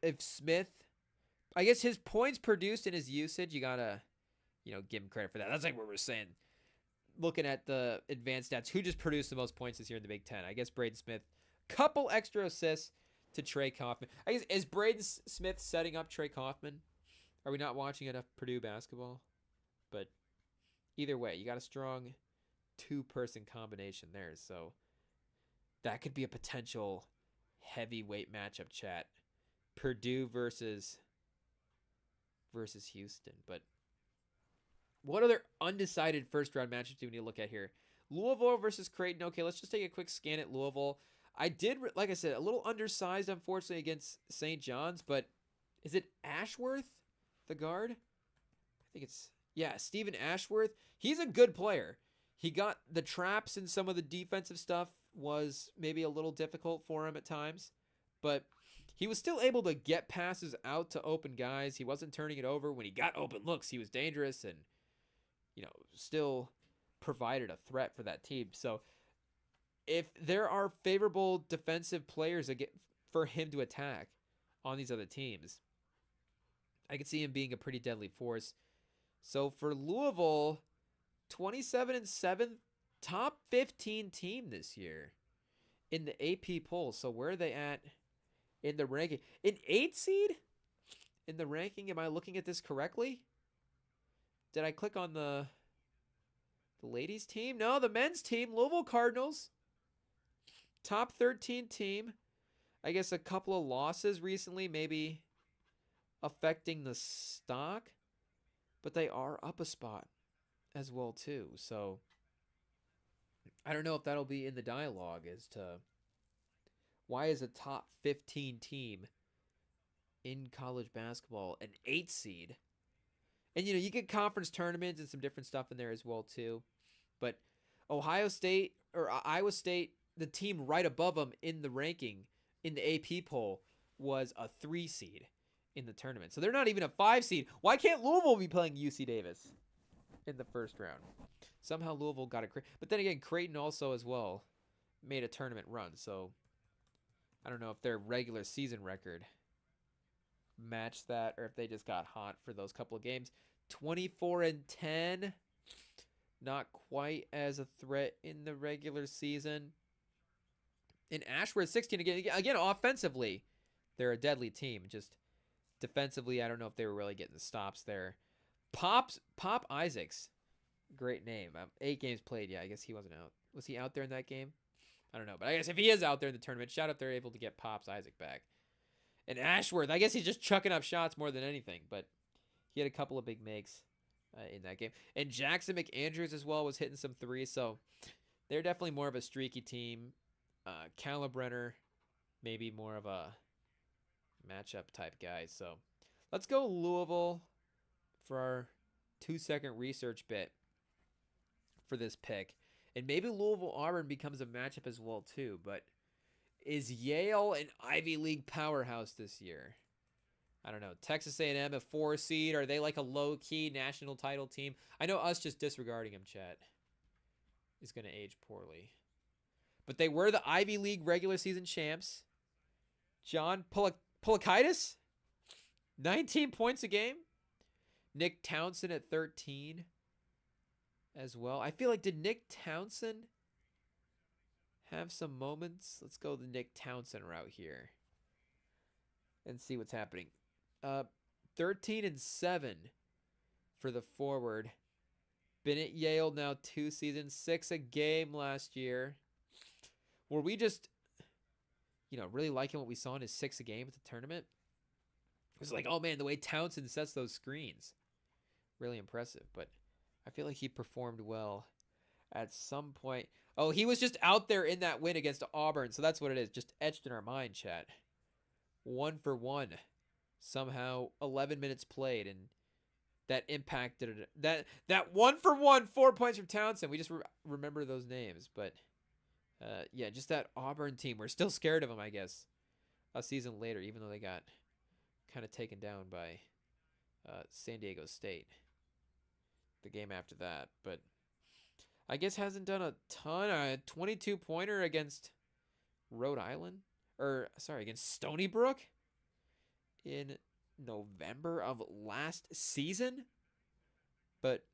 if Smith, I guess his points produced and his usage, you gotta, give him credit for that. That's like what we're saying. Looking at the advanced stats, who just produced the most points this year in the Big Ten? I guess Braden Smith. Couple extra assists to Trey Kaufman. I guess, is Braden Smith setting up Trey Kaufman? Are we not watching enough Purdue basketball? But either way, you got a strong 2-person combination there. So that could be a potential heavyweight matchup, chat. Purdue versus Houston. But what other undecided first-round matchups do we need to look at here? Louisville versus Creighton. Okay, let's just take a quick scan at Louisville. I did, like I said, a little undersized, unfortunately, against St. John's. But is it Ashworth, the guard? I think it's, Stephen Ashworth. He's a good player. He got the traps and some of the defensive stuff was maybe a little difficult for him at times. But he was still able to get passes out to open guys. He wasn't turning it over. When he got open looks, he was dangerous and, still provided a threat for that team. So if there are favorable defensive players for him to attack on these other teams, I could see him being a pretty deadly force. So for Louisville, 27-7, top 15 team this year in the AP poll. So where are they at in the ranking? An 8 seed in the ranking? Am I looking at this correctly? Did I click on the ladies team? No, the men's team, Louisville Cardinals. Top 13 team. I guess a couple of losses recently maybe affecting the stock, but they are up a spot as well too. So I don't know if that'll be in the dialogue as to why is a top 15 team in college basketball an 8 seed. And you get conference tournaments and some different stuff in there as well too. But Iowa State, the team right above them in the ranking in the AP poll was a 3 seed in the tournament. So they're not even a 5 seed. Why can't Louisville be playing UC Davis in the first round? Somehow Louisville got it. But then again, Creighton also as well made a tournament run. So I don't know if their regular season record matched that or if they just got hot for those couple of games. 24-10. Not quite as a threat in the regular season. In Ashworth, 16 again, offensively, they're a deadly team. Just defensively, I don't know if they were really getting the stops there. Pop Isaacs, great name. 8 games played. Yeah, I guess he wasn't out. Was he out there in that game? I don't know, but I guess if he is out there in the tournament, shout out they're able to get Pops Isaac back. And Ashworth, I guess he's just chucking up shots more than anything, but he had a couple of big makes in that game. And Jackson McAndrews as well was hitting some threes, so they're definitely more of a streaky team. Calibrenner, maybe more of a matchup type guy. So let's go Louisville for our 2-second research bit for this pick. And maybe Louisville-Auburn becomes a matchup as well too. But is Yale an Ivy League powerhouse this year? I don't know. Texas A&M, a 4 seed. Are they like a low-key national title team? I know us just disregarding them, chat, is going to age poorly. But they were the Ivy League regular season champs. John Polakaitis, 19 points a game. Nick Townsend at 13 as well. I feel like, did Nick Townsend have some moments? Let's go the Nick Townsend route here and see what's happening. 13-7 for the forward. Been at Yale now 2 seasons, 6 a game last year. Were we just, really liking what we saw in his 6 a game at the tournament? It was like, oh man, the way Townsend sets those screens. Really impressive, but I feel like he performed well at some point. Oh, he was just out there in that win against Auburn, so that's what it is. Just etched in our mind, chat. 1 for 1. Somehow 11 minutes played, and that impacted it. That 1 for 1, 4 points from Townsend. We just remember those names, but yeah, just that Auburn team. We're still scared of them, I guess, a season later, even though they got kind of taken down by San Diego State the game after that. But I guess hasn't done a ton. A 22-pointer against Rhode Island, against Stony Brook in November of last season. But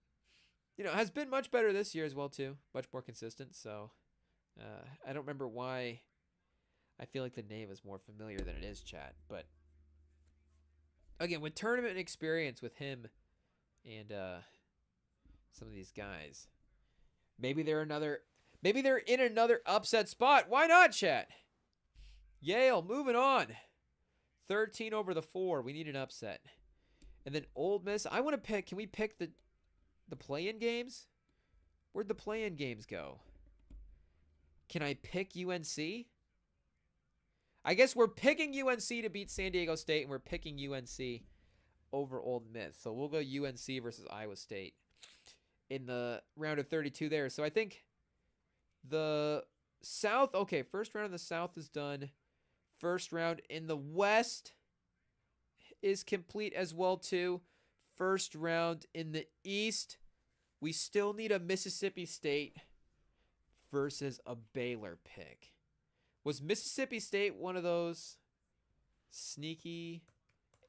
has been much better this year as well too, much more consistent. So I don't remember why I feel like the name is more familiar than it is, chat. But again, with tournament experience with him and some of these guys, maybe they're in another upset spot. Why not, chat? Yale moving on. 13 over the 4. We need an upset. And then Ole Miss. I want to pick. Can we pick the play-in games? Where'd the play-in games go? Can I pick UNC? I guess we're picking UNC to beat San Diego State, and we're picking UNC over Ole Miss. So we'll go UNC versus Iowa State in the round of 32 there. So I think the South, okay, first round of the South is done. First round in the West is complete as well too. First round in the East, we still need a Mississippi State versus a Baylor pick. Was Mississippi State one of those sneaky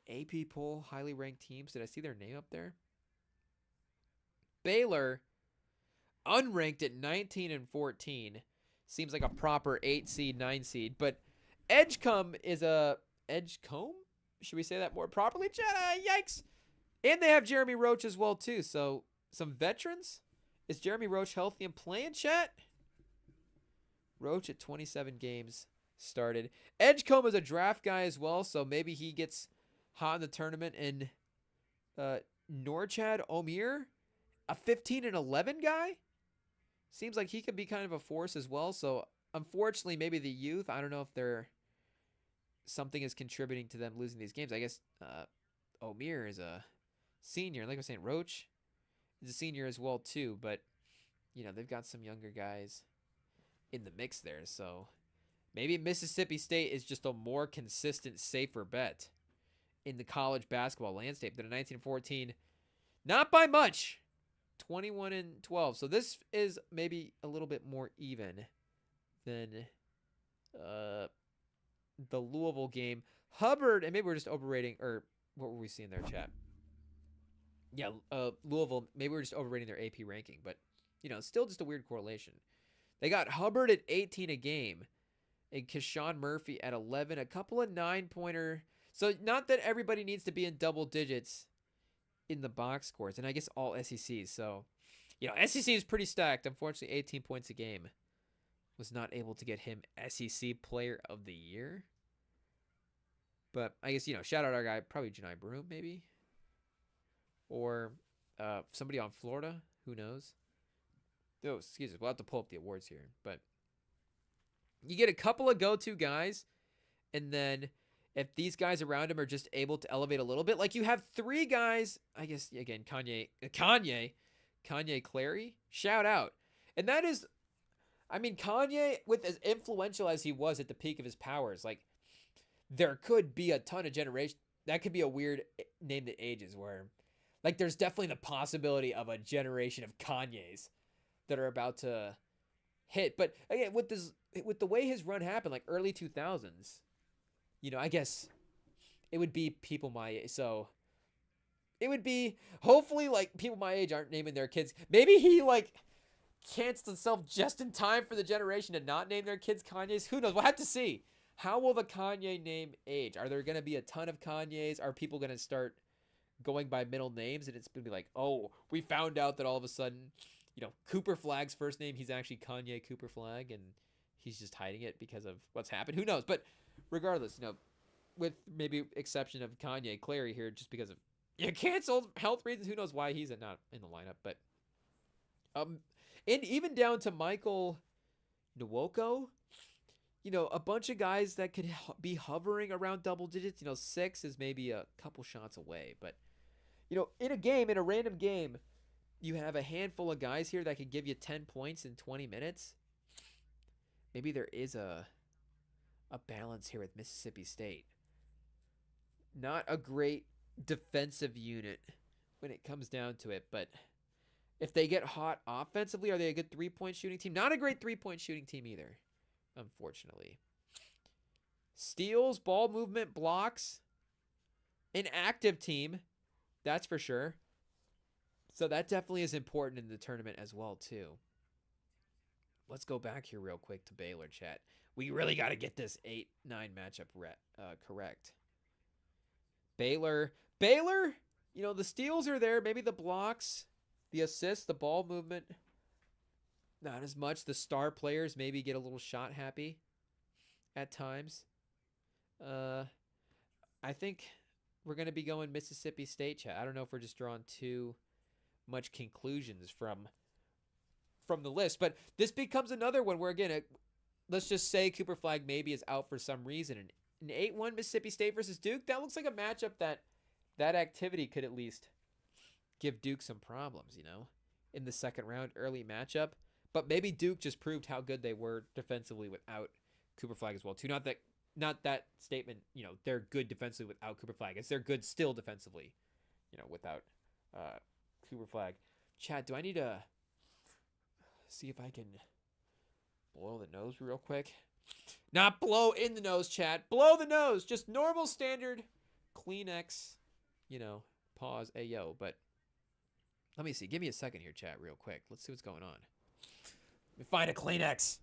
AP poll highly ranked teams? Did I see their name up there? Baylor, unranked at 19-14, seems like a proper 8 seed, 9 seed, but Edgecombe is a Edgecombe? Should we say that more properly? Yikes! And they have Jeremy Roach as well too. So some veterans. Is Jeremy Roach healthy and playing, chat? Roach at 27 games started. Edgecombe is a draft guy as well, so maybe he gets hot in the tournament. And Norchad Omir, a 15-11 guy, seems like he could be kind of a force as well. So unfortunately, maybe the youth, I don't know if something is contributing to them losing these games. I guess Omir is a senior. Like I was saying, Roach is a senior as well too. But they've got some younger guys in the mix there. So maybe Mississippi State is just a more consistent, safer bet in the college basketball landscape than in 1914. Not by much. 21-12. So this is maybe a little bit more even than the Louisville game. Hubbard, and maybe we're just overrating, or what were we seeing there, chat? Yeah, Louisville, maybe we're just overrating their AP ranking, but, still just a weird correlation. They got Hubbard at 18 a game and Keshawn Murphy at 11, a couple of 9-pointer. So not that everybody needs to be in double digits in the box scores, and I guess all SECs. So, SEC is pretty stacked. Unfortunately, 18 points a game. Was not able to get him SEC Player of the Year. But I guess, shout out our guy, probably Janai Broom, maybe. Or somebody on Florida. Who knows? Oh, excuse me. We'll have to pull up the awards here. But you get a couple of go-to guys. And then if these guys around him are just able to elevate a little bit. Like you have 3 guys. I guess, again, Kanye Clary. Shout out. And that is... Kanye, with as influential as he was at the peak of his powers, like, there could be a ton of that could be a weird name that ages where like there's definitely the possibility of a generation of Kanye's that are about to hit. But again, with the way his run happened, like early 2000s, I guess it would be people my age. So it would be hopefully like people my age aren't naming their kids. Maybe he like canceled himself just in time for the generation to not name their kids Kanye's. Who knows? We'll have to see. How will the Kanye name age? Are there going to be a ton of Kanye's? Are people going to start going by middle names? And it's going to be like, oh, we found out that all of a sudden, Cooper Flag's first name, he's actually Kanye Cooper Flag, and he's just hiding it because of what's happened. Who knows? But regardless, with maybe exception of Kanye Clary here, just because of canceled health reasons. Who knows why he's not in the lineup? But and even down to Michael Nwoko, a bunch of guys that could be hovering around double digits. 6 is maybe a couple shots away. But, in a random game, you have a handful of guys here that could give you 10 points in 20 minutes. Maybe there is a balance here with Mississippi State. Not a great defensive unit when it comes down to it, but if they get hot offensively, are they a good 3-point shooting team? Not a great 3-point shooting team either, unfortunately. Steals, ball movement, blocks. An active team, that's for sure. So that definitely is important in the tournament as well, too. Let's go back here real quick to Baylor, chat. We really got to get this 8-9 matchup correct. Baylor, the steals are there. Maybe the blocks, the assists, the ball movement, not as much. The star players maybe get a little shot happy at times. I think we're going to be going Mississippi State, chat. I don't know if we're just drawing too much conclusions from the list, but this becomes another one where, again, let's just say Cooper Flag maybe is out for some reason. And an 8-1 Mississippi State versus Duke, that looks like a matchup that activity could at least give Duke some problems, in the second round, early matchup. But maybe Duke just proved how good they were defensively without Cooper Flag as well, too. Not that statement, they're good defensively without Cooper Flag. It's they're good still defensively, without Cooper Flag. Chad, do I need to see if I can blow the nose real quick? Not blow in the nose, chat. Blow the nose. Just normal standard Kleenex, pause, ayo. But let me see. Give me a second here, chat, real quick. Let's see what's going on. Let me find a Kleenex.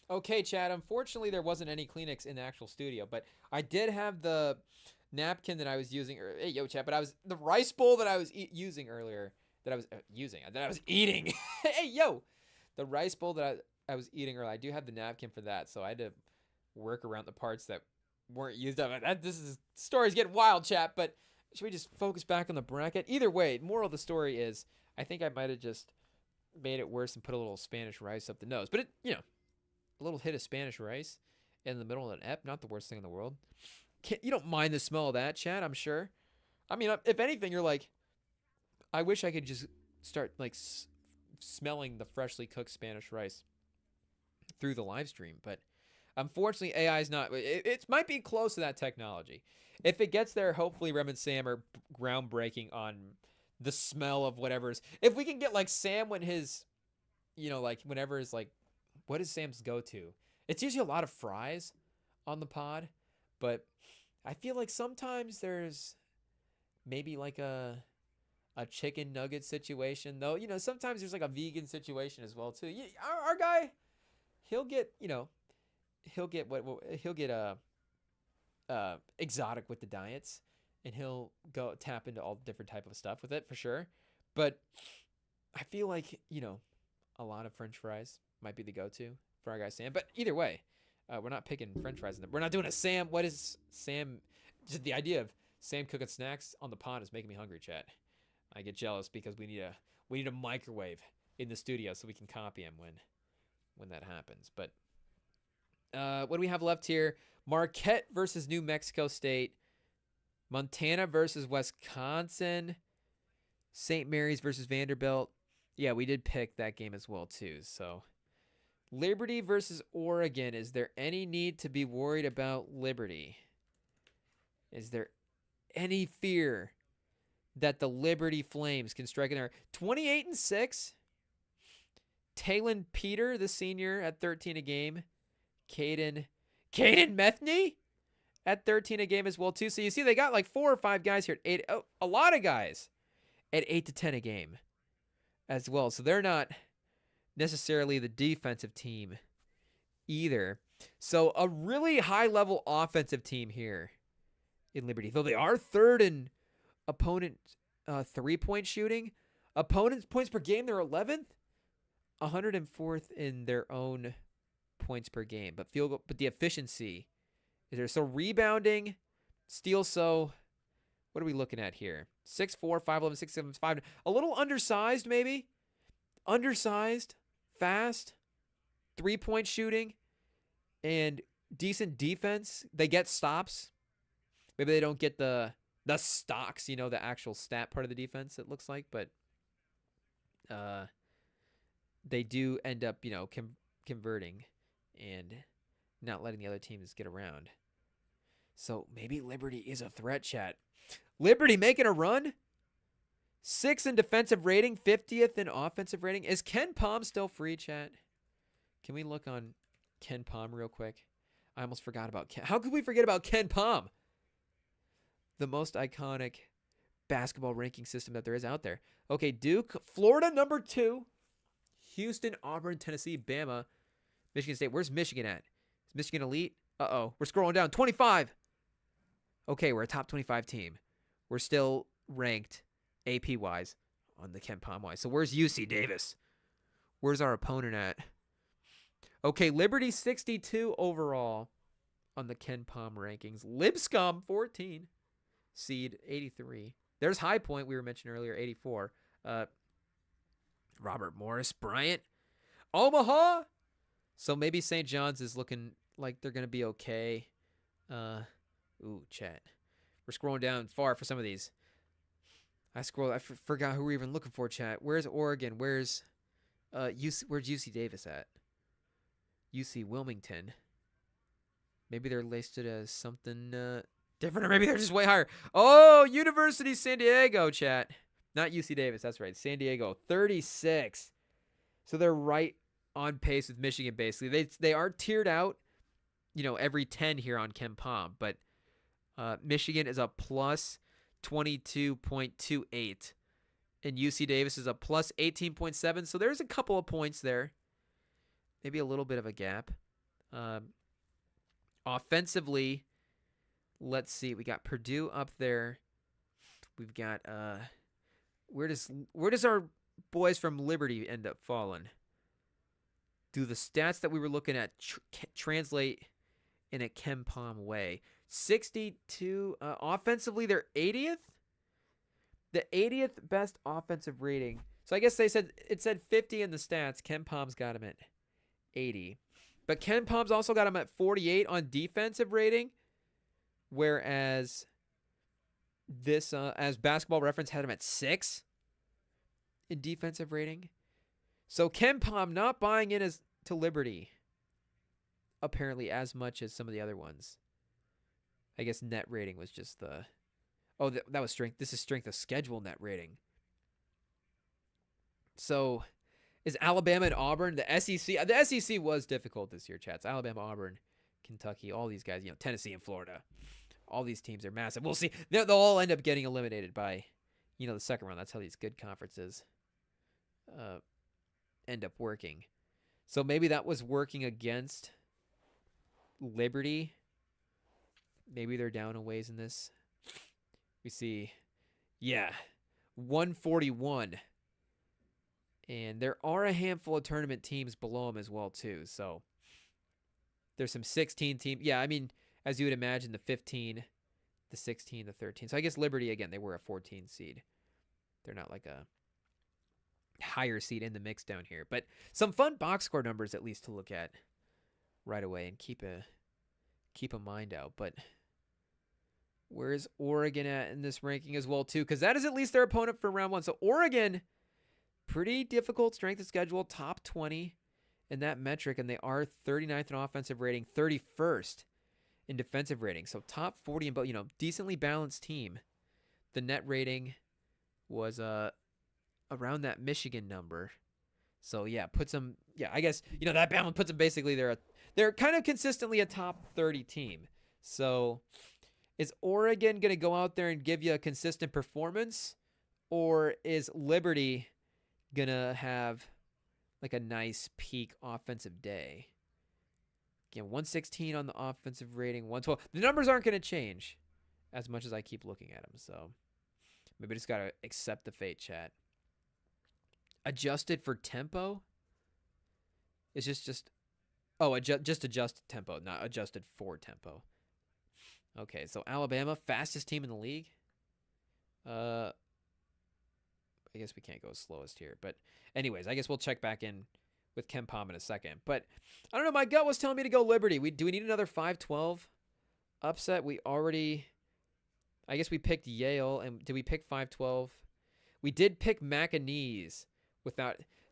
Okay, Chad. Unfortunately, there wasn't any Kleenex in the actual studio, but I did have the napkin that I was using. Hey, yo, Chad. But the rice bowl that I was using earlier. That I was eating. Hey, yo, the rice bowl that I was eating earlier. I do have the napkin for that, so I had to work around the parts that weren't used up. Story's getting wild, chat. But should we just focus back on the bracket? Either way, moral of the story is, I think I might have just made it worse and put a little Spanish rice up the nose. But a little hit of Spanish rice in the middle of an ep, not the worst thing in the world. You don't mind the smell of that, Chad, I'm sure. I mean, if anything, you're like, I wish I could just start like smelling the freshly cooked Spanish rice through the live stream. But unfortunately, AI is not. It might be close to that technology. If it gets there, hopefully Rem and Sam are groundbreaking on the smell of whatever's. If we can get like Sam when his, like whenever is like, what is Sam's go-to? It's usually a lot of fries on the pod, but I feel like sometimes there's maybe like a chicken nugget situation, though. Sometimes there's like a vegan situation as well too. Our guy, he'll get exotic with the diets, and he'll go tap into all different type of stuff with it for sure. But I feel like a lot of French fries might be the go-to for our guy Sam. But either way, we're not picking French fries. We're not doing a Sam. What is Sam? Just the idea of Sam cooking snacks on the pod is making me hungry, chat. I get jealous because we need a microwave in the studio so we can copy him when that happens. But what do we have left here? Marquette versus New Mexico State. Montana versus Wisconsin. St. Mary's versus Vanderbilt. Yeah, we did pick that game as well too. So Liberty versus Oregon. Is there any need to be worried about Liberty? Is there any fear that the Liberty Flames can strike in there? 28-6. Talon Peter, the senior, at 13 a game. Caden Metheny at 13 a game as well too. So you see they got like 4 or 5 guys here at 8. Oh, a lot of guys at 8 to 10 a game as well. So they're not necessarily the defensive team either. So a really high level offensive team here in Liberty, though they are third in opponent 3-point shooting. Opponent's points per game, they're 11th, 104th in their own points per game. But field goal, but the efficiency is there. So rebounding, steal. So what are we looking at here? 6'4", 5'11", 6'7", 5'9". A little undersized, maybe. Undersized, fast, 3-point shooting, and decent defense. They get stops. Maybe they don't get the stocks, the actual stat part of the defense, it looks like, but they do end up, converting and not letting the other teams get around. So maybe Liberty is a threat, chat. Liberty making a run. 6th in defensive rating, 50th in offensive rating. Is Ken Palm still free, chat? Can we look on Ken Palm real quick? I almost forgot about Ken. How could we forget about Ken Palm? The most iconic basketball ranking system that there is out there. Okay, Duke, Florida number 2, Houston, Auburn, Tennessee, Bama, Michigan State. Where's Michigan at? Is Michigan elite? Uh-oh. We're scrolling down. 25. Okay, we're a top 25 team. We're still ranked AP-wise on the Ken Palm-wise. So where's UC Davis? Where's our opponent at? Okay, Liberty 62 overall on the Ken Palm rankings. Lipscomb 14. Seed 83. There's High Point we were mentioning earlier, 84. Robert Morris Bryant. Omaha. So maybe St. John's is looking like they're going to be okay. Chat. We're scrolling down far for some of these. I forgot who we're even looking for, chat. Where's Oregon? Where's UC Davis at? UC Wilmington. Maybe they're listed as something different, or maybe they're just way higher. Oh, University San Diego, chat. Not UC Davis, that's right. San Diego, 36. So they're right on pace with Michigan, basically. They are tiered out, every 10 here on Ken Palm, but Michigan is a plus 22.28, and UC Davis is a plus 18.7. So there's a couple of points there, maybe a little bit of a gap. Offensively, let's see. We got Purdue up there. We've got where does our boys from Liberty end up falling? Do the stats that we were looking at translate in a Ken Palm way? 62 offensively, they're 80th. The 80th best offensive rating So I guess it said 50 in the stats. Ken Palm's got him at 80. But Ken Palm's also got him at 48 on defensive rating, whereas this as Basketball Reference had him at 6 in defensive rating. So Ken Palm not buying in as to Liberty apparently as much as some of the other ones. I guess net rating was just the that was strength. This is strength of schedule net rating. So is Alabama and Auburn the SEC? The SEC was difficult this year, chats. Alabama, Auburn, Kentucky, all these guys, Tennessee and Florida. All these teams are massive. We'll see. They'll all end up getting eliminated by, the second round. That's how these good conferences end up working. So maybe that was working against Liberty. Maybe they're down a ways in this. We see, 141. And there are a handful of tournament teams below them as well, too. So there's some 16 teams. Yeah, I mean, as you would imagine, the 15, the 16, the 13. So I guess Liberty, again, they were a 14 seed. They're not like a higher seed in the mix down here. But some fun box score numbers at least to look at right away and keep a mind out. But where's Oregon at in this ranking as well, too? Because that is at least their opponent for round one. So Oregon, pretty difficult strength of schedule, top 20 in that metric. And they are 39th in offensive rating, 31st in defensive rating. So top 40 and decently balanced team. The net rating was around that Michigan number. So puts them I guess that balance puts them basically they're kind of consistently a top 30 team. So is Oregon going to go out there and give you a consistent performance, or is Liberty going to have like a nice peak offensive day? Again, 116 on the offensive rating, 112. The numbers aren't going to change as much as I keep looking at them. So maybe I just got to accept the fate, chat. Adjusted for tempo? It's just adjusted tempo, not adjusted for tempo. Okay, so Alabama, fastest team in the league. I guess we can't go slowest here. But anyways, I guess we'll check back in with Ken Palm in a second. But I don't know, my gut was telling me to go Liberty. Do we need another 5-12 upset? I guess we picked Yale, and did we pick 5-12? We did pick McAnees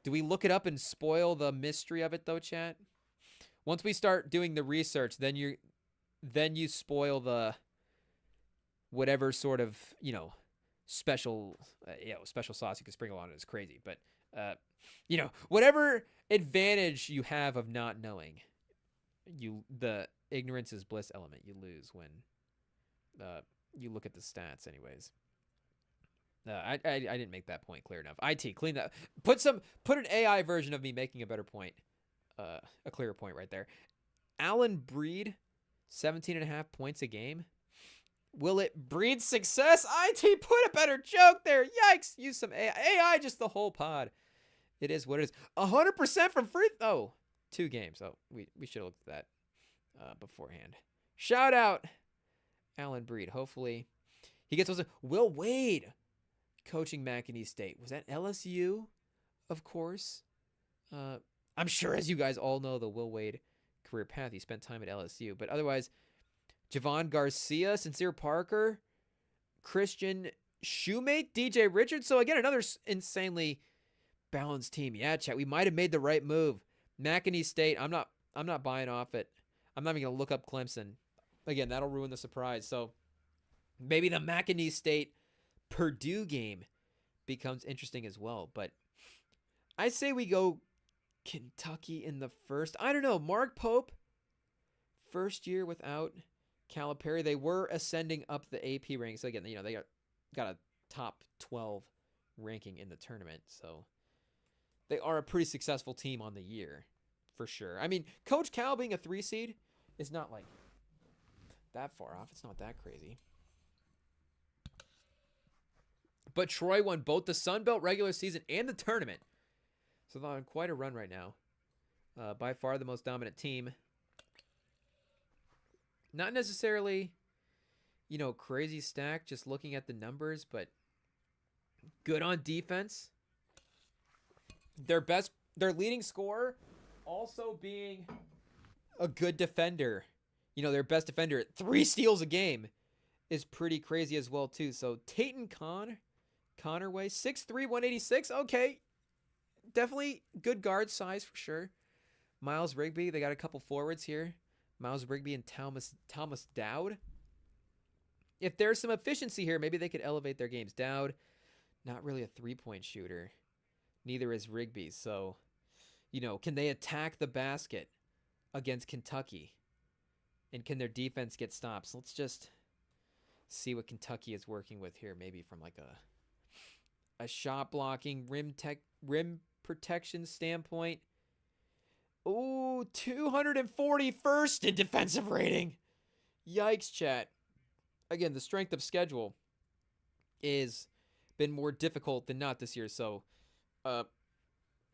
do we look it up and spoil the mystery of it though, chat? Once we start doing the research, then you spoil the whatever sort of, special sauce you can sprinkle on it is crazy. But, whatever advantage you have of not knowing, the ignorance is bliss element you lose when you look at the stats anyways. I didn't make that point clear enough. IT, clean that. Put an AI version of me making a better point, a clearer point right there. Allen Breed, 17.5 points a game. Will it breed success? IT, put a better joke there. Yikes! Use some AI. AI, just the whole pod. It is what it is. 100% from free. 2 games. Oh, we should have looked at that beforehand. Shout out, Allen Breed. Hopefully, he gets those. Will Wade, coaching McAnee State. Was that LSU? Of course. I'm sure, as you guys all know, the Will Wade career path. He spent time at LSU. But otherwise, Javon Garcia, Sincere Parker, Christian Shoemate, DJ Richards. So again, another insanely balanced team. Yeah, chat. We might have made the right move. McAnee State. I'm not buying off it. I'm not even gonna look up Clemson. Again, that'll ruin the surprise. So maybe the McAnee State Purdue game becomes interesting as well. But I say we go Kentucky in the first. I don't know. Mark Pope, first year without Calipari. They were ascending up the AP ranks. So again, they got a top 12 ranking in the tournament. So they are a pretty successful team on the year, for sure. I mean, Coach Cal being a 3 seed is not like that far off. It's not that crazy. But Troy won both the Sun Belt regular season and the tournament. So they're on quite a run right now. By far the most dominant team. Not necessarily, crazy stack just looking at the numbers, but good on defense. their leading scorer also being a good defender. Their best defender at 3 steals a game is pretty crazy as well too. So Tatum Connerway, 6'3", 186. Okay, definitely good guard size for sure. Miles Rigby, they got a couple forwards here. Miles Rigby and Thomas Dowd. If there's some efficiency here, maybe they could elevate their games. Dowd, not really a three-point shooter. Neither is Rigby. So, can they attack the basket against Kentucky? And can their defense get stops? Let's just see what Kentucky is working with here. Maybe from like a shot blocking, rim protection standpoint. Ooh, 241st in defensive rating. Yikes, chat. Again, the strength of schedule is been more difficult than not this year. So,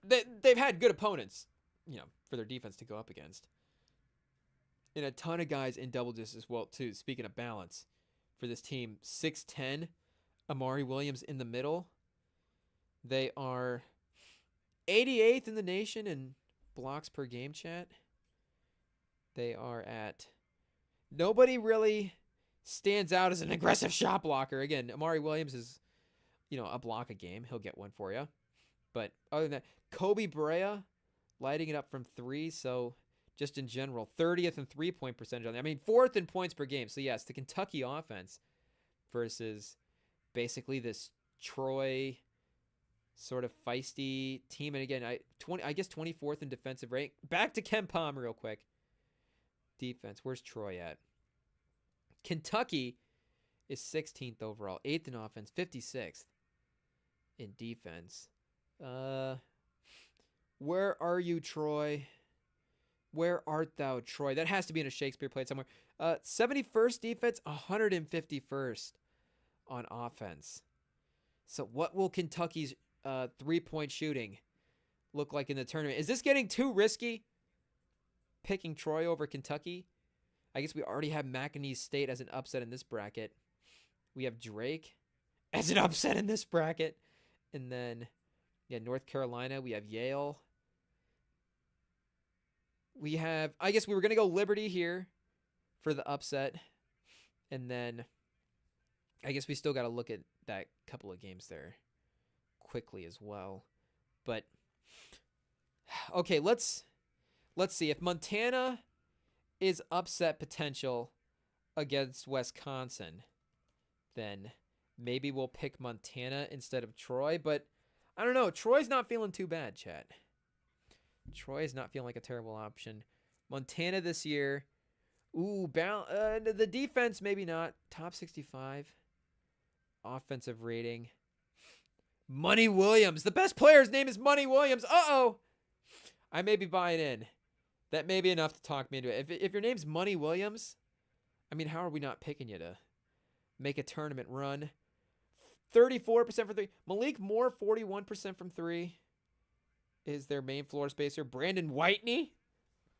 they've had good opponents, for their defense to go up against. And a ton of guys in double digits as well, too. Speaking of balance for this team, 6'10", Amari Williams in the middle. They are 88th in the nation in blocks per game, chat. They are at... Nobody really stands out as an aggressive shot blocker. Again, Amari Williams is, a block a game. He'll get one for you. But other than that, Kobe Brea lighting it up from 3. So just in general, 30th in three-point percentage on there. 4th in points per game. So yes, the Kentucky offense versus basically this Troy sort of feisty team. And again, I guess 24th in defensive rate. Back to Ken Palm real quick. Defense. Where's Troy at? Kentucky is 16th overall, 8th in offense, 56th in defense. Where are you, Troy? Where art thou, Troy? That has to be in a Shakespeare play somewhere. 71st defense, 151st on offense. So what will Kentucky's three-point shooting look like in the tournament? Is this getting too risky? Picking Troy over Kentucky? I guess we already have McNeese State as an upset in this bracket. We have Drake as an upset in this bracket. And then, North Carolina. We have Yale. We have, I guess we were going to go Liberty here for the upset. And then I guess we still got to look at that couple of games there quickly as well. But, okay, let's see. If Montana is upset potential against Wisconsin, then maybe we'll pick Montana instead of Troy. But I don't know. Troy's not feeling too bad, chat. Troy is not feeling like a terrible option. Montana this year. Ooh, the defense maybe not. Top 65. Offensive rating. Money Williams. The best player's name is Money Williams. Uh-oh. I may be buying in. That may be enough to talk me into it. If your name's Money Williams, how are we not picking you to make a tournament run? 34% for 3. Malik Moore, 41% from 3 is their main floor spacer. Brandon Whitney,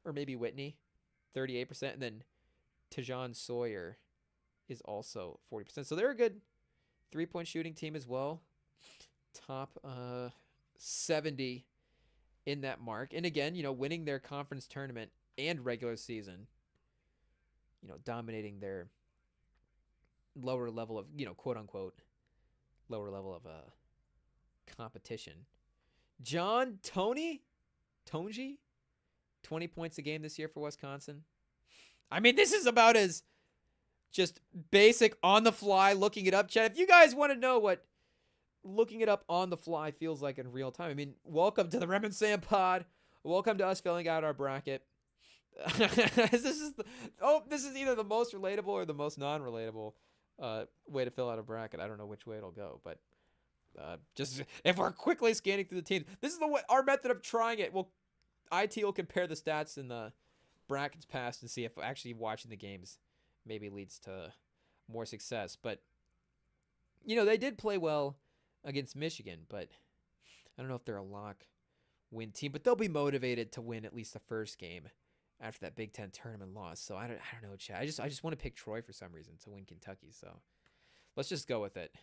or maybe Whitney, 38%. And then Tajon Sawyer is also 40%. So they're a good three-point shooting team as well. Top 70 in that mark. And again, winning their conference tournament and regular season, dominating their lower level of, quote unquote, lower level of competition. John Tonji, 20 points a game this year for Wisconsin. This is about as just basic on the fly looking it up, chat. If you guys want to know what looking it up on the fly feels like in real time, welcome to the Rem and Sam pod. Welcome to us filling out our bracket. This is either the most relatable or the most non-relatable way to fill out a bracket. I don't know which way it'll go, but just if we're quickly scanning through the teams, this is our method of trying it. IT will compare the stats in the brackets past and see if actually watching the games maybe leads to more success. But they did play well against Michigan, but I don't know if they're a lock win team, but they'll be motivated to win at least the first game after that Big Ten tournament loss. So I don't know, Chad. I just want to pick Troy for some reason to win Kentucky. So let's just go with it,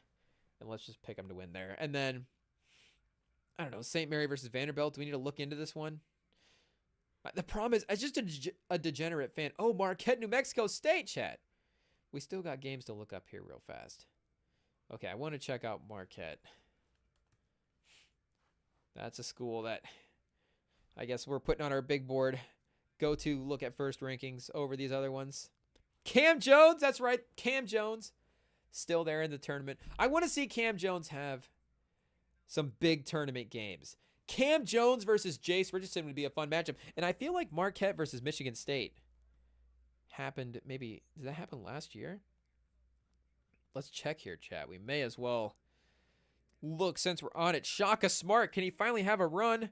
and let's just pick them to win there. And then I don't know, St. Mary versus Vanderbilt. Do we need to look into this one? The problem is, I'm just a degenerate fan. Oh, Marquette, New Mexico State, chat. We still got games to look up here real fast. Okay, I want to check out Marquette. That's a school that I guess we're putting on our big board. Go to look at first rankings over these other ones. Cam Jones, that's right. Cam Jones, still there in the tournament. I want to see Cam Jones have some big tournament games. Cam Jones versus Jace Richardson would be a fun matchup. And I feel like Marquette versus Michigan State happened maybe, did that happen last year? Let's check here, chat. We may as well look since we're on it. Shaka Smart, can he finally have a run?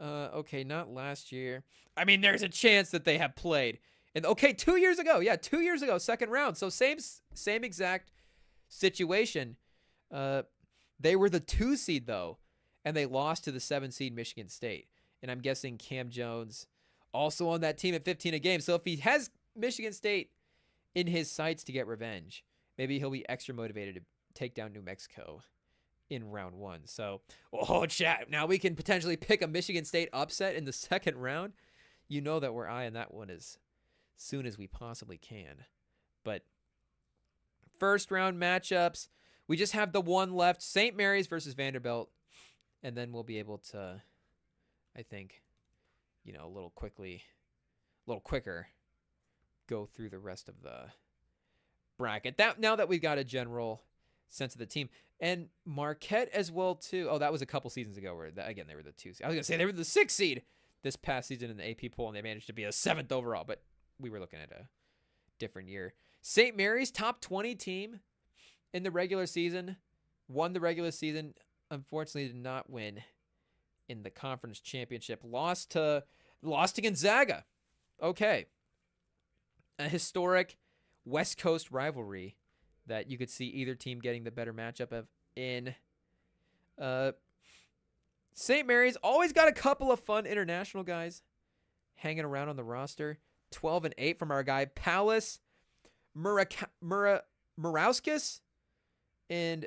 Okay, not last year. I mean, there's a chance that they have played. And okay, 2 years ago. Yeah, 2 years ago, second round. So same exact situation. They were the 2 seed though, and they lost to the 7 seed Michigan State. And I'm guessing Cam Jones also on that team at 15 a game. So if he has Michigan State in his sights to get revenge, maybe he'll be extra motivated to take down New Mexico in round 1. So, oh, chat. Now we can potentially pick a Michigan State upset in the second round. You know that we're eyeing that one as soon as we possibly can. But first round matchups, we just have the one left, St. Mary's versus Vanderbilt. And then we'll be able to, I think, a little quicker go through the rest of the bracket. Now that we've got a general sense of the team. And Marquette as well, too. Oh, that was a couple seasons ago where, again, they were the 2 seed. I was going to say they were the 6 seed this past season in the AP poll, and they managed to be a 7th overall. But we were looking at a different year. St. Mary's, top 20 team in the regular season. Won the regular season. Unfortunately, did not win in the conference championship. Lost to Gonzaga. Okay. A historic West Coast rivalry that you could see either team getting the better matchup of in. St. Mary's always got a couple of fun international guys hanging around on the roster. 12-8 from our guy Palace Murauskas and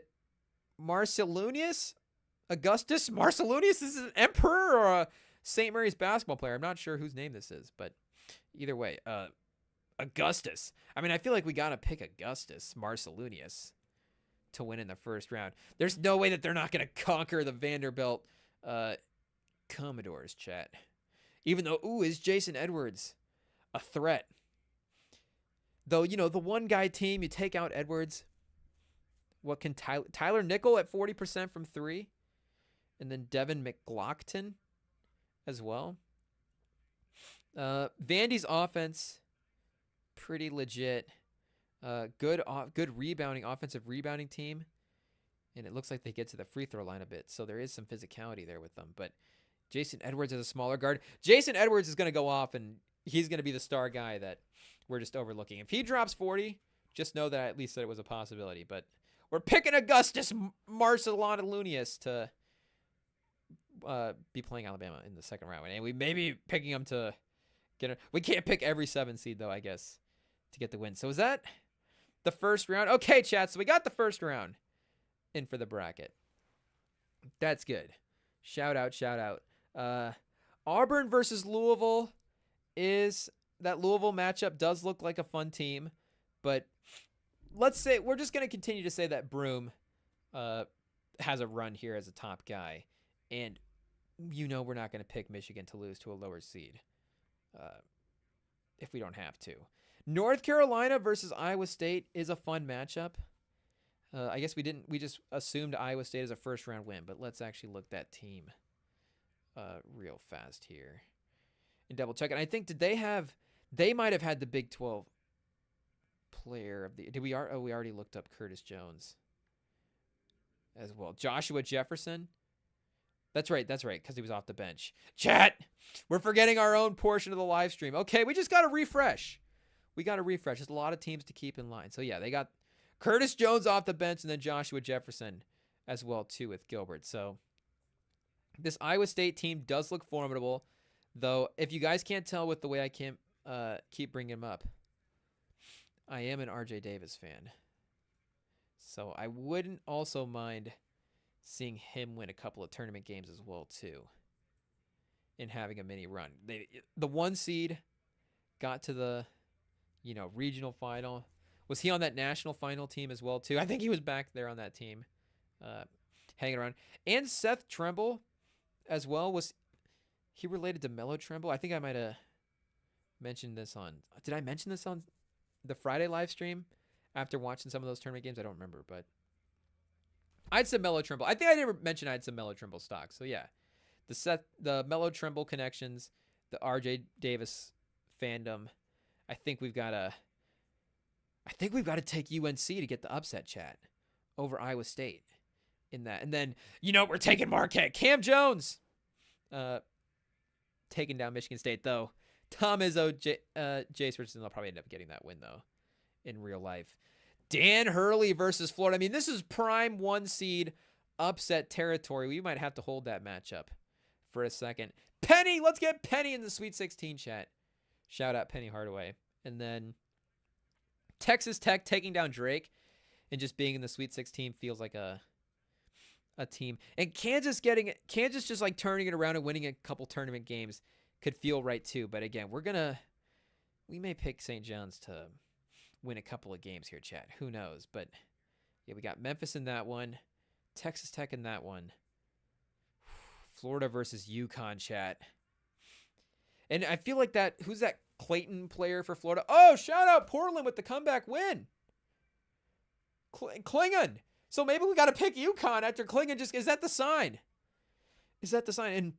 Marcelunius. Augustus Marcelunius is an emperor or a St. Mary's basketball player. I'm not sure whose name this is, but either way, Augustus. I mean, I feel like we got to pick Augustus Marcelunius to win in the first round. There's no way that they're not going to conquer the Vanderbilt Commodores, chat. Even though, is Jason Edwards a threat? Though, the one guy team, you take out Edwards. What can Tyler Nickel at 40% from 3? And then Devin McGlockton as well. Vandy's offense, pretty legit. Good rebounding, offensive rebounding team. And it looks like they get to the free throw line a bit. So there is some physicality there with them. But Jason Edwards is a smaller guard. Jason Edwards is going to go off, and he's going to be the star guy that we're just overlooking. If he drops 40, just know that at least that it was a possibility. But we're picking Augustus Marcelunius to be playing Alabama in the second round. And we may be picking him to get it. We can't pick every 7 seed, though, I guess, to get the win. So is that the first round? Okay, chat. So we got the first round in for the bracket. That's good. Shout out. Auburn versus Louisville that Louisville matchup does look like a fun team, but let's say we're just going to continue to say that Broome has a run here as a top guy, and we're not going to pick Michigan to lose to a lower seed if we don't have to. North Carolina versus Iowa State is a fun matchup. I guess we just assumed Iowa State is a first round win, but let's actually look that team real fast here and double check. And I think they might have had the Big 12 player of the, we already looked up Curtis Jones as well. Joshua Jefferson. That's right, because he was off the bench. Chat, we're forgetting our own portion of the live stream. Okay, we just got to refresh. There's a lot of teams to keep in line. So yeah, they got Curtis Jones off the bench and then Joshua Jefferson as well too with Gilbert. So this Iowa State team does look formidable, though if you guys can't tell with the way I can't keep bringing him up, I am an RJ Davis fan. So I wouldn't also mind seeing him win a couple of tournament games as well too, and having a mini run. The 1 seed got to the regional final. Was he on that national final team as well too? I think he was back there on that team, hanging around. And Seth Trimble as well. Was he related to Melo Trimble? I think I might have mentioned this on. Did I mention this on the Friday live stream after watching some of those tournament games? I don't remember, but I had some Melo Trimble. I think I never mentioned I had some Melo Trimble stock. So yeah, the Melo Trimble connections, the RJ Davis fandom. I think we've got to take UNC to get the upset, chat, over Iowa State in that. And then, we're taking Marquette. Cam Jones taking down Michigan State, though. Tom Izzo, Jace Richardson, they'll probably end up getting that win, though, in real life. Dan Hurley versus Florida. I mean, this is prime 1 seed upset territory. We might have to hold that matchup for a second. Penny, let's get Penny in the Sweet 16 chat. Shout out Penny Hardaway. And then Texas Tech taking down Drake and just being in the Sweet 16 feels like a team. And Kansas just like turning it around and winning a couple tournament games could feel right too. But again, we may pick St. John's to win a couple of games here, chat. Who knows? But yeah, we got Memphis in that one, Texas Tech in that one, Florida versus UConn, chat. And I feel like who's that Clayton player for Florida? Oh, shout out Portland with the comeback win. Klingon. So maybe we got to pick UConn after Klingon is that the sign? Is that the sign? And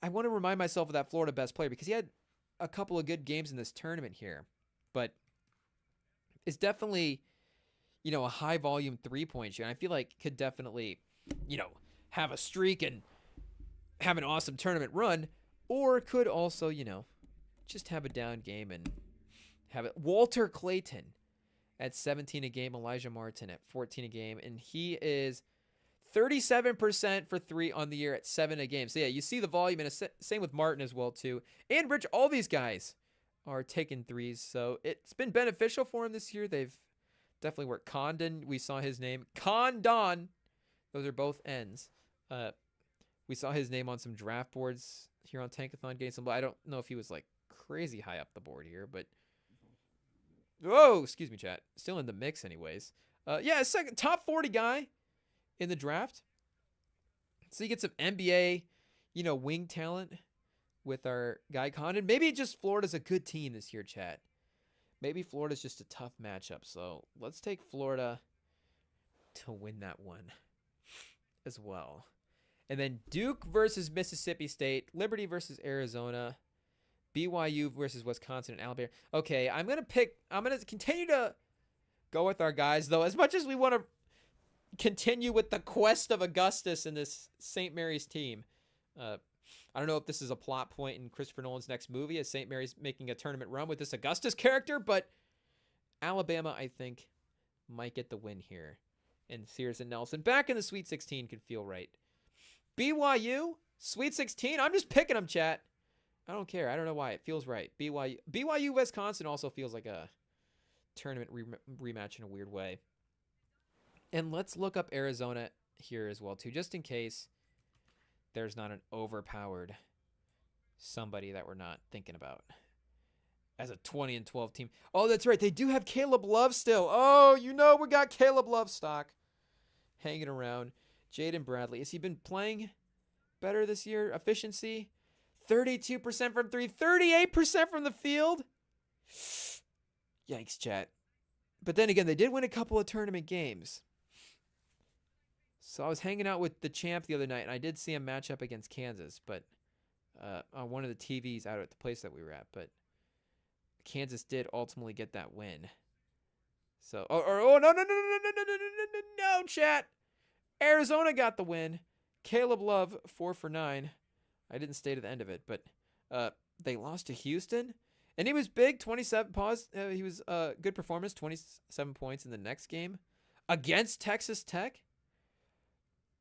I want to remind myself of that Florida best player because he had a couple of good games in this tournament here. But it's definitely, a high volume 3-point shooter. And I feel like could definitely, have a streak and have an awesome tournament run, or could also, just have a down game and have it. Walter Clayton at 17 a game, Elijah Martin at 14 a game, and he is 37% for 3 on the year at 7 a game. So yeah, you see the volume, and same with Martin as well too. And Rich, all these guys are taking threes, so it's been beneficial for him this year. They've definitely worked. Condon, we saw his name. Condon, those are both N's. We saw his name on some draft boards here on Tankathon getting some. I don't know if he was like crazy high up the board here, but excuse me, chat. Still in the mix, anyways. Yeah, second top 40 guy in the draft. So you get some NBA, wing talent with our guy Condon. Maybe just Florida's a good team this year, chat. Maybe Florida's just a tough matchup. So let's take Florida to win that one as well. And then Duke versus Mississippi State, Liberty versus Arizona, BYU versus Wisconsin and Alabama. Okay, I'm going to continue to go with our guys, though. As much as we want to continue with the quest of Augustus in this St. Mary's team. I don't know if this is a plot point in Christopher Nolan's next movie as St. Mary's making a tournament run with this Augustus character, but Alabama, I think, might get the win here. And Sears and Nelson back in the Sweet 16 could feel right. BYU, Sweet 16, I'm just picking them, chat. I don't care. I don't know why. It feels right. BYU, Wisconsin also feels like a tournament rematch in a weird way. And let's look up Arizona here as well, too, just in case there's not an overpowered somebody that we're not thinking about as a 20-12 team. Oh, that's right. They do have Caleb Love still. Oh, we got Caleb Love stock hanging around. Jaden Bradley. Has he been playing better this year? Efficiency? 32% from 3, 38% from the field. Yikes, chat. But then again, they did win a couple of tournament games. So I was hanging out with the champ the other night, and I did see him match up against Kansas, but on one of the TVs out at the place that we were at. But Kansas did ultimately get that win. So, no, chat. Arizona got the win. Caleb Love, 4 for 9. I didn't stay to the end of it, but they lost to Houston, and he was big. 27 pause. He was good performance. 27 points in the next game against Texas Tech,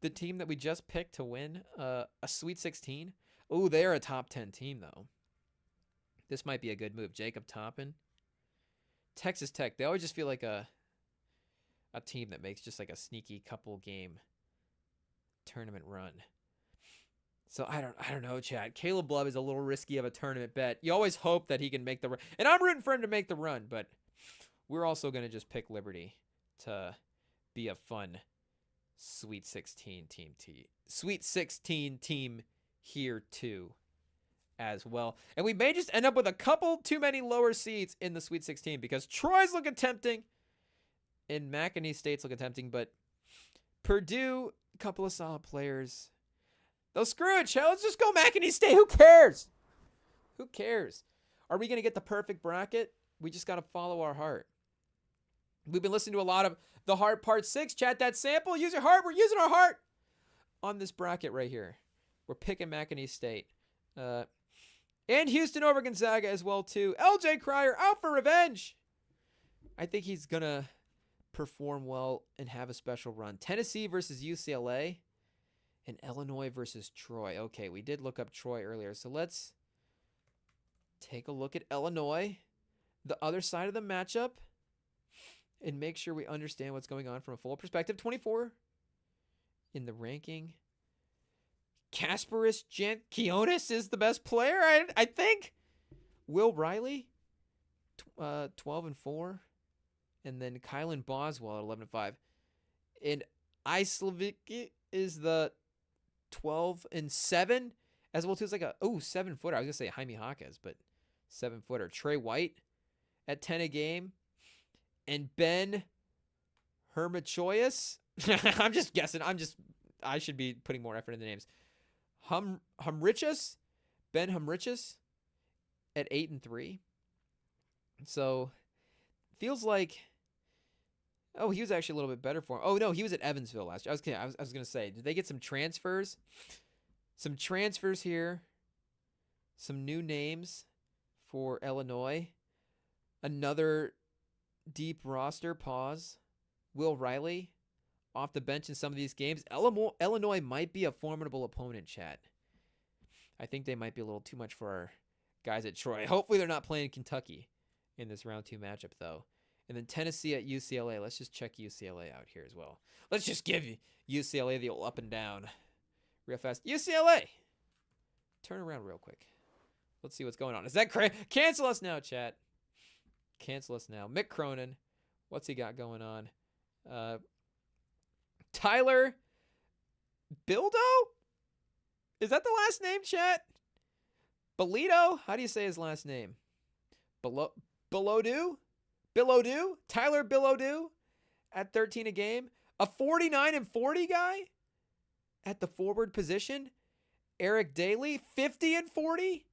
the team that we just picked to win a Sweet 16. Oh, they're a top 10 team though. This might be a good move. Jacob Toppin, Texas Tech. They always just feel like a team that makes just like a sneaky couple game tournament run. So I don't know, Chad. Caleb Love is a little risky of a tournament bet. You always hope that he can make the run. And I'm rooting for him to make the run, but we're also going to just pick Liberty to be a fun Sweet 16 team. Sweet 16 team here too as well. And we may just end up with a couple too many lower seeds in the Sweet 16 because Troy's looking tempting and McEnany State's looking tempting, but Purdue, a couple of solid players. They'll screw it, Chad. Let's just go McEnany State. Who cares? Who cares? Are we going to get the perfect bracket? We just got to follow our heart. We've been listening to a lot of The Heart Part 6. Chat that sample. Use your heart. We're using our heart on this bracket right here. We're picking McEnany State. And Houston over Gonzaga as well, too. LJ Cryer out for revenge. I think he's going to perform well and have a special run. Tennessee versus UCLA. And Illinois versus Troy. Okay, we did look up Troy earlier. So let's take a look at Illinois, the other side of the matchup, and make sure we understand what's going on from a full perspective. 24 in the ranking. Kasparis Jankionis is the best player, I think. Will Riley, 12-4. And then Kylan Boswell at 11-5. And Islavik is the 12-7 as well too. It's like a 7-footer. I was gonna say Jaime Jaquez, but 7-footer. Trey White at 10 a game, and Ben Hermachoyas. I'm just guessing. I should be putting more effort in the names. Humrichus, Ben Humrichus at 8-3. So feels like. Oh, he was actually a little bit better for him. Oh, no, he was at Evansville last year. I was going to say, did they get some transfers? Some transfers here. Some new names for Illinois. Another deep roster. Pause. Will Riley off the bench in some of these games. Illinois might be a formidable opponent, chat. I think they might be a little too much for our guys at Troy. Hopefully they're not playing Kentucky in this round 2 matchup, though. And then Tennessee at UCLA. Let's just check UCLA out here as well. Let's just give UCLA the old up and down real fast. UCLA! Turn around real quick. Let's see what's going on. Is that crazy? Cancel us now, chat. Cancel us now. Mick Cronin. What's he got going on? Tyler Bildo? Is that the last name, chat? Belito? How do you say his last name? Billodou? Tyler Billodou at 13 a game. A 49-40 guy at the forward position. Eric Daly, 50-40.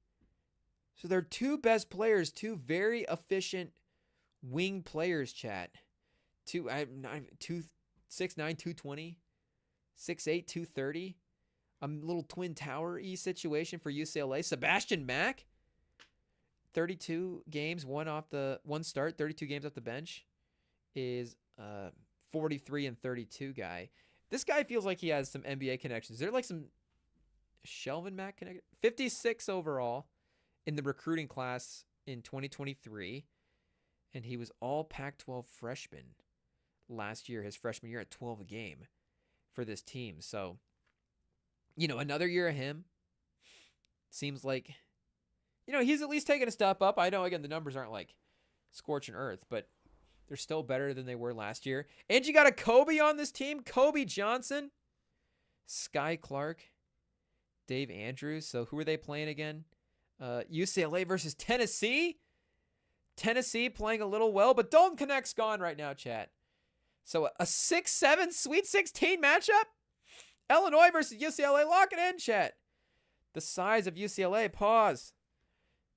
So they're two best players, two very efficient wing players, chat. 6'9", 220. 6'8", 230. A little twin tower-y situation for UCLA. Sebastian Mack. 32 games, one start, 32 games off the bench, is 43-32 guy. This guy feels like he has some NBA connections. Is there like some Shelvin Mack connection? 56 overall in the recruiting class in 2023, and he was all Pac-12 freshman last year, his freshman year at 12 a game for this team. So, another year of him seems like. He's at least taking a step up. I know, again, the numbers aren't like scorching earth, but they're still better than they were last year. And you got a Kobe on this team. Kobe Johnson, Sky Clark, Dave Andrews. So who are they playing again? UCLA versus Tennessee. Tennessee playing a little well, but Dalton Connect's gone right now, chat. So a 6-7 Sweet 16 matchup. Illinois versus UCLA. Lock it in, chat. The size of UCLA. Pause.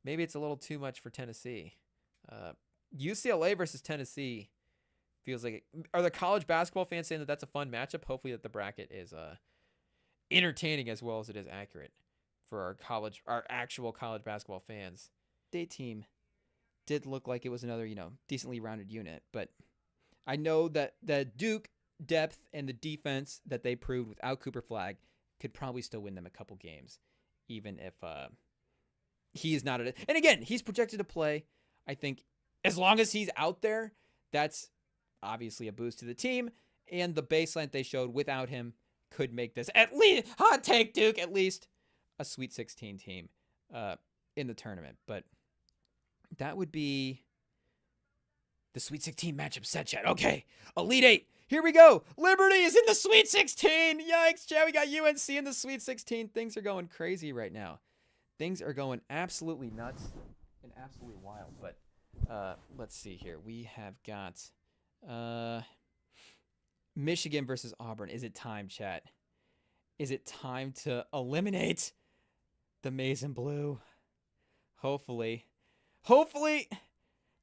Maybe it's a little too much for Tennessee. UCLA versus Tennessee feels like it. Are the college basketball fans saying that that's a fun matchup? Hopefully that the bracket is entertaining as well as it is accurate for our actual college basketball fans. State team did look like it was another, decently rounded unit, but I know that the Duke depth and the defense that they proved without Cooper Flagg could probably still win them a couple games, even if he is not and again, he's projected to play. I think as long as he's out there, that's obviously a boost to the team, and the baseline they showed without him could make this at least, hot take, Duke, at least a Sweet 16 team in the tournament. But that would be the Sweet 16 matchup set, chat. Okay, Elite Eight. Here we go. Liberty is in the Sweet 16. Yikes, chat. We got UNC in the Sweet 16. Things are going crazy right now. Things are going absolutely nuts and absolutely wild. But let's see here. We have got Michigan versus Auburn. Is it time, chat? Is it time to eliminate the Maize and Blue? Hopefully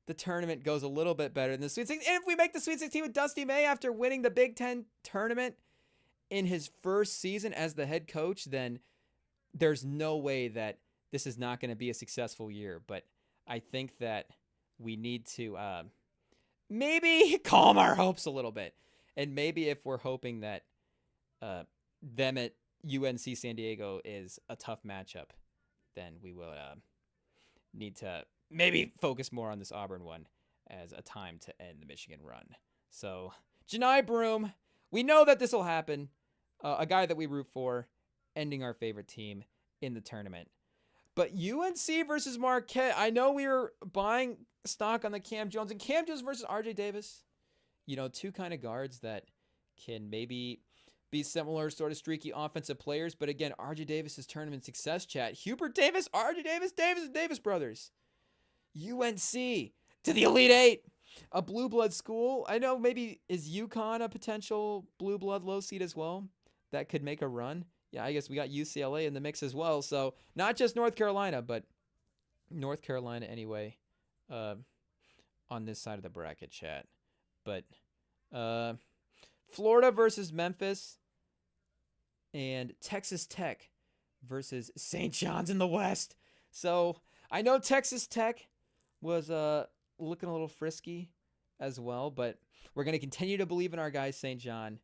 the tournament goes a little bit better than the Sweet 16. And if we make the Sweet 16 with Dusty May after winning the Big Ten tournament in his first season as the head coach, then there's no way that this is not going to be a successful year. But I think that we need to maybe calm our hopes a little bit. And maybe if we're hoping that them at UNC San Diego is a tough matchup, then we will need to maybe focus more on this Auburn one as a time to end the Michigan run. So, Janai Broom, we know that this will happen. A guy that we root for, ending our favorite team in the tournament. But UNC versus Marquette, I know we were buying stock on the Cam Jones. And Cam Jones versus RJ Davis, you know, two kind of guards that can maybe be similar sort of streaky offensive players. But again, RJ Davis's tournament success, chat. Hubert Davis, RJ Davis, and Davis brothers. UNC to the Elite Eight, a blue blood school. I know maybe is UConn a potential blue blood low seed as well that could make a run. Yeah, I guess we got UCLA in the mix as well. So not just North Carolina, but North Carolina anyway on this side of the bracket, chat. But Florida versus Memphis and Texas Tech versus St. John's in the West. So I know Texas Tech was looking a little frisky as well, but we're going to continue to believe in our guy St. John.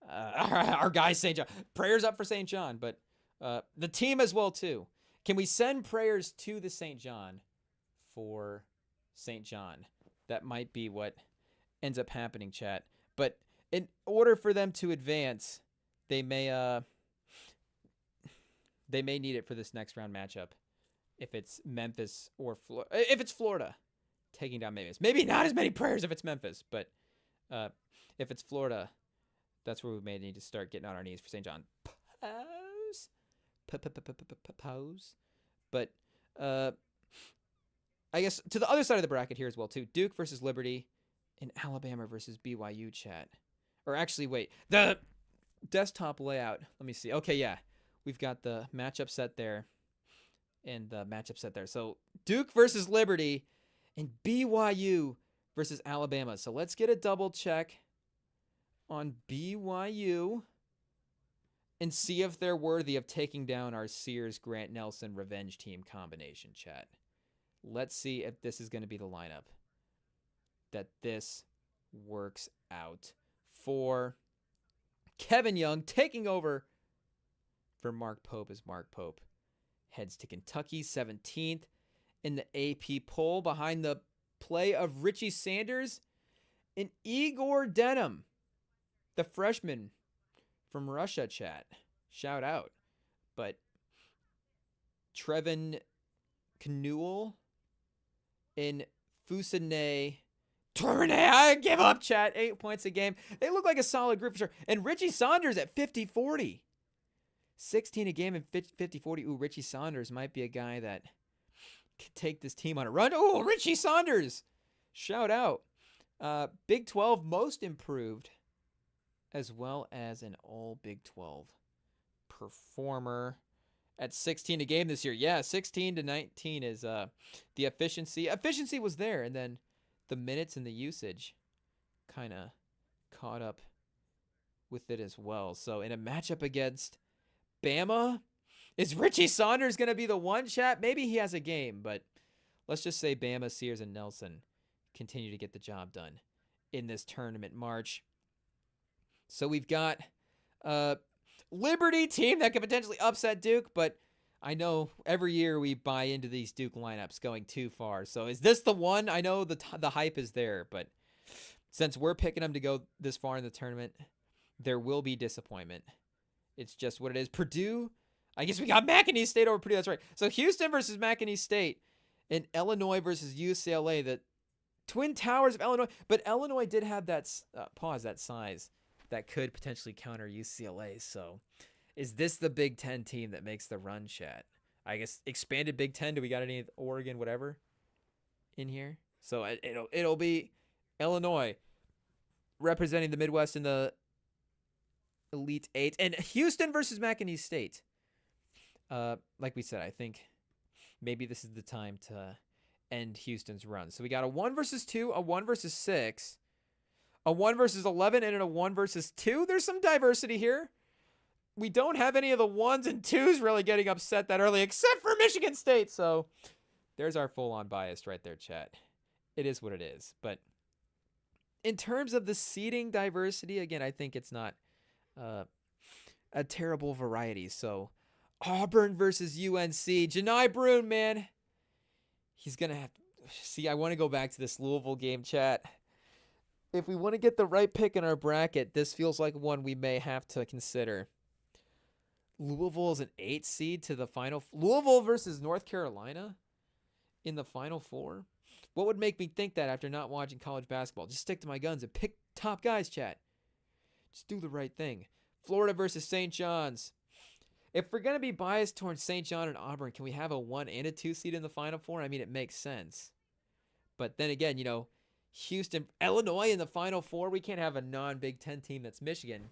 Our guy St. John. Prayers up for St. John, but the team as well too. Can we send prayers to the St. John for St. John? That might be what ends up happening, chat. But in order for them to advance, they may need it for this next round matchup. If it's Memphis or if it's Florida taking down Memphis. Maybe not as many prayers if it's Memphis, but if it's Florida, that's where we may need to start getting on our knees for St. John. Pose. But I guess to the other side of the bracket here as well too. Duke versus Liberty and Alabama versus BYU, chat. Or actually, wait. The desktop layout. Let me see. Okay, yeah. We've got the matchup set there. And the matchup set there. So Duke versus Liberty and BYU versus Alabama. So let's get a double check on BYU and see if they're worthy of taking down our Sears Grant Nelson revenge team combination, chat. Let's see if this is going to be the lineup that this works out for Kevin Young taking over for Mark Pope as Mark Pope heads to Kentucky, 17th in the AP poll behind the play of Richie Sanders and Igor Denham, the freshman from Russia, chat. Shout out. But Trevin Knuell and Fusane Tournay, I give up, chat. 8 points a game. They look like a solid group for sure. And Richie Saunders at 50-40. 16 a game and 50-40. Ooh, Richie Saunders might be a guy that could take this team on a run. Ooh, Richie Saunders. Shout out. Big 12 most improved, as well as an all Big 12 performer at 16 a game this year. Yeah, 16-19 is the efficiency. Efficiency was there, and then the minutes and the usage kind of caught up with it as well. So in a matchup against Bama, is Richie Saunders going to be the one, chat? Maybe he has a game, but let's just say Bama, Sears, and Nelson continue to get the job done in this tournament march. So we've got Liberty team that could potentially upset Duke, but I know every year we buy into these Duke lineups going too far. So is this the one? I know the hype is there, but since we're picking them to go this far in the tournament, there will be disappointment It's just what it is. Purdue, I guess we got McNeese State over Purdue. That's right. So Houston versus McNeese State, and Illinois versus UCLA. The Twin Towers of Illinois. But Illinois did have that size that could potentially counter UCLA. So is this the Big Ten team that makes the run, chat? I guess expanded Big Ten. Do we got any Oregon, whatever, in here? So it'll be Illinois representing the Midwest in the Elite Eight, and Houston versus McNeese State. Like we said, I think maybe this is the time to end Houston's run. So we got a 1 versus 2, a 1 versus 6, a 1 versus 11, and a 1 versus 2. There's some diversity here. We don't have any of the 1s and 2s really getting upset that early, except for Michigan State. So there's our full-on bias right there, chat. It is what it is. But in terms of the seating diversity, again, I think it's not a terrible variety. So Auburn versus UNC. Janai Brune, man. He's going to have to... See, I want to go back to this Louisville game, chat. If we want to get the right pick in our bracket, this feels like one we may have to consider. Louisville is an 8 seed to the final. Louisville versus North Carolina in the Final Four. What would make me think that after not watching college basketball? Just stick to my guns and pick top guys, chat. Just do the right thing. Florida versus St. John's. If we're going to be biased towards St. John and Auburn, can we have a 1 and a 2 seed in the Final Four? I mean, it makes sense. But then again, Houston, Illinois in the Final Four. We can't have a non-Big Ten team that's Michigan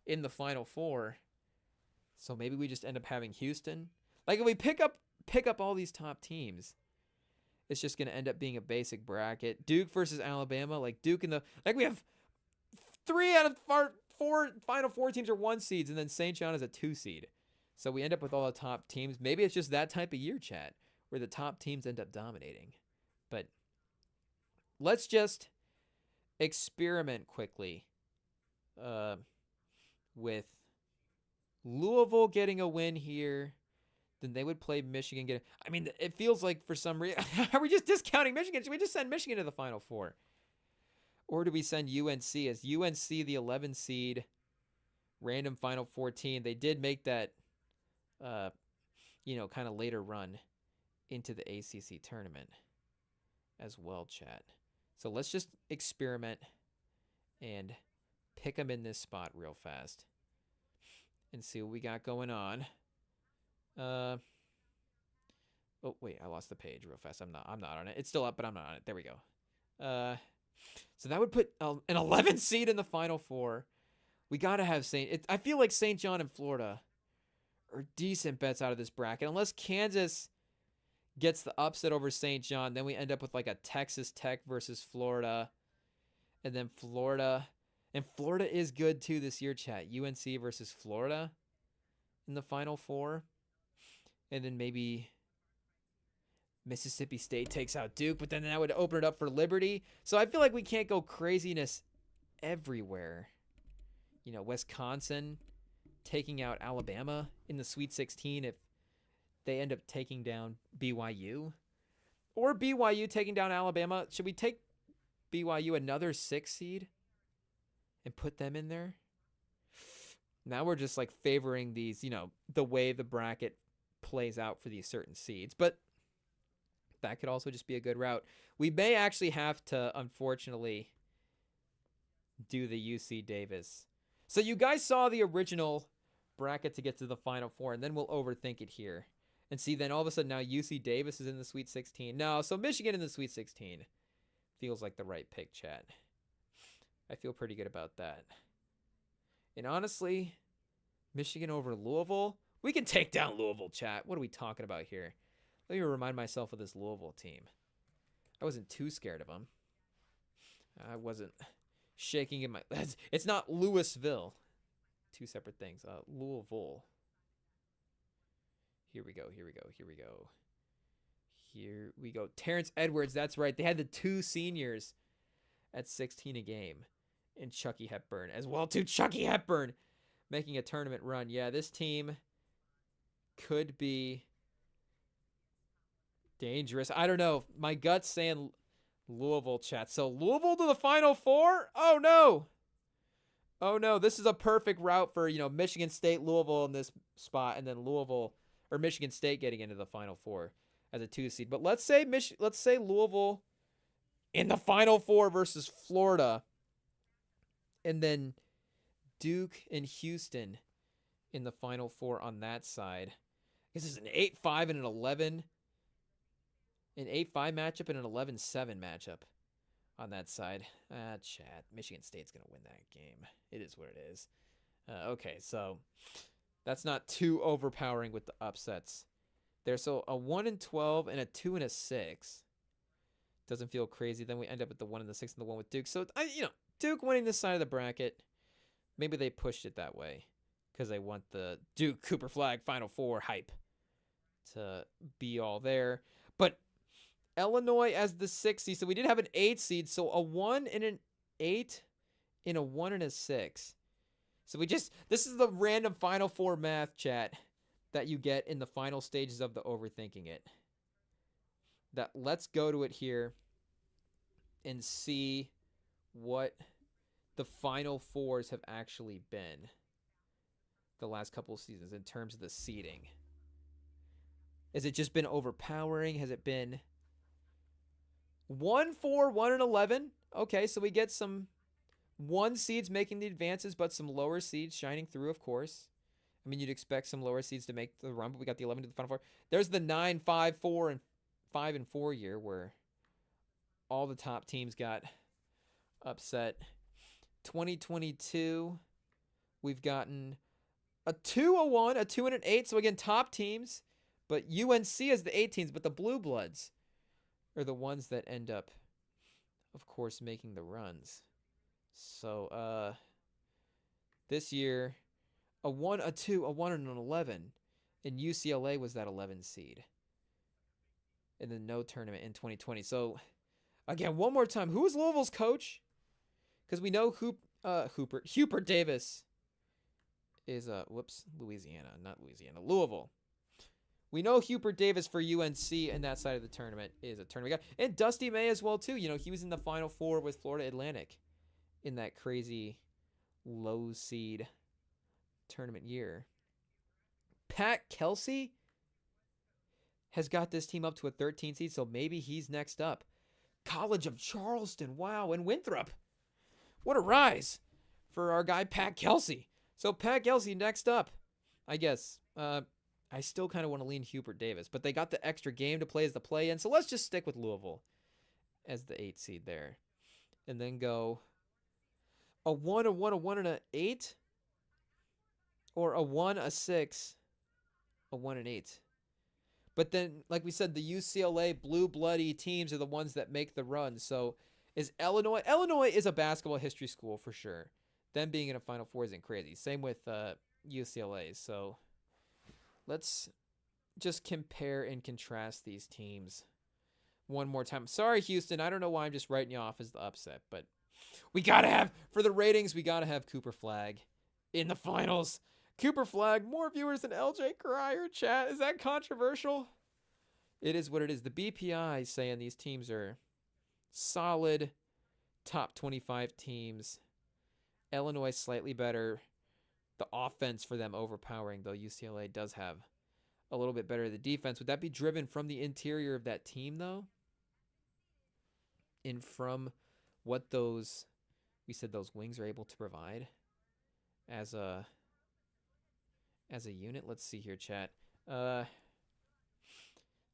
in the Final Four. So maybe we just end up having Houston. Like if we pick up all these top teams, it's just going to end up being a basic bracket. Duke versus Alabama. Like Duke we have 3 out of 4 Final Four teams are 1 seeds, and then St. John is a 2 seed. So we end up with all the top teams. Maybe it's just that type of year, chat, where the top teams end up dominating. But let's just experiment quickly with Louisville getting a win here. Then they would play Michigan. It feels like for some reason, are we just discounting Michigan? Should we just send Michigan to the Final Four? Or do we send UNC as UNC the 11 seed, random Final 14? They did make that, kind of later run into the ACC tournament as well, chat. So let's just experiment and pick them in this spot real fast and see what we got going on. Oh wait, I lost the page real fast. I'm not on it. It's still up, but I'm not on it. There we go. So that would put an 11 seed in the Final Four. We got to have I feel like St. John and Florida are decent bets out of this bracket. Unless Kansas gets the upset over St. John, then we end up with like a Texas Tech versus Florida. And then Florida. And Florida is good too this year, chat. UNC versus Florida in the Final Four. And then maybe Mississippi State takes out Duke, but then that would open it up for Liberty. So I feel like we can't go craziness everywhere. Wisconsin taking out Alabama in the Sweet 16 if they end up taking down BYU. Or BYU taking down Alabama. Should we take BYU another 6 seed and put them in there? Now we're just like favoring these, the way the bracket plays out for these certain seeds. But that could also just be a good route. We may actually have to, unfortunately, do the UC Davis. So you guys saw the original bracket to get to the Final Four, and then we'll overthink it here. And see, then all of a sudden now UC Davis is in the Sweet 16. No, so Michigan in the Sweet 16 feels like the right pick, chat. I feel pretty good about that. And honestly, Michigan over Louisville, we can take down Louisville, chat. What are we talking about here? Let me remind myself of this Louisville team. I wasn't too scared of them. I wasn't shaking in my... It's not Louisville. 2 separate things. Louisville. Here we go. Terrence Edwards, that's right. They had the 2 seniors at 16 a game. And Chucky Hepburn as well, too. Chucky Hepburn making a tournament run. Yeah, this team could be dangerous. I don't know. My gut's saying Louisville, chat. So Louisville to the Final Four? Oh, no. Oh no, this is a perfect route for, Michigan State, Louisville in this spot, and then Louisville or Michigan State getting into the Final Four as a 2 seed. But let's say Louisville in the Final Four versus Florida, and then Duke and Houston in the Final Four on that side. This is an 8-5 and an 11. An 8-5 matchup and an 11-7 matchup on that side. Chat. Michigan State's going to win that game. It is what it is. Okay, so that's not too overpowering with the upsets. There's so a 1-12 and a 2-6. Doesn't feel crazy. Then we end up with the 1-6 and the 1 with Duke. So, Duke winning this side of the bracket. Maybe they pushed it that way because they want the Duke Cooper Flag Final Four hype to be all there. But Illinois as the 6 seed. So we did have an 8 seed. So a 1 and an 8 and a 1 and a 6. So this is the random Final Four math, chat, that you get in the final stages of the Overthinking It. Let's go to it here and see what the Final Fours have actually been the last couple of seasons in terms of the seeding. Has it just been overpowering? Has it been 1-4, 1-11? Okay, so we get some 1 seeds making the advances, but some lower seeds shining through, of course. I mean, you'd expect some lower seeds to make the run, but we got the 11 to the Final Four. There's the 9-5-4 and 5-4 year where all the top teams got upset. 2022, we've gotten a 2-1, a 2-8. So again, top teams, but UNC is the 18s, but the Blue Bloods are the ones that end up, of course, making the runs. So this year, a 1, a 2, a 1, and an 11, and UCLA was that 11 seed. And then no tournament in 2020. So, again, one more time. Who is Louisville's coach? Because we know Hubert Davis is, Louisville. We know Hubert Davis for UNC and that side of the tournament is a tournament guy. And Dusty May as well, too. He was in the Final Four with Florida Atlantic in that crazy low seed tournament year. Pat Kelsey has got this team up to a 13 seed, so maybe he's next up. College of Charleston, wow, and Winthrop. What a rise for our guy Pat Kelsey. So Pat Kelsey next up, I guess. I still kind of want to lean Hubert Davis, but they got the extra game to play as the play-in, so let's just stick with Louisville as the 8 seed there. And then go a 1, a 1, a 1, and an 8, or a 1, a 6, a 1, and 8. But then, like we said, the UCLA blue bloody teams are the ones that make the run. So is Illinois. Illinois is a basketball history school for sure. Them being in a Final Four isn't crazy. Same with UCLA. So let's just compare and contrast these teams one more time. Sorry, Houston. I don't know why I'm just writing you off as the upset. But we got to have, for the ratings, we got to have Cooper Flag in the finals. Cooper Flag, more viewers than LJ Crier, chat. Is that controversial? It is what it is. The BPI is saying these teams are solid top 25 teams. Illinois slightly better. The offense for them overpowering, though UCLA does have a little bit better the defense. Would that be driven from the interior of that team, though? And from what those wings are able to provide as a unit. Let's see here, chat. And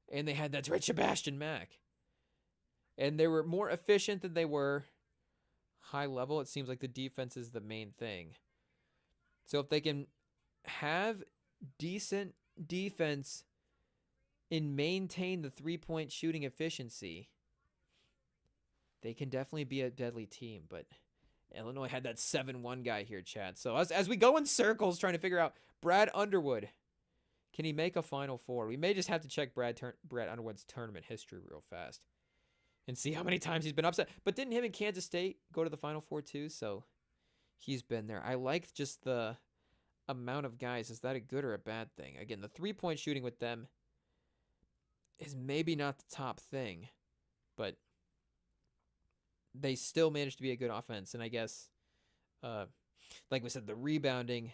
they had that Rich Sebastian Mack. And they were more efficient than they were high level. It seems like the defense is the main thing. So if they can have decent defense and maintain the 3-point shooting efficiency, they can definitely be a deadly team. But Illinois had that 7-1 guy here, Chad. So as we go in circles trying to figure out Brad Underwood, can he make a Final Four? We may just have to check Brad Underwood's tournament history real fast and see how many times he's been upset. But didn't him and Kansas State go to the Final Four too? So he's been there. I like just the amount of guys. Is that a good or a bad thing? Again, the 3-point shooting with them is maybe not the top thing, but they still managed to be a good offense. And I guess like we said, the rebounding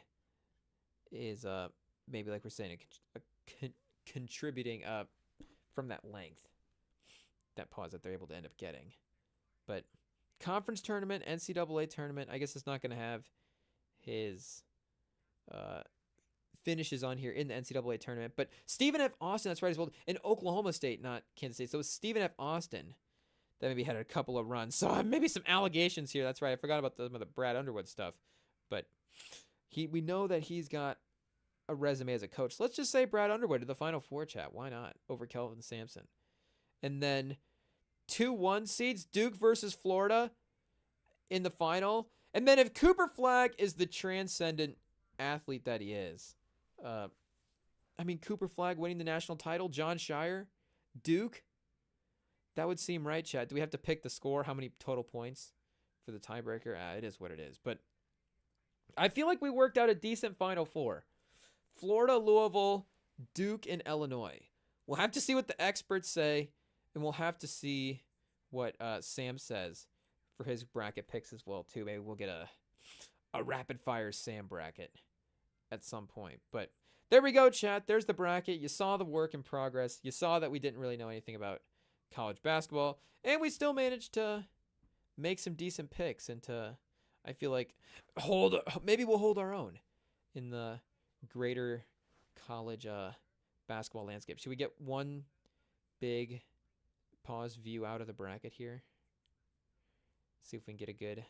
is maybe like we're saying contributing from that length, that pause that they're able to end up getting. But conference tournament, NCAA tournament, I guess it's not going to have his finishes on here in the NCAA tournament. But Stephen F. Austin, that's right as well, in Oklahoma State, not Kansas State. So it's Stephen F. Austin that maybe had a couple of runs. So maybe some allegations here. That's right. I forgot about some of the Brad Underwood stuff. But we know that he's got a resume as a coach. Let's just say Brad Underwood to the Final Four, chat. Why not? Over Kelvin Sampson. And then 2-1 seeds, Duke versus Florida in the final. And then if Cooper Flagg is the transcendent athlete that he is, Cooper Flagg winning the national title, John Shire, Duke, that would seem right, Chad. Do we have to pick the score? How many total points for the tiebreaker? It is what it is. But I feel like we worked out a decent Final Four. Florida, Louisville, Duke, and Illinois. We'll have to see what the experts say, and we'll have to see what Sam says for his bracket picks as well, too. Maybe we'll get a rapid-fire Sam bracket at some point. But there we go, chat. There's the bracket. You saw the work in progress. You saw that we didn't really know anything about college basketball, and we still managed to make some decent picks and to, I feel like, maybe we'll hold our own in the greater college basketball landscape. Should we get one big pause view out of the bracket here? See if we can get a good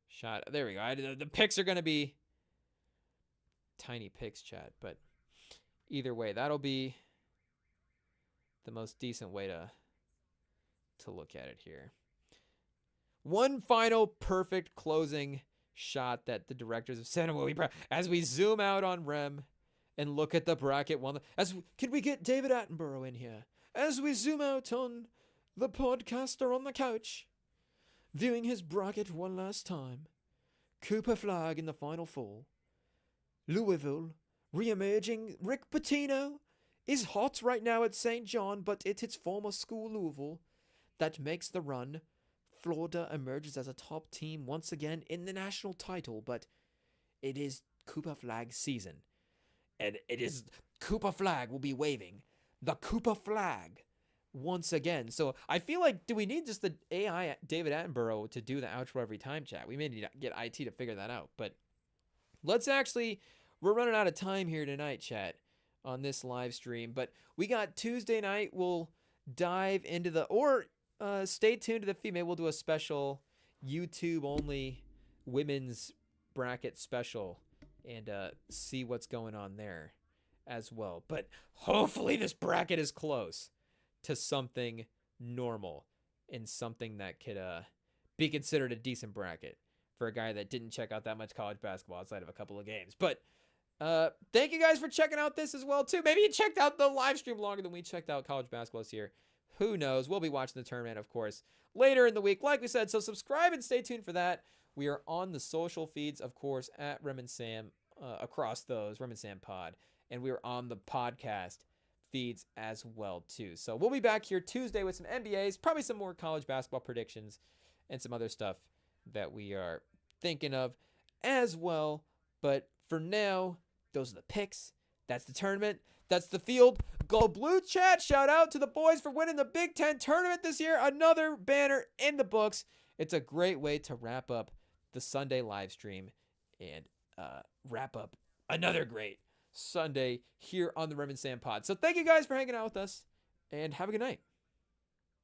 shot. There we go. The picks are going to be tiny picks, chat, but either way, that'll be the most decent way to look at it here. One final perfect closing shot that the directors of Santa will be proud as we zoom out on Rem and look at the bracket one. Can we get David Attenborough in here as we zoom out on the podcaster on the couch viewing his bracket one last time? Cooper Flagg in the Final Four. Louisville re-emerging. Rick Pitino is hot right now at St. John, but it's its former school, Louisville, that makes the run. Florida emerges as a top team once again in the national title, but it is Cooper Flagg's season. And it is Cooper Flagg will be waving the Cooper Flag once again. So I feel like, do we need just the AI David Attenborough to do the outro every time, chat? We may need to get IT to figure that out. But we're running out of time here tonight, chat, on this live stream. But we got Tuesday night. We'll dive into stay tuned to the feed. Maybe we'll do a special YouTube-only women's bracket special and see what's going on there as well. But hopefully this bracket is close to something normal and something that could be considered a decent bracket for a guy that didn't check out that much college basketball outside of a couple of games. But thank you guys for checking out this as well, too. Maybe you checked out the live stream longer than we checked out college basketball this year. Who knows? We'll be watching the tournament, of course, later in the week, like we said. So subscribe and stay tuned for that. We are on the social feeds, of course, at Rem and Sam, across those, Rem and Sam Pod. And we are on the podcast feeds as well, too. So we'll be back here Tuesday with some NBAs, probably some more college basketball predictions, and some other stuff that we are thinking of as well. But for now, those are the picks. That's the tournament. That's the field. Go Blue, chat. Shout out to the boys for winning the Big Ten tournament this year. Another banner in the books. It's a great way to wrap up the Sunday live stream and wrap up another great Sunday here on the Rem and Sam Pod. So thank you guys for hanging out with us, and have a good night.